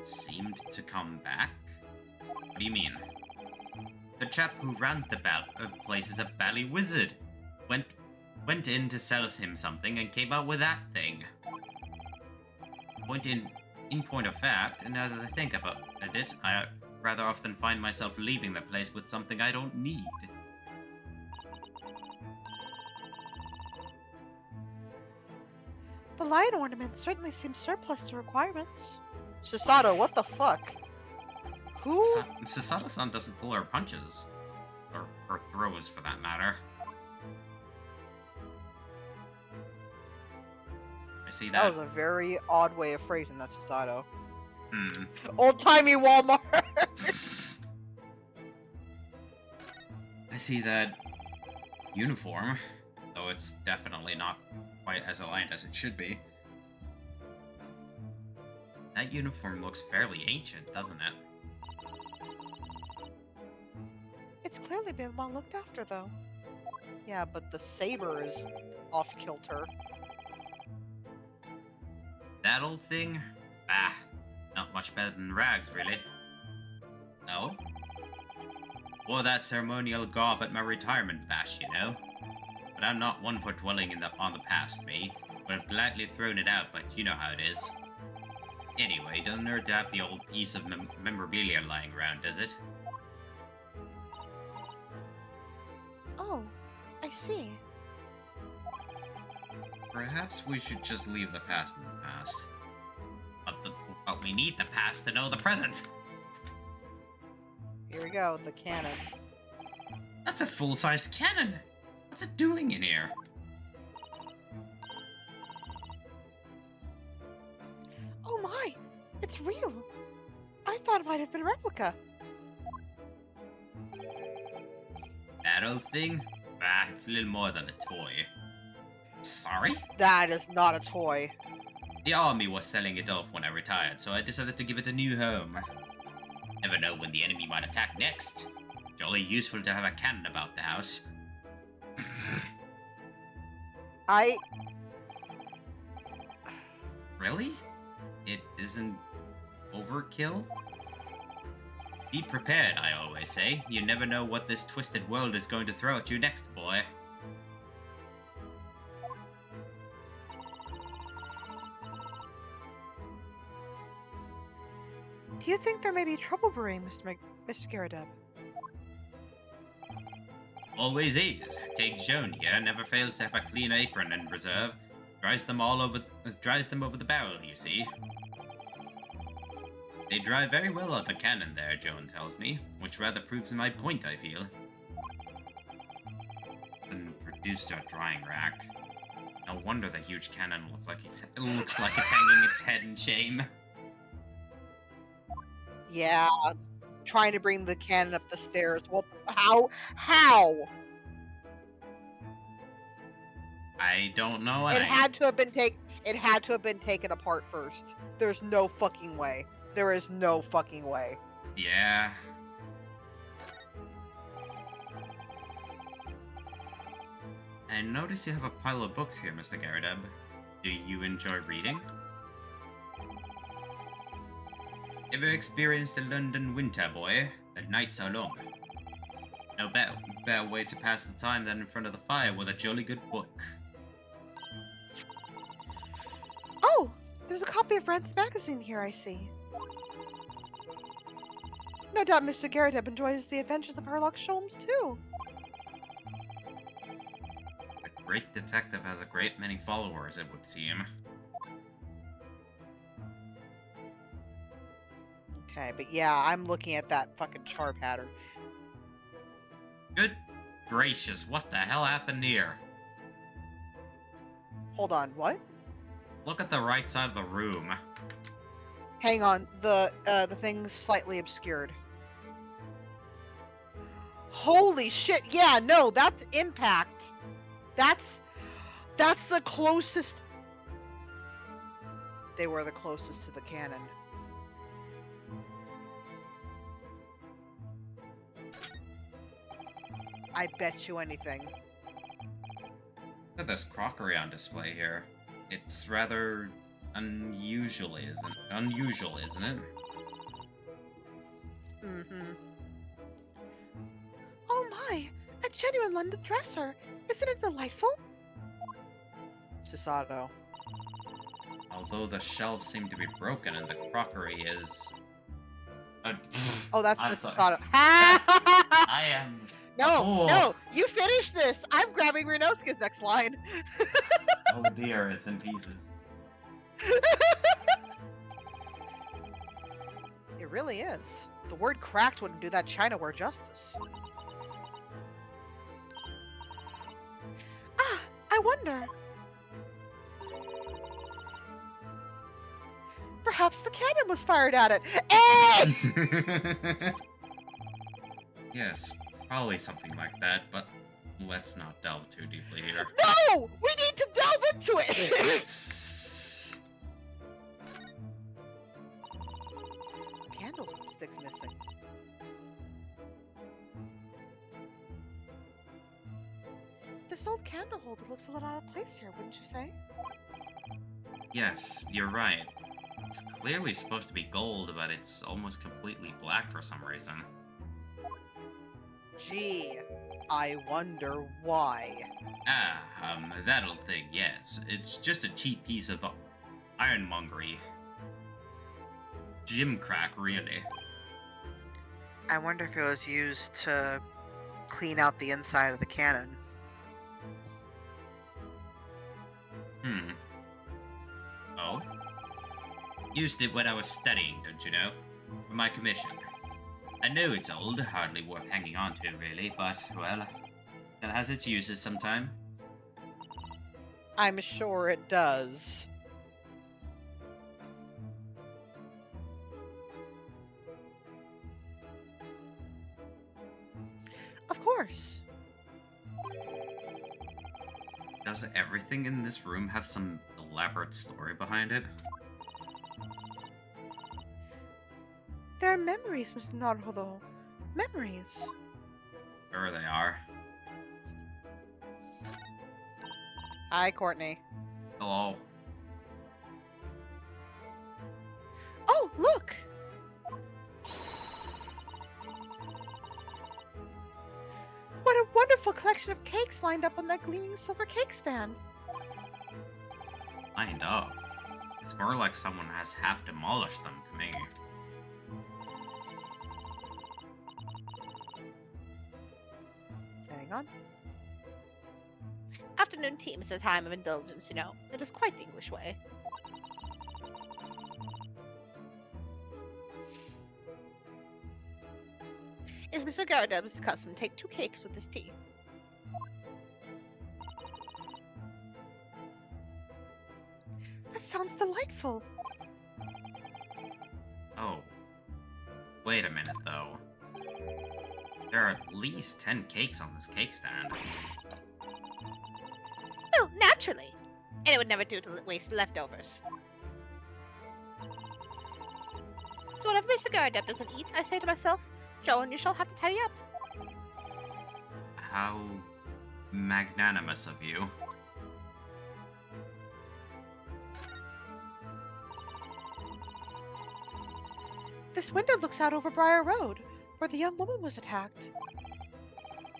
Seemed to come back? What do you mean? The chap who runs the place is a bally wizard. Went went in to sell him something and came out with that thing. In point of fact, now that I think about it, I rather often find myself leaving the place with something I don't need. The lion ornament certainly seems surplus to requirements. Susato, what the fuck? Who? Sasato-san doesn't pull her punches. Or throws, for that matter. I see That that. was a very odd way of phrasing that, Susato. Old-timey Walmart! I see that uniform, though it's definitely not quite as aligned as it should be. That uniform looks fairly ancient, doesn't it? It's clearly been well looked after, though. Yeah, but the saber is off-kilter. That old thing? Ah, not much better than rags, really. No? Wore that ceremonial garb at my retirement bash, you know? But I'm not one for dwelling on the past, me. Would have gladly thrown it out, but you know how it is. Anyway, doesn't hurt to have the old piece of memorabilia lying around, does it? Oh, I see. Perhaps we should just leave the past in the past. But we need the past to know the present! Here we go, the cannon. That's a full-sized cannon! What's it doing in here? Oh my! It's real! I thought it might have been a replica. That old thing? Ah, it's a little more than a toy. Sorry? That is not a toy. The army was selling it off when I retired, so I decided to give it a new home. Never know when the enemy might attack next. Jolly useful to have a cannon about the house. Really? It isn't overkill? Be prepared, I always say. You never know what this twisted world is going to throw at you next, boy. Do you think there may be trouble brewing, Mr. Garrideb? Always is. Take Joan here, never fails to have a clean apron in reserve. Dries them over the barrel, you see. They dry very well on the cannon there, Joan tells me, which rather proves my point, I feel. And produced a drying rack. No wonder the huge cannon looks like it's hanging its head in shame. Yeah, trying to bring the cannon up the stairs. What? How? How? I don't know. It had to have been taken apart first. There's no fucking way. There is no fucking way. Yeah. I notice you have a pile of books here, Mr. Garrideb. Do you enjoy reading? Ever experienced a London winter, boy? The nights are long. No better way to pass the time than in front of the fire with a jolly good book. Oh, there's a copy of Rand's magazine here, I see. No doubt Mr. Garrideb enjoys the adventures of Sherlock Holmes, too. A great detective has a great many followers, it would seem. Okay, but yeah, I'm looking at that fucking char pattern. Good gracious, what the hell happened here? Hold on, what? Look at the right side of the room. Hang on, the thing's slightly obscured. Holy shit! Yeah, no, that's impact. That's the closest. They were the closest to the cannon. I bet you anything. Look at this crockery on display here. It's rather unusual, isn't it? Mm-hmm. Oh my, a genuine London dresser. Isn't it delightful? Susato. Although the shelves seem to be broken and the crockery is... Oh, that's I'm the sorry. Susato. I am... No, Oh. no, you finish this. I'm grabbing Renosuke's next line. Oh dear, it's in pieces. It really is. The word cracked wouldn't do that Chinaware justice. Ah, I wonder. Perhaps the cannon was fired at it. Eh! Yes, probably something like that, but let's not delve too deeply here. No! We need to delve into it! Candlestick's missing. This old candle holder looks a little out of place here, wouldn't you say? Yes, you're right. It's clearly supposed to be gold, but it's almost completely black for some reason. Gee, I wonder why. That old thing, yes. It's just a cheap piece of ironmongery. Gimcrack, really. I wonder if it was used to clean out the inside of the cannon. Oh? Used it when I was studying, don't you know? For my commission. I know it's old, hardly worth hanging on to, really, but, well, it has its uses sometime. I'm sure it does. Of course. Does everything in this room have some elaborate story behind it? There are memories, Mr. Naruhodo. Memories. Sure they are. Hi, Courtney. Hello. Oh, look! What a wonderful collection of cakes lined up on that gleaming silver cake stand. Lined up. It's more like someone has half demolished them to me. Hang on. Afternoon tea is a time of indulgence, you know. It is quite the English way. It is Mr. Garadub's custom to take 2 cakes with his tea. That sounds delightful. Oh. Wait a minute, though. There are at least 10 cakes on this cake stand. Well, naturally. And it would never do to waste leftovers. So whenever Mr. Garadub doesn't eat, I say to myself, Joan, you shall have to tidy up. How magnanimous of you. This window looks out over Briar Road, where the young woman was attacked.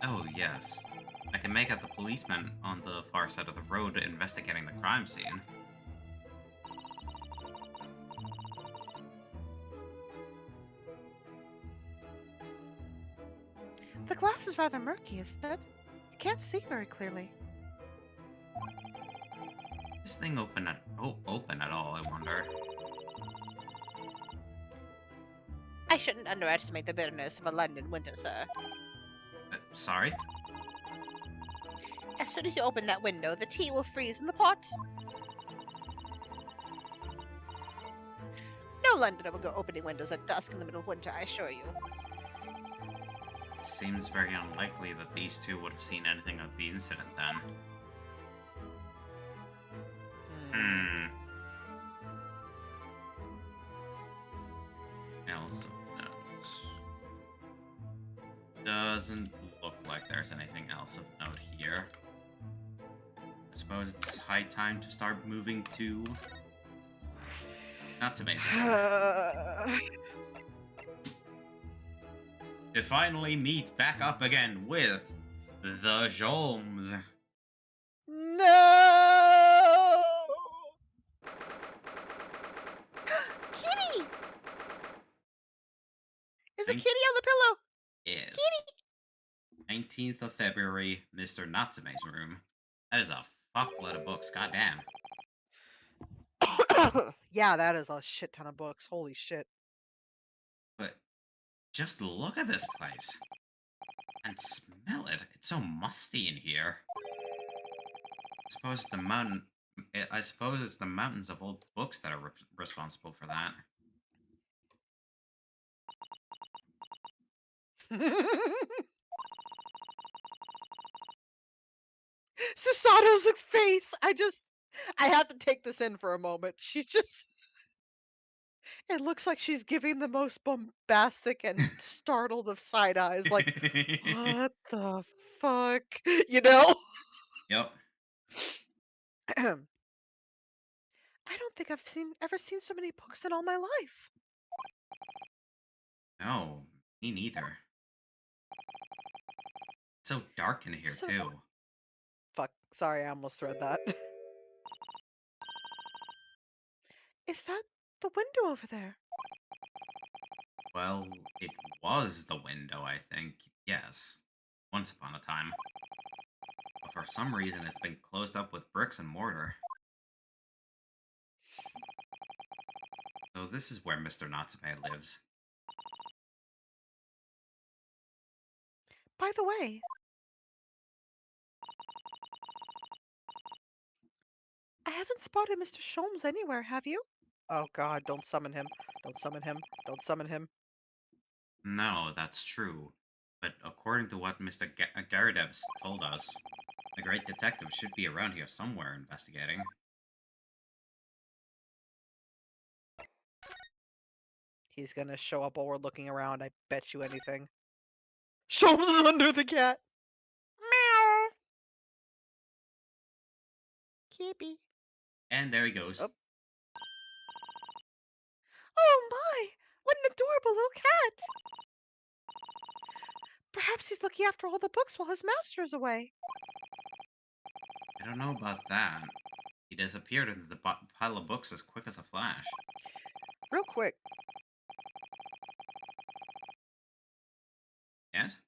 Oh, yes. I can make out the policeman on the far side of the road investigating the crime scene. The glass is rather murky, isn't it? You can't see very clearly. Is this thing open at all, I wonder? I shouldn't underestimate the bitterness of a London winter, sir. Sorry? As soon as you open that window, the tea will freeze in the pot. No Londoner will go opening windows at dusk in the middle of winter, I assure you. It seems very unlikely that these two would have seen anything of the incident then. Else of note. Doesn't look like there's anything else of note here. I suppose it's high time to start moving to... Not amazing. To finally meet back up again with the Jolmes. No! 19th of February, Mr. Natsume's room. That is a fuckload of books, goddamn. Yeah, that is a shit ton of books. Holy shit. But just look at this place. And smell it. It's so musty in here. I suppose it's the mountains of old books that are responsible for that. Susato's face. I have to take this in for a moment. It looks like she's giving the most bombastic and startled of side eyes, like, what the fuck? You know? Yep. I don't think I've ever seen so many books in all my life. No, me neither. It's so dark in here, So too. fuck. Sorry, I almost read that. Is that the window over there? Well, it was the window, I think. Yes. Once upon a time. But for some reason, it's been closed up with bricks and mortar. So this is where Mr. Natsume lives. By the way, I haven't spotted Mr. Sholmes anywhere, have you? Oh god, don't summon him. Don't summon him. Don't summon him. No, that's true. But according to what Mr. Garadebs told us, the great detective should be around here somewhere investigating. He's gonna show up while we're looking around, I bet you anything. Sholmes is under the cat! Meow. Kippy. And there he goes. Oh. Oh my! What an adorable little cat! Perhaps he's looking after all the books while his master is away. I don't know about that. He disappeared into the pile of books as quick as a flash. Real quick, Yes?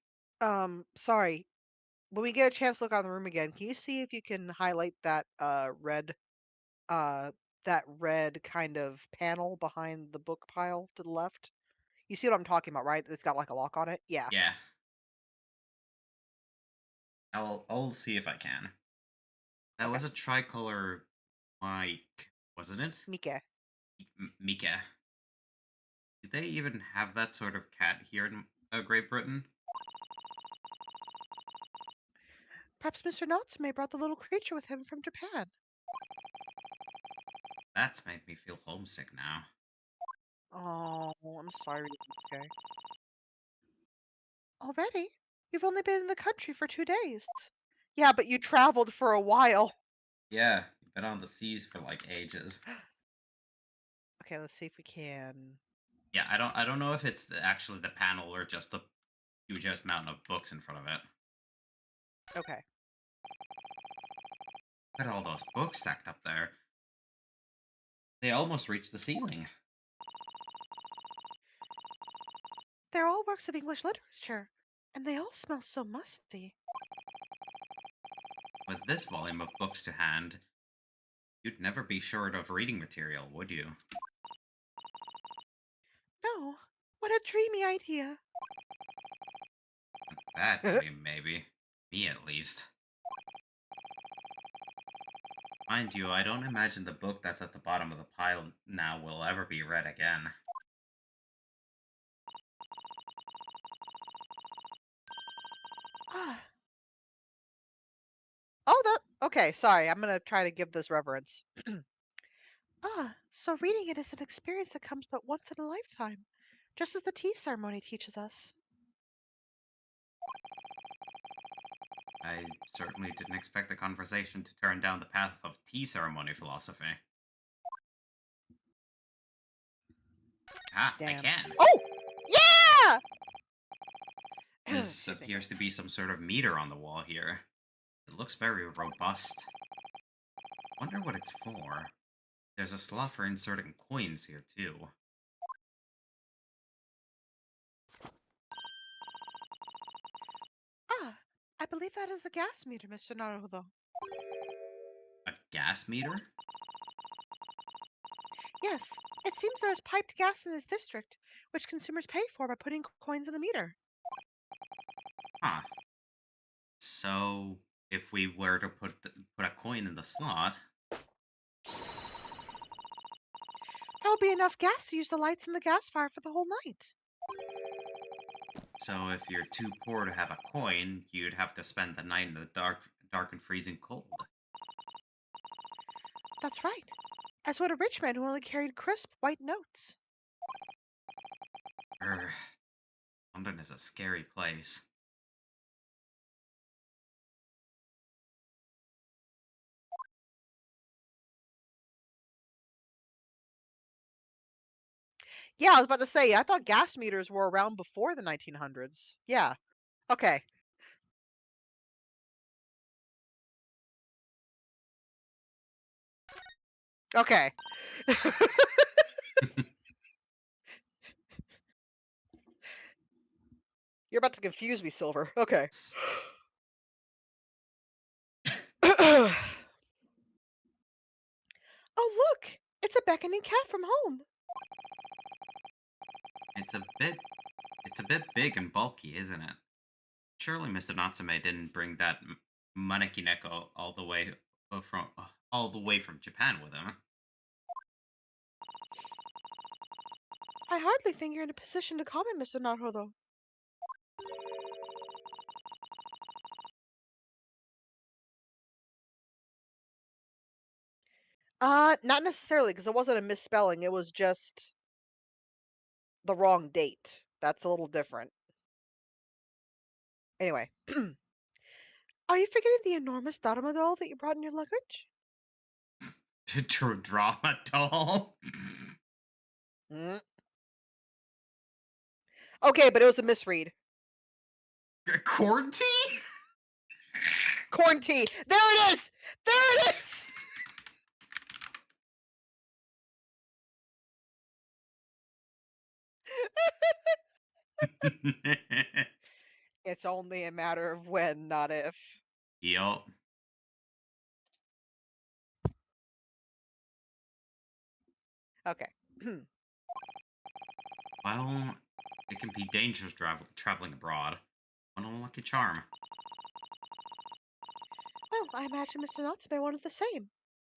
sorry. When we get a chance to look on the room again, can you see if you can highlight that uh that red kind of panel behind the book pile to the left? You see what I'm talking about, right? It's got like a lock on it? Yeah. Yeah. I'll see if I can. That Okay. was a tricolor Mike, wasn't it? Mika. Mika. Did they even have that sort of cat here in Great Britain? Perhaps Mr. Natsume brought the little creature with him from Japan. That's made me feel homesick now. Oh, I'm sorry, Mika. Already? You've only been in the country for 2 days. Yeah, but you traveled for a while. Yeah, you've been on the seas for like ages. Okay, let's see if we can. Yeah, I don't know if it's actually the panel or just the huge ass mountain of books in front of it. Okay. Look at all those books stacked up there. They almost reached the ceiling. They're all works of English literature, and they all smell so musty. With this volume of books to hand, you'd never be short of reading material, would you? No, what a dreamy idea. That dream, maybe. Me, at least. Mind you, I don't imagine the book that's at the bottom of the pile now will ever be read again. Ah. Oh, okay, sorry, I'm gonna try to give this reverence. So reading it is an experience that comes but once in a lifetime, just as the tea ceremony teaches us. I certainly didn't expect the conversation to turn down the path of tea ceremony philosophy. Ah, I Damn. can! Oh! Yeah! This Excuse me. appears to be some sort of meter on the wall here. It looks very robust. Wonder what it's for. There's a slot for inserting coins here, too. Ah, believe that is the gas meter, Mr. Naruto. A gas meter? Yes, it seems there is piped gas in this district, which consumers pay for by putting coins in the meter. Huh. So, if we were to put a coin in the slot, That will be enough gas to use the lights in the gas fire for the whole night. so if you're too poor to have a coin, you'd have to spend the night in the dark and freezing cold. That's right. As would a rich man who only carried crisp white notes. Urgh. London is a scary place. Yeah, I was about to say, I thought gas meters were around before the 1900s. Yeah. Okay. Okay. You're about to confuse me, Silver. Okay. Oh, look! It's a beckoning cat from home. It's a bit it's a bit big and bulky, isn't it? Surely Mr. Natsume didn't bring that Maneki Neko all the way from Japan with him. I hardly think you're in a position to comment, Mr. Naruto. Not necessarily, because it wasn't a misspelling. It was just the wrong date. That's a little different. Anyway. Are you forgetting the enormous Dharma doll that you brought in your luggage? To drama doll. Mm. Okay, but it was a misread. Corn tea? Corn tea. There it is! There it is! It's only a matter of when, not if. Yup. Okay. Well, it can be dangerous traveling abroad. What an unlucky charm. Well, I imagine Mr. Natsume wanted the same.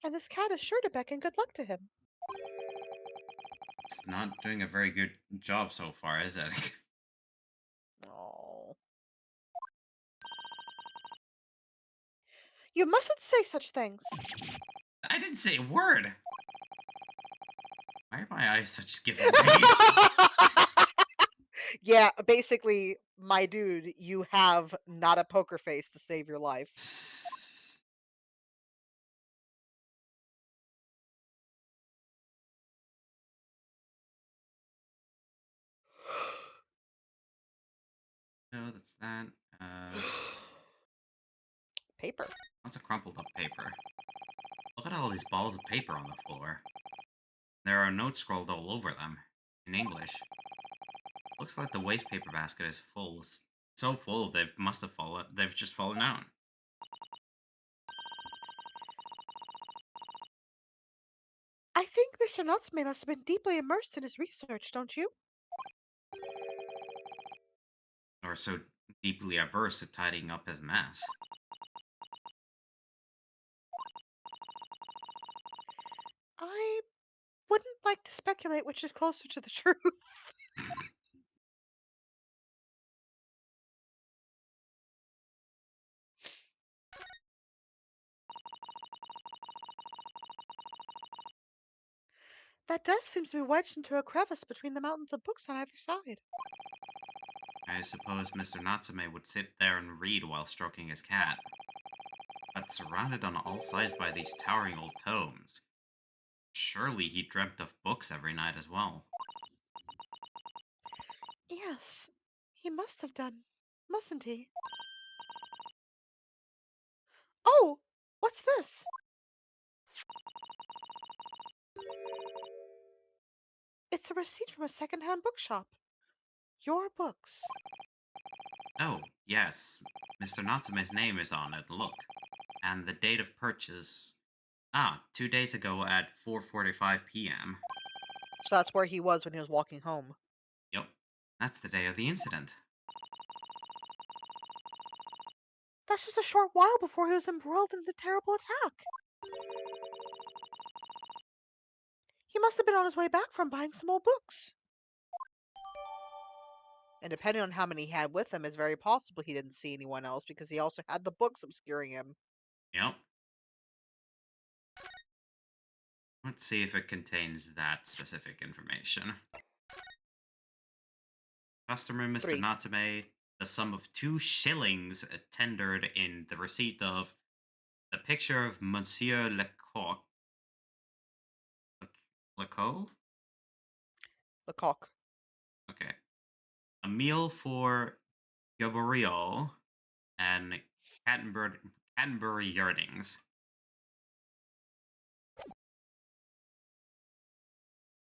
And this cat is sure to beckon good luck to him. It's not doing a very good job so far, is it? Oh. You mustn't say such things. I didn't say a word. Why are my eyes such giveaways? Yeah, basically, my dude, you have not a poker face to save your life. No, that's that. Paper. Lots of crumpled up paper. Look at all these balls of paper on the floor. There are notes scrawled all over them, in English. Looks like the waste paper basket is full. So full they've just fallen out. I think Mr. Natsume must have been deeply immersed in his research, don't you? Or so deeply averse to tidying up his mess. I wouldn't like to speculate which is closer to the truth. That desk seems to be wedged into a crevice between the mountains of books on either side. I suppose Mr. Natsume would sit there and read while stroking his cat. But surrounded on all sides by these towering old tomes. Surely he dreamt of books every night as well. Yes, he must have done, mustn't he? Oh, what's this? It's a receipt from a second-hand bookshop. Your books. Oh, yes. Mr. Natsume's name is on it, look. And the date of purchase... 2 days ago at 4:45 p.m. So that's where he was when he was walking home. Yep, that's the day of the incident. That's just a short while before he was embroiled in the terrible attack. He must have been on his way back from buying some old books. And depending on how many he had with him, it's very possible he didn't see anyone else because he also had the books obscuring him. Yep. Let's see if it contains that specific information. Customer Mr. 3. Natsume, the sum of 2 shillings tendered in the receipt of the picture of Monsieur Lecoq. Lecoq? Lecoq. Okay. A meal for Gabriel and Canterbury Yearnings.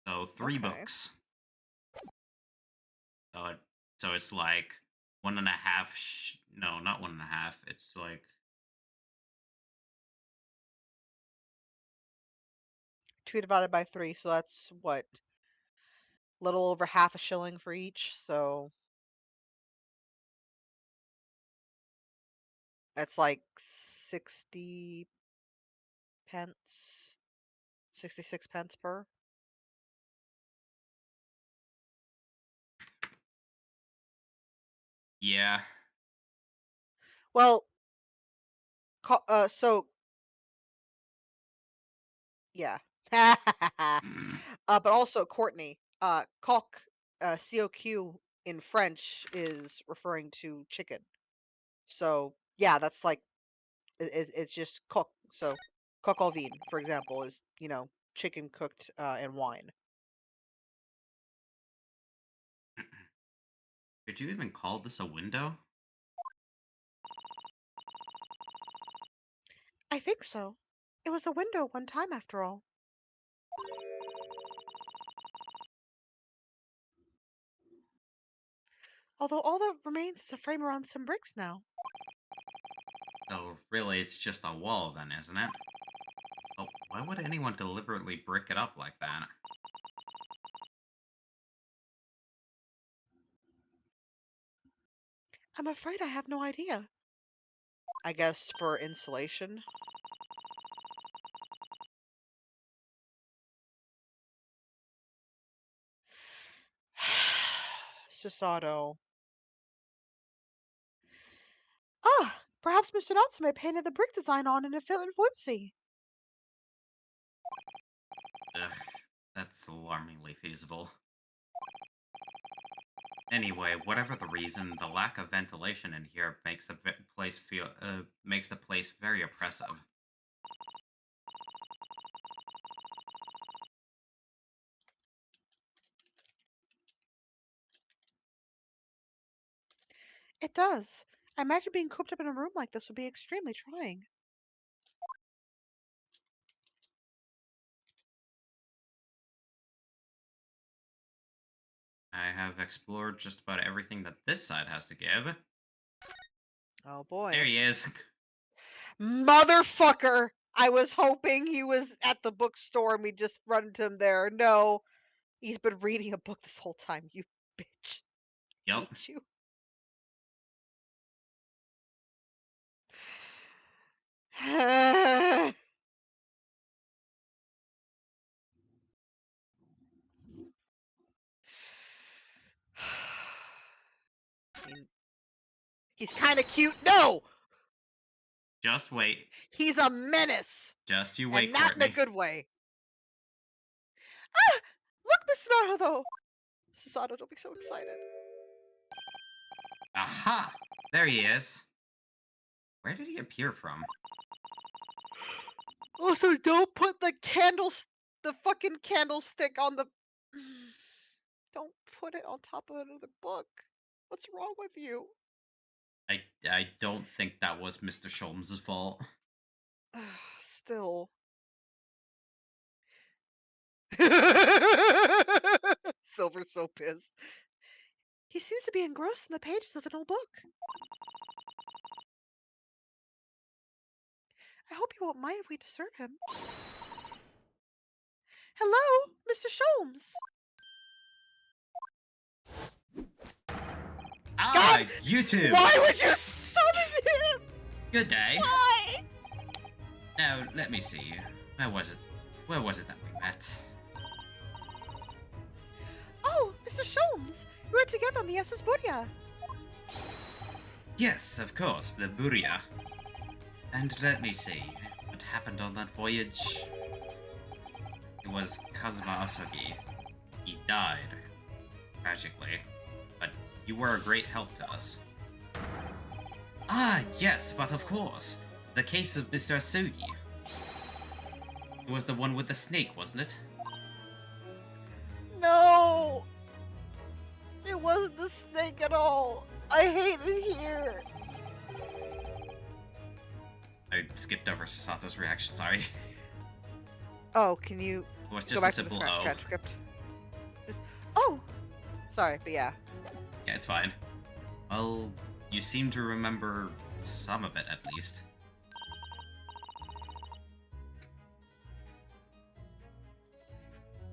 So 3 Okay. books. So it's like 1.5. No, not 1.5. It's like 2 divided by 3, so that's what? Little over half a shilling for each, so that's like 60 pence, 66 pence per. yeah. Well, so yeah. But also Courtney, coq, COQ in French is referring to chicken. So yeah, that's like it's just coq. So coq au vin, for example, is chicken cooked in wine. Could you even call this a window? I think so. It was a window one time after all. Although all that remains is a frame around some bricks now. So really, it's just a wall then, isn't it? Oh, why would anyone deliberately brick it up like that? I'm afraid I have no idea. I guess for insulation. Sasato. Ah, perhaps Mr. Natsume painted the brick design on in a fit and flimsy. Ugh, that's alarmingly feasible. Anyway, whatever the reason, the lack of ventilation in here makes the place very oppressive. It does. I imagine being cooped up in a room like this would be extremely trying. I have explored just about everything that this side has to give. Oh boy. There he is. Motherfucker! I was hoping he was at the bookstore and we just run into him there. No, he's been reading a book this whole time, you bitch. Yup. Hate you. I mean, he's kind of cute. No! Just wait. He's a menace! Just you And wait, not in a Courtney. good way. Ah! Look, Mr. Naruto! Susato, don't be so excited. Aha! There he is. Where did he appear from? Also, don't put the the fucking candlestick on the... Don't put it on top of another book. What's wrong with you? I don't think that was Mr. Sholmes' fault. Still. Silver's so pissed. He seems to be engrossed in the pages of an old book. won't mind if we disturb him. Hello, Mr. Sholmes. Ah, God, you two! Why would you summon him? Good day. Why? Now, let me see. Where was it? Where was it that we met? Oh, Mr. Sholmes, we were together on the SS Burya. Yes, of course, the Buria. And let me see. What happened on that voyage? It was Kazuma Asagi. He died. Tragically. But you were a great help to us. Ah, yes, but of course. The case of Mr. Asugi. It was the one with the snake, wasn't it? No! It wasn't the snake at all. I hate it here. I skipped over Sasato's reaction, sorry. Oh, can you It was go just a back to the simple O. transcript? Oh! Sorry, but yeah. Yeah, it's fine. Well, you seem to remember some of it, at least.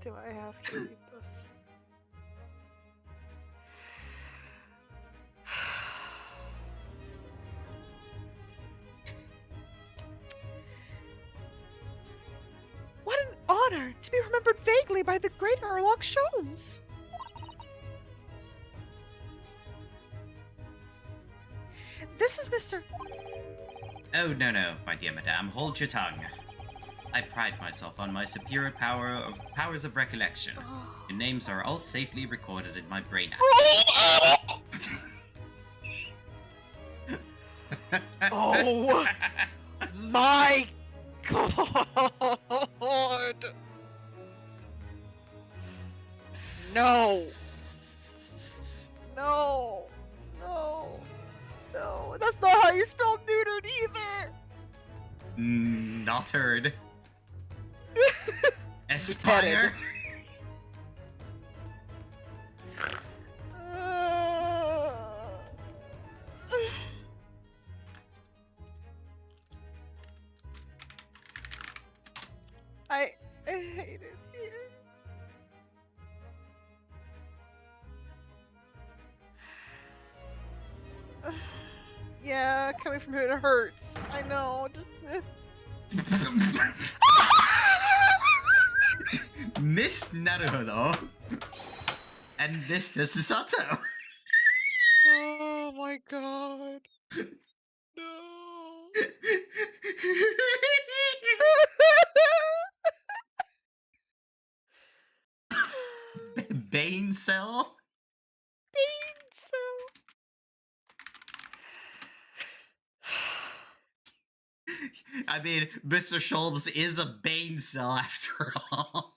Do I have to read this? What an honor to be remembered vaguely by the great Erlock Sholmes! This is Mr. Oh, no, my dear madame, hold your tongue. I pride myself on my superior powers of recollection. Your names are all safely recorded in my brain. Oh my god! No! No! No! No! That's not how you spell neutered either! Not heard. Aspire. I hate it here. Yeah, coming from here it hurts. I know, just. Miss Naruhodo and Mr. Susato. Oh my god. No. Bane cell? So. I mean, Mr. Sholmes is a Bane cell after all.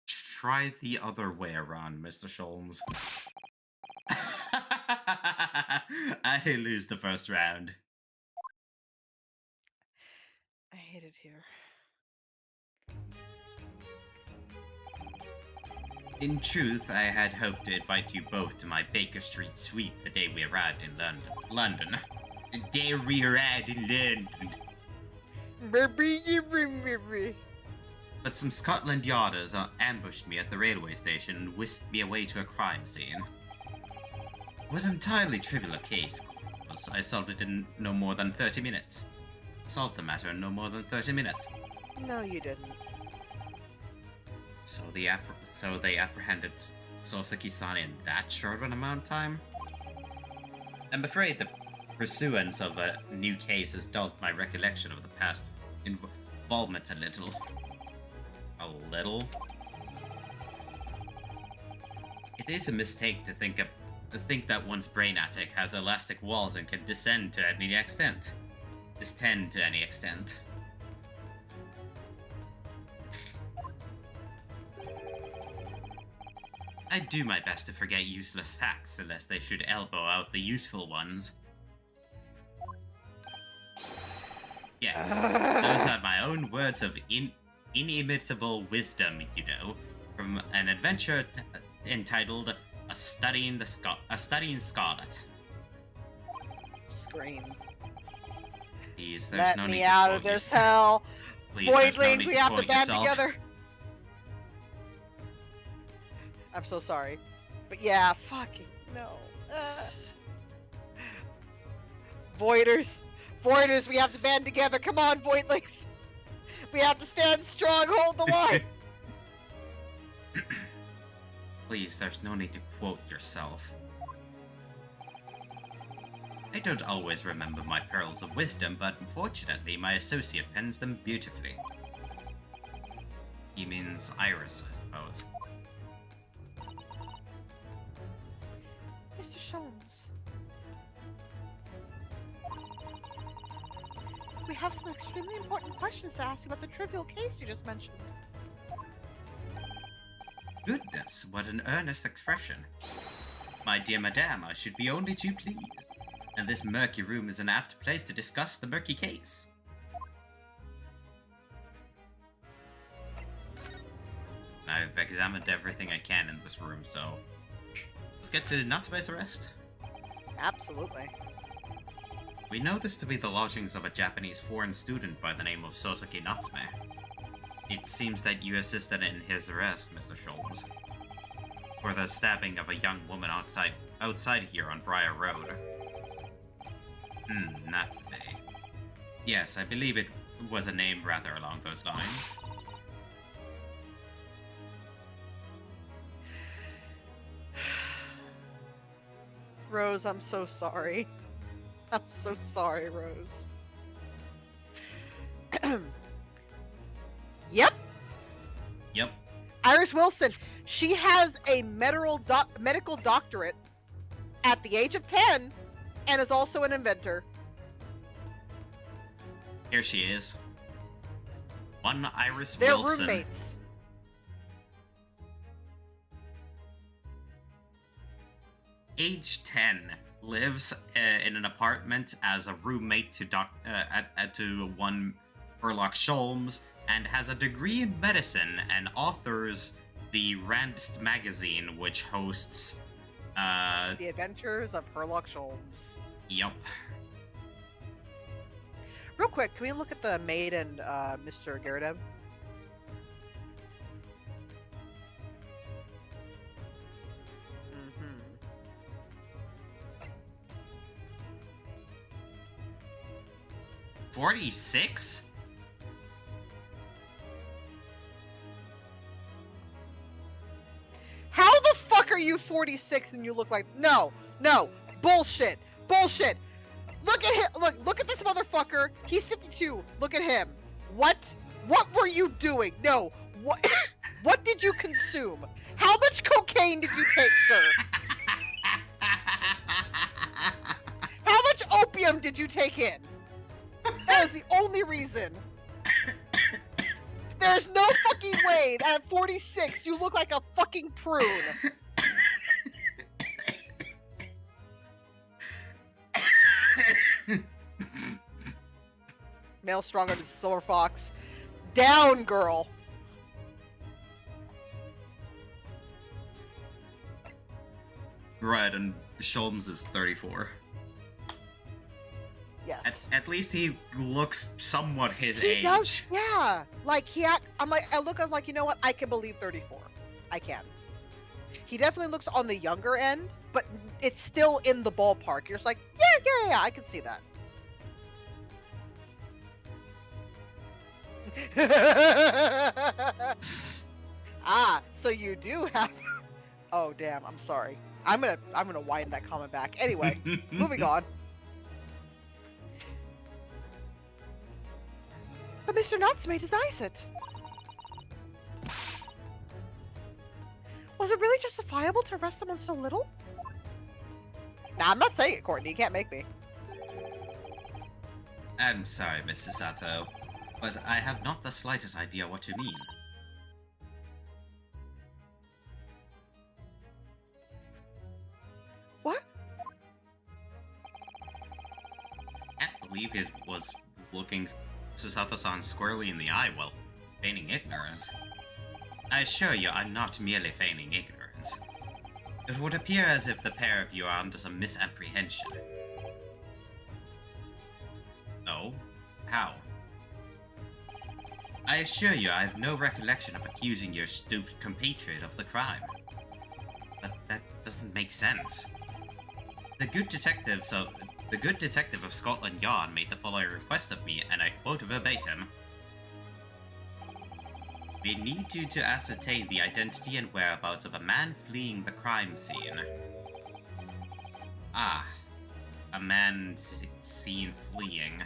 Try the other way around, Mr. Sholmes. I lose the first round. I hate it here. In truth, I had hoped to invite you both to my Baker Street suite the day we arrived in London. The day we arrived in London. But some Scotland Yarders ambushed me at the railway station and whisked me away to a crime scene. It was an entirely trivial case, because I solved it in no more than 30 minutes. Solved the matter in no more than 30 minutes. No, you didn't. So they apprehended Soseki-san in that short of an amount of time? I'm afraid the pursuance of a new case has dulled my recollection of the past involvements a little. A little? It is a mistake to think that one's brain attic has elastic walls and can descend to any extent. Distend to any extent. I do my best to forget useless facts unless they should elbow out the useful ones. Yes, those are my own words of inimitable wisdom, you know, from an adventure entitled A studying scarlet. Scream. Please, there's Let no me need out to of quote this yourself. hell. Please, there's no Voidlings, need we to have to quote band yourself. together. I'm so sorry. But yeah, fucking no. Voiders, we have to band together. Come on, Voidlings. We have to stand strong, hold the line. Please, there's no need to quote yourself. I don't always remember my pearls of wisdom, but unfortunately my associate pens them beautifully. He means Iris, I suppose. Mr. Sholmes. We have some extremely important questions to ask you about the trivial case you just mentioned. Goodness, what an earnest expression. My dear madame, I should be only too pleased. And this murky room is an apt place to discuss the murky case. I've examined everything I can in this room, so let's get to Natsume's arrest. Absolutely. We know this to be the lodgings of a Japanese foreign student by the name of Soseki Natsume. It seems that you assisted in his arrest, Mr. Sholmes, for the stabbing of a young woman outside here on Briar Road. Natsume. Yes, I believe it was a name rather along those lines. Rose, I'm so sorry. I'm so sorry, Rose. Yep. Yep. Iris Wilson. She has a medical doctorate at the age of 10 and is also an inventor. Here she is. One Iris They're Wilson. roommates. Age 10, lives in an apartment as a roommate to one Sherlock Sholmes, and has a degree in medicine and authors the Randst magazine, which hosts The Adventures of Sherlock Sholmes. Yup. Real quick, can we look at the maid and Mr. Garrett? Mm-hmm. 46? How the fuck are you 46 and you look like no, bullshit. Look at him. Look at this motherfucker. He's 52. Look at him. What were you doing? No. What what did you consume? How much cocaine did you take, sir? How much opium did you take in? That is the only reason. There's no fucking way that at 46 you look like a fucking prune. Male stronger than Silver Fox. Down, girl. Right, and Sholmes is 34. Yes. At least he looks somewhat his He age. does, yeah. Like I'm like, you know what? I can believe 34. I can. He definitely looks on the younger end, but it's still in the ballpark. You're just like, yeah, I can see that. So you do have. Oh damn! I'm sorry. I'm gonna wind that comment back. Anyway, moving on. But Mr. Natsume denies it. Was it really justifiable to arrest someone so little? Nah, I'm not saying it, Courtney. You can't make me. I'm sorry, Mr. Sato, but I have not the slightest idea what you mean. What? I believe he was looking Susato-san squarely in the eye while feigning ignorance. I assure you, I'm not merely feigning ignorance. It would appear as if the pair of you are under some misapprehension. Oh? How? I assure you I have no recollection of accusing your stupid compatriot of the crime. But that doesn't make sense. The good detective of Scotland Yard made the following request of me, and I quote verbatim. We need you to ascertain the identity and whereabouts of a man fleeing the crime scene. Ah, a man seen fleeing.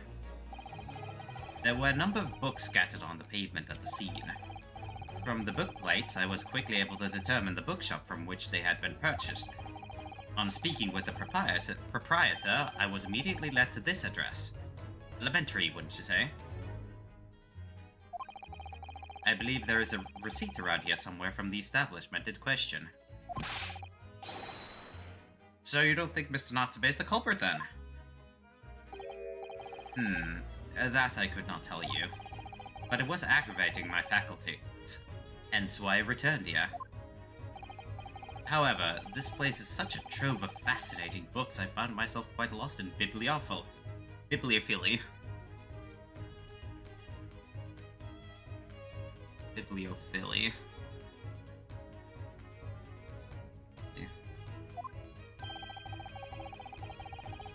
There were a number of books scattered on the pavement at the scene. From the book plates, I was quickly able to determine the bookshop from which they had been purchased. On speaking with the proprietor, I was immediately led to this address. Elementary, wouldn't you say? I believe there is a receipt around here somewhere from the establishment in question. So you don't think Mr. Natsume is the culprit, then? That I could not tell you. But it was aggravating my faculties, hence why I returned here. However, this place is such a trove of fascinating books I found myself quite lost in bibliophilia. Bibliophilia.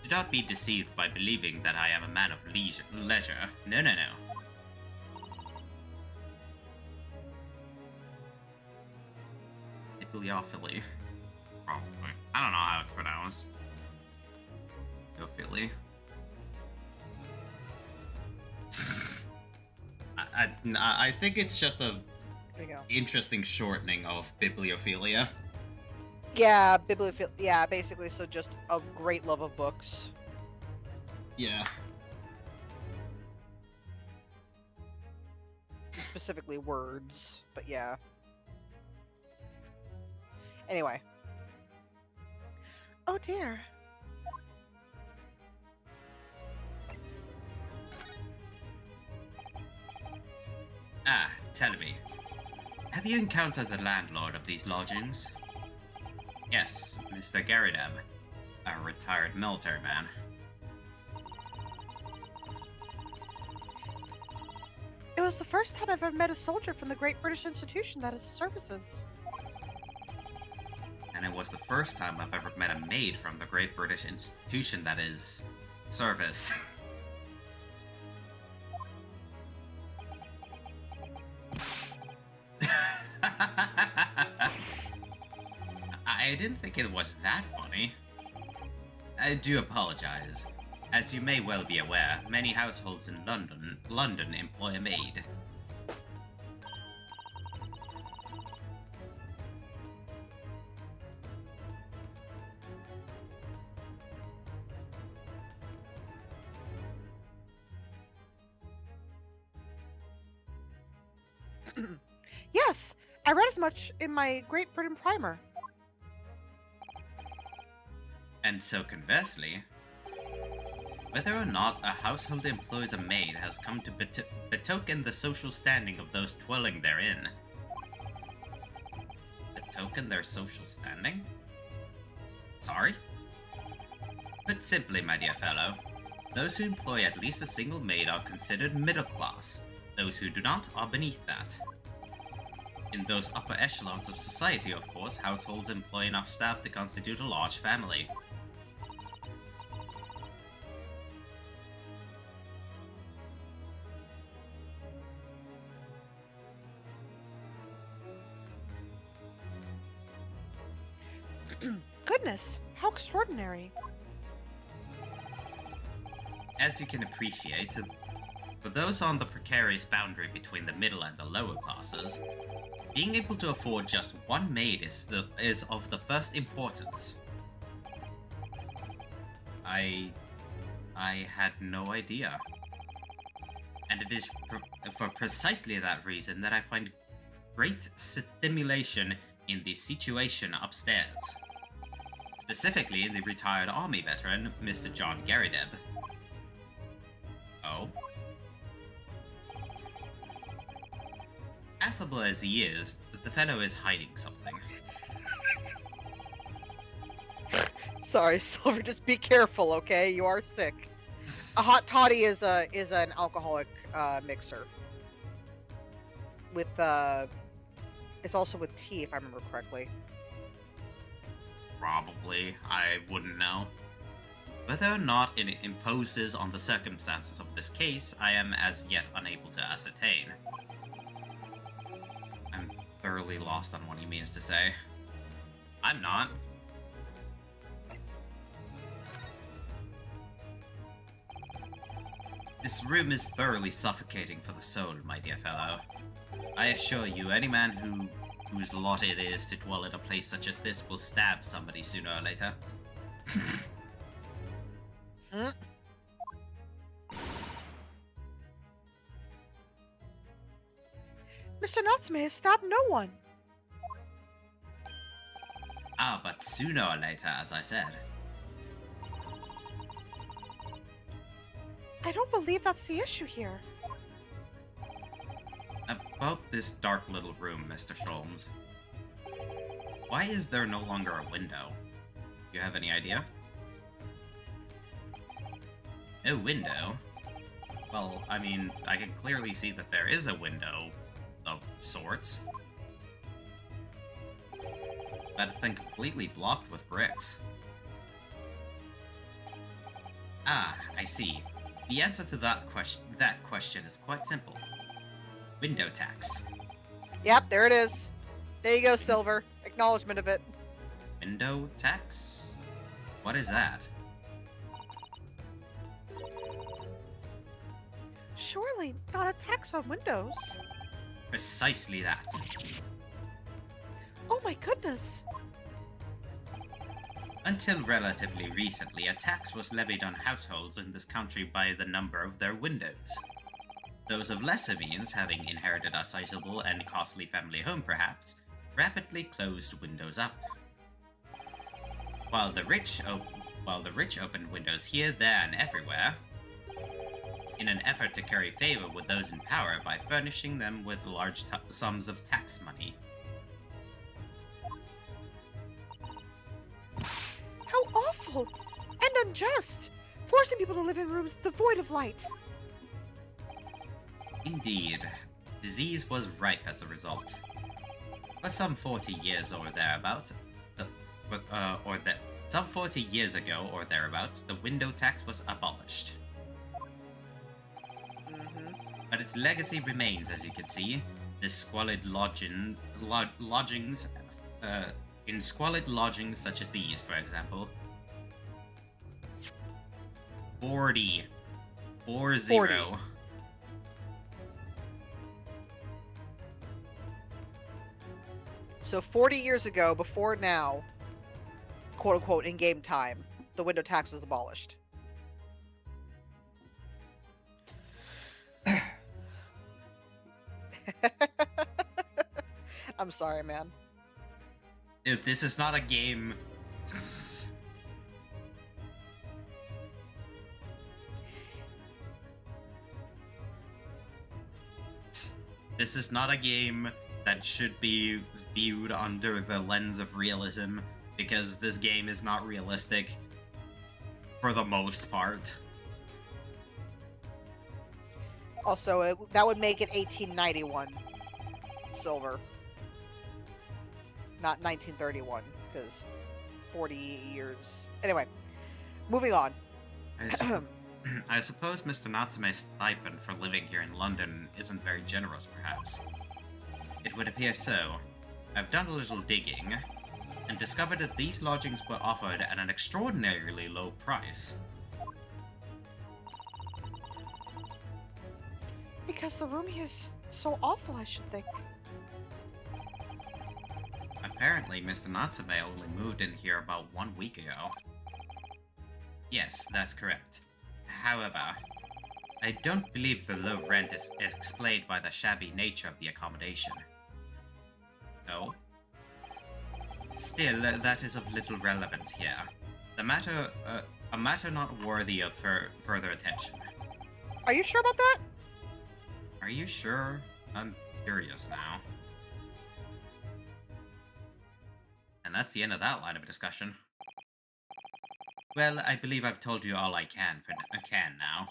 Do not be deceived by believing that I am a man of leisure. No. Bibliophilia. Probably. I don't know how it's pronounced. Bibliophilia. I think it's just a There you go. interesting shortening of bibliophilia. Yeah, bibliophile. Yeah, basically, so just a great love of books. Yeah. Specifically words, but yeah. Anyway. Oh dear. Ah, tell me. Have you encountered the landlord of these lodgings? Yes, Mr. Garideb, a retired military man. It was the first time I've ever met a soldier from the Great British Institution that is services. And it was the first time I've ever met a maid from the Great British Institution that is service. I didn't think it was that funny. I do apologize. As you may well be aware, many households in London employ a maid. Yes, I read as much in my Great Britain primer. And so conversely, whether or not a household employs a maid has come to betoken the social standing of those dwelling therein. Betoken their social standing? Sorry? Put simply, my dear fellow, those who employ at least a single maid are considered middle class. Those who do not are beneath that. In those upper echelons of society, of course, households employ enough staff to constitute a large family. Goodness, how extraordinary. As you can appreciate, for those on the precarious boundary between the middle and the lower classes, being able to afford just one maid is of the first importance. I had no idea. And it is for precisely that reason that I find great stimulation in the situation upstairs. Specifically in the retired army veteran, Mr. John Garideb. Oh? Affable as he is, the fellow is hiding something. Sorry, Silver. Just be careful, okay? You are sick. A hot toddy is an alcoholic mixer. With it's also with tea, if I remember correctly. Probably. I wouldn't know. Whether or not it imposes on the circumstances of this case, I am as yet unable to ascertain. I'm thoroughly lost on what he means to say. I'm not. This room is thoroughly suffocating for the soul, my dear fellow. I assure you, any man whose lot it is to dwell in a place such as this will stab somebody sooner or later. Hmm? Mr. Natsume has stabbed no one. Ah, but sooner or later, as I said. I don't believe that's the issue here. About this dark little room, Mr. Sholmes. Why is there no longer a window? Do you have any idea? No window? Well, I mean, I can clearly see that there is a window of sorts. But it's been completely blocked with bricks. Ah, I see. The answer to that question is quite simple. Window tax. Yep, there it is. There you go, Silver. Acknowledgement of it. Window tax? What is that? Surely not a tax on windows. Precisely that. Oh my goodness. Until relatively recently, a tax was levied on households in this country by the number of their windows. Those of lesser means, having inherited a sizable and costly family home perhaps, rapidly closed windows up. While the rich opened windows here, there, and everywhere, in an effort to curry favor with those in power by furnishing them with large sums of tax money. How awful and unjust! Forcing people to live in rooms devoid of light. Indeed, disease was rife as a result. For some 40 years or thereabouts, some 40 years ago or thereabouts, the window tax was abolished. But its legacy remains, as you can see. This squalid lodgings, in squalid lodgings such as these, for example. 40. 40. So 40 years ago, before now, quote unquote, in game time, the window tax was abolished. I'm sorry, man. Dude, this is not a game. This is not a game that should be viewed under the lens of realism, because this game is not realistic for the most part. Also, that would make it 1891 silver, not 1931, because 40 years. Anyway, moving on. I suppose Mr. Natsume's stipend for living here in London isn't very generous, perhaps. It would appear so. I've done a little digging, and discovered that these lodgings were offered at an extraordinarily low price. Because the room here is so awful, I should think. Apparently, Mr. Natsume only moved in here about 1 week ago. Yes, that's correct. However, I don't believe the low rent is explained by the shabby nature of the accommodation. No? Still, that is of little relevance here. A matter not worthy of further attention. Are you sure about that? Are you sure? I'm curious now. And that's the end of that line of discussion. Well, I believe I've told you all I can now.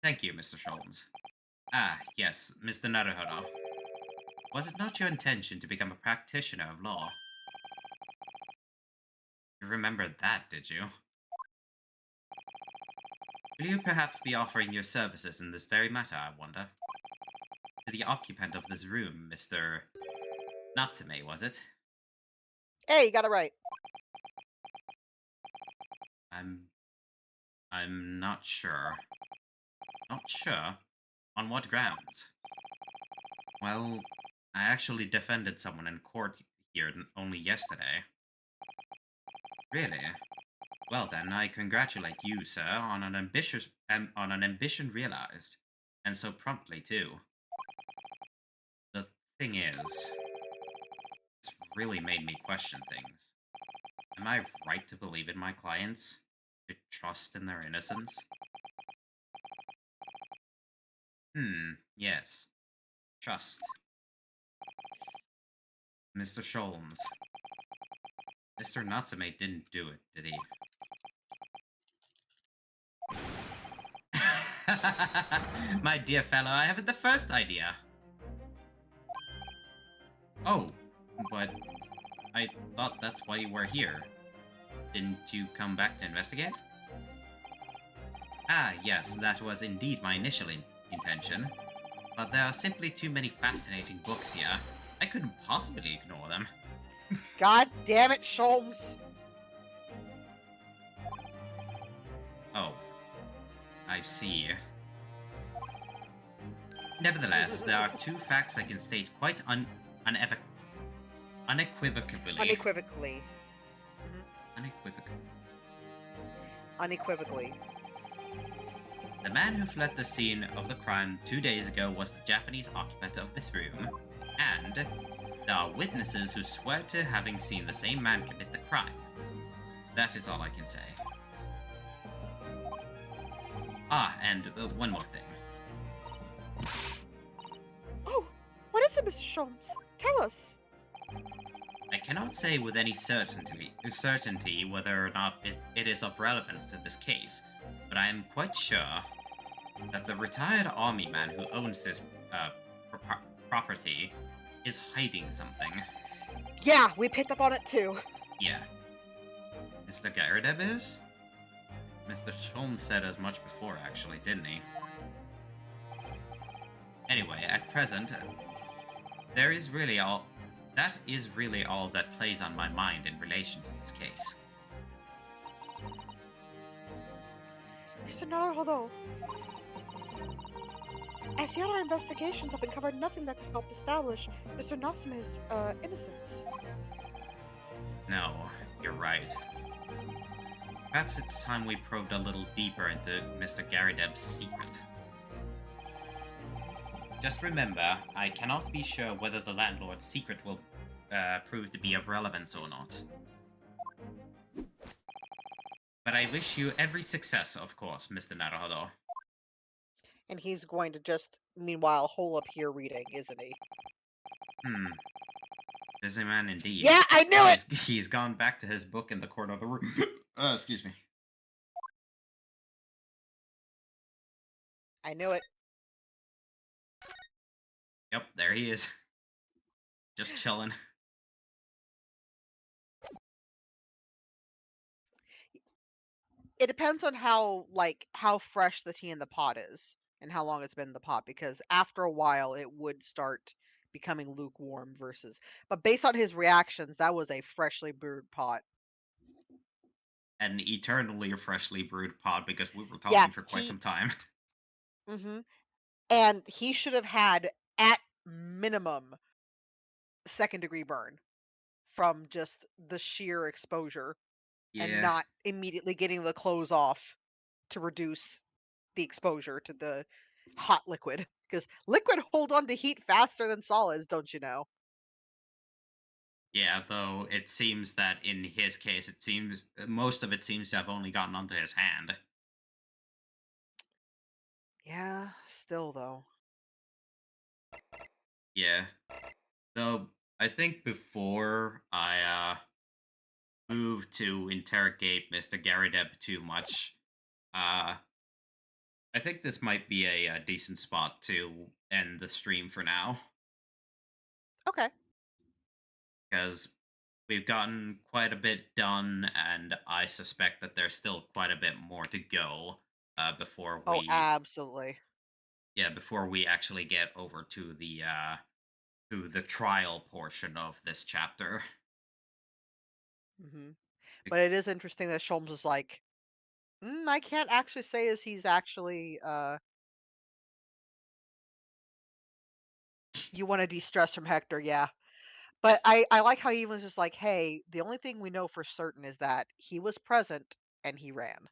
Thank you, Mr. Sholmes. Ah, yes, Mr. Naruhodo. Was it not your intention to become a practitioner of law? You remembered that, did you? Will you perhaps be offering your services in this very matter, I wonder? To the occupant of this room, Mr. Natsume, was it? Hey, you got it right. I'm not sure. Not sure? On what grounds? Well, I actually defended someone in court here only yesterday. Really? Well then, I congratulate you, sir, on an ambition realized, and so promptly too. The thing is, it's really made me question things. Am I right to believe in my clients? To trust in their innocence? Yes. Trust. Mr. Sholmes. Mr. Natsume didn't do it, did he? My dear fellow, I haven't the first idea. Oh, but I thought that's why you were here. Didn't you come back to investigate? Ah, yes, that was indeed my initial intention. But there are simply too many fascinating books here. I couldn't possibly ignore them. God damn it, Sholmes. Oh, I see. Nevertheless, there are two facts I can state quite unequivocally. Unequivocally. Unequivocally. Unequivocally. The man who fled the scene of the crime 2 days ago was the Japanese occupant of this room, and there are witnesses who swear to having seen the same man commit the crime. That is all I can say. Ah, and one more thing. Oh, what is it, Mr. Sholmes? Tell us. I cannot say with any certainty whether or not it is of relevance to this case, but I am quite sure that the retired army man who owns this property is hiding something. Yeah, we picked up on it too. Yeah. Mr. Garadeb is? Mr. Sholmes said as much before, actually, didn't he? Anyway, at present, that is really all that plays on my mind in relation to this case. Mr. Naruhodo, as yet our investigations have uncovered nothing that could help establish Mr. Natsume's innocence. No, you're right. Perhaps it's time we probed a little deeper into Mr. Garadeb's secret. Just remember, I cannot be sure whether the landlord's secret will prove to be of relevance or not. But I wish you every success, of course, Mr. Naruhodo. And he's going to just, meanwhile, hole up here reading, isn't he? Busy man indeed. Yeah, I knew it! He's gone back to his book in the corner of the room. Excuse me. I knew it. Yep, there he is. Just chilling. It depends on how fresh the tea in the pot is and how long it's been in the pot, because after a while it would start becoming lukewarm but based on his reactions, that was a freshly brewed pot. An eternally freshly brewed pod, because we were talking for quite some time. Mm-hmm. And he should have had, at minimum, second-degree burn from just the sheer exposure and not immediately getting the clothes off to reduce the exposure to the hot liquid. Because liquid hold on to heat faster than solids, don't you know? Yeah, though it seems that in his case, most of it seems to have only gotten onto his hand. Yeah, still though. Yeah. Though, I think before I move to interrogate Mr. Garadeb too much, I think this might be a decent spot to end the stream for now, Okay. because we've gotten quite a bit done, and I suspect that there's still quite a bit more to go before Oh, we, absolutely. yeah, before we actually get over to the trial portion of this chapter. Hmm. But it is interesting that Sholmes is like, I can't actually say as he's actually you want to de-stress from Hector, yeah. But I like how he was just like, hey, the only thing we know for certain is that he was present and he ran.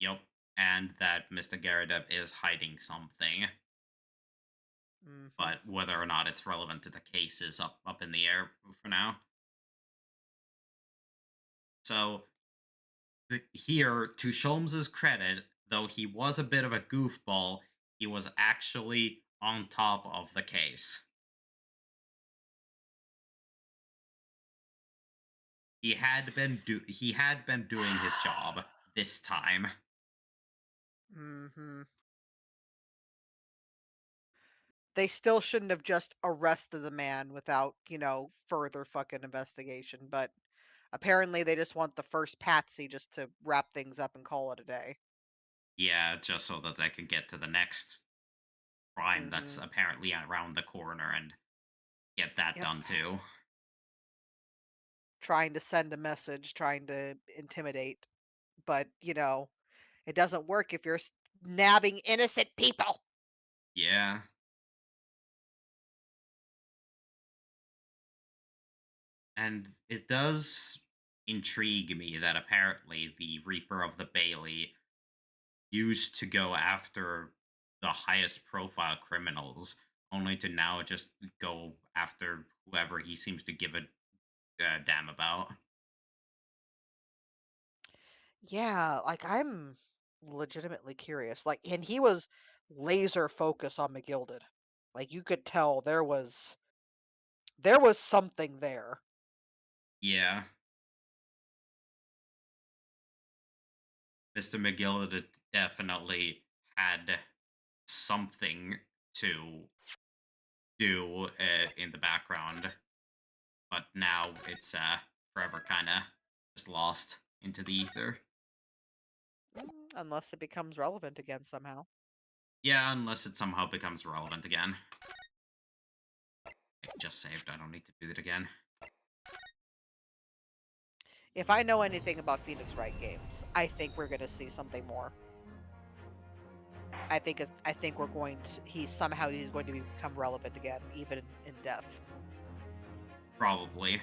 Yep, and that Mr. Garadeb is hiding something, Hmm. but whether or not it's relevant to the case is up in the air for now. So here, to Sholmes's credit, though he was a bit of a goofball, he was actually on top of the case. He had been doing his job this time. Hmm. They still shouldn't have just arrested the man without, further fucking investigation. But apparently they just want the first patsy just to wrap things up and call it a day. Yeah, just so that they can get to the next crime that's Hmm. apparently around the corner and get that Yep. done too. Trying to send a message, trying to intimidate. But, it doesn't work if you're nabbing innocent people. Yeah. And it does intrigue me that apparently the Reaper of the Bailey used to go after the highest profile criminals, only to now just go after whoever he seems to give a damn about. Yeah, like I'm legitimately curious. Like, and he was laser focused on McGilded. Like you could tell there was something there. Yeah. Mr. McGill definitely had something to do in the background, but now it's forever kind of just lost into the ether. Unless it becomes relevant again somehow. Yeah, unless it somehow becomes relevant again. I just saved, I don't need to do it again. If I know anything about Phoenix Wright games, I think we're gonna see something more. I think we're going to he's going to become relevant again, even in death. Probably.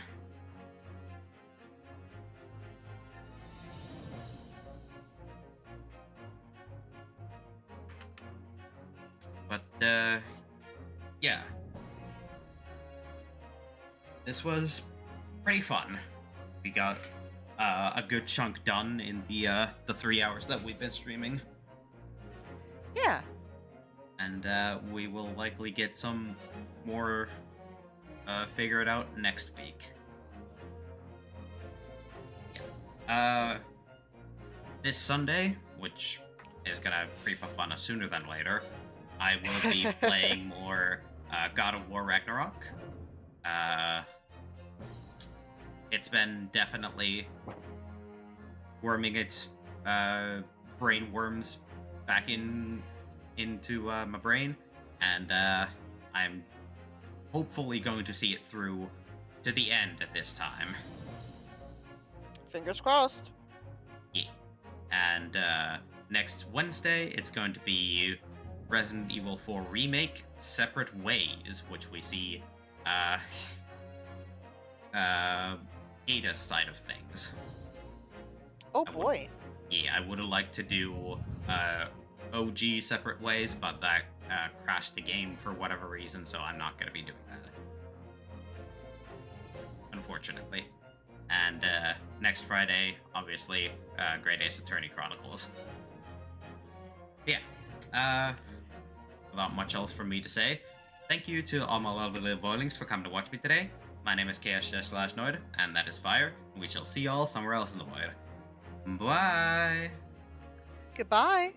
But, yeah. This was pretty fun. We got a good chunk done in the 3 hours that we've been streaming. Yeah. And we will likely get some more figured out next week. Yeah. This Sunday, which is gonna creep up on us sooner than later, I will be playing more God of War Ragnarok. It's been definitely worming its brain worms back into my brain, and I'm hopefully going to see it through to the end this time. Fingers crossed. Yeah. And next Wednesday, it's going to be Resident Evil 4 Remake Separate Ways, which we see Ada's side of things. Oh boy. I would have liked to do OG Separate Ways, but that crashed the game for whatever reason, so I'm not going to be doing that. Unfortunately. And next Friday, obviously, Great Ace Attorney Chronicles. Yeah. Without much else for me to say, thank you to all my lovely little boilings for coming to watch me today. My name is Chaos/Noid, and that is Fire. We shall see y'all somewhere else in the void. Bye! Goodbye.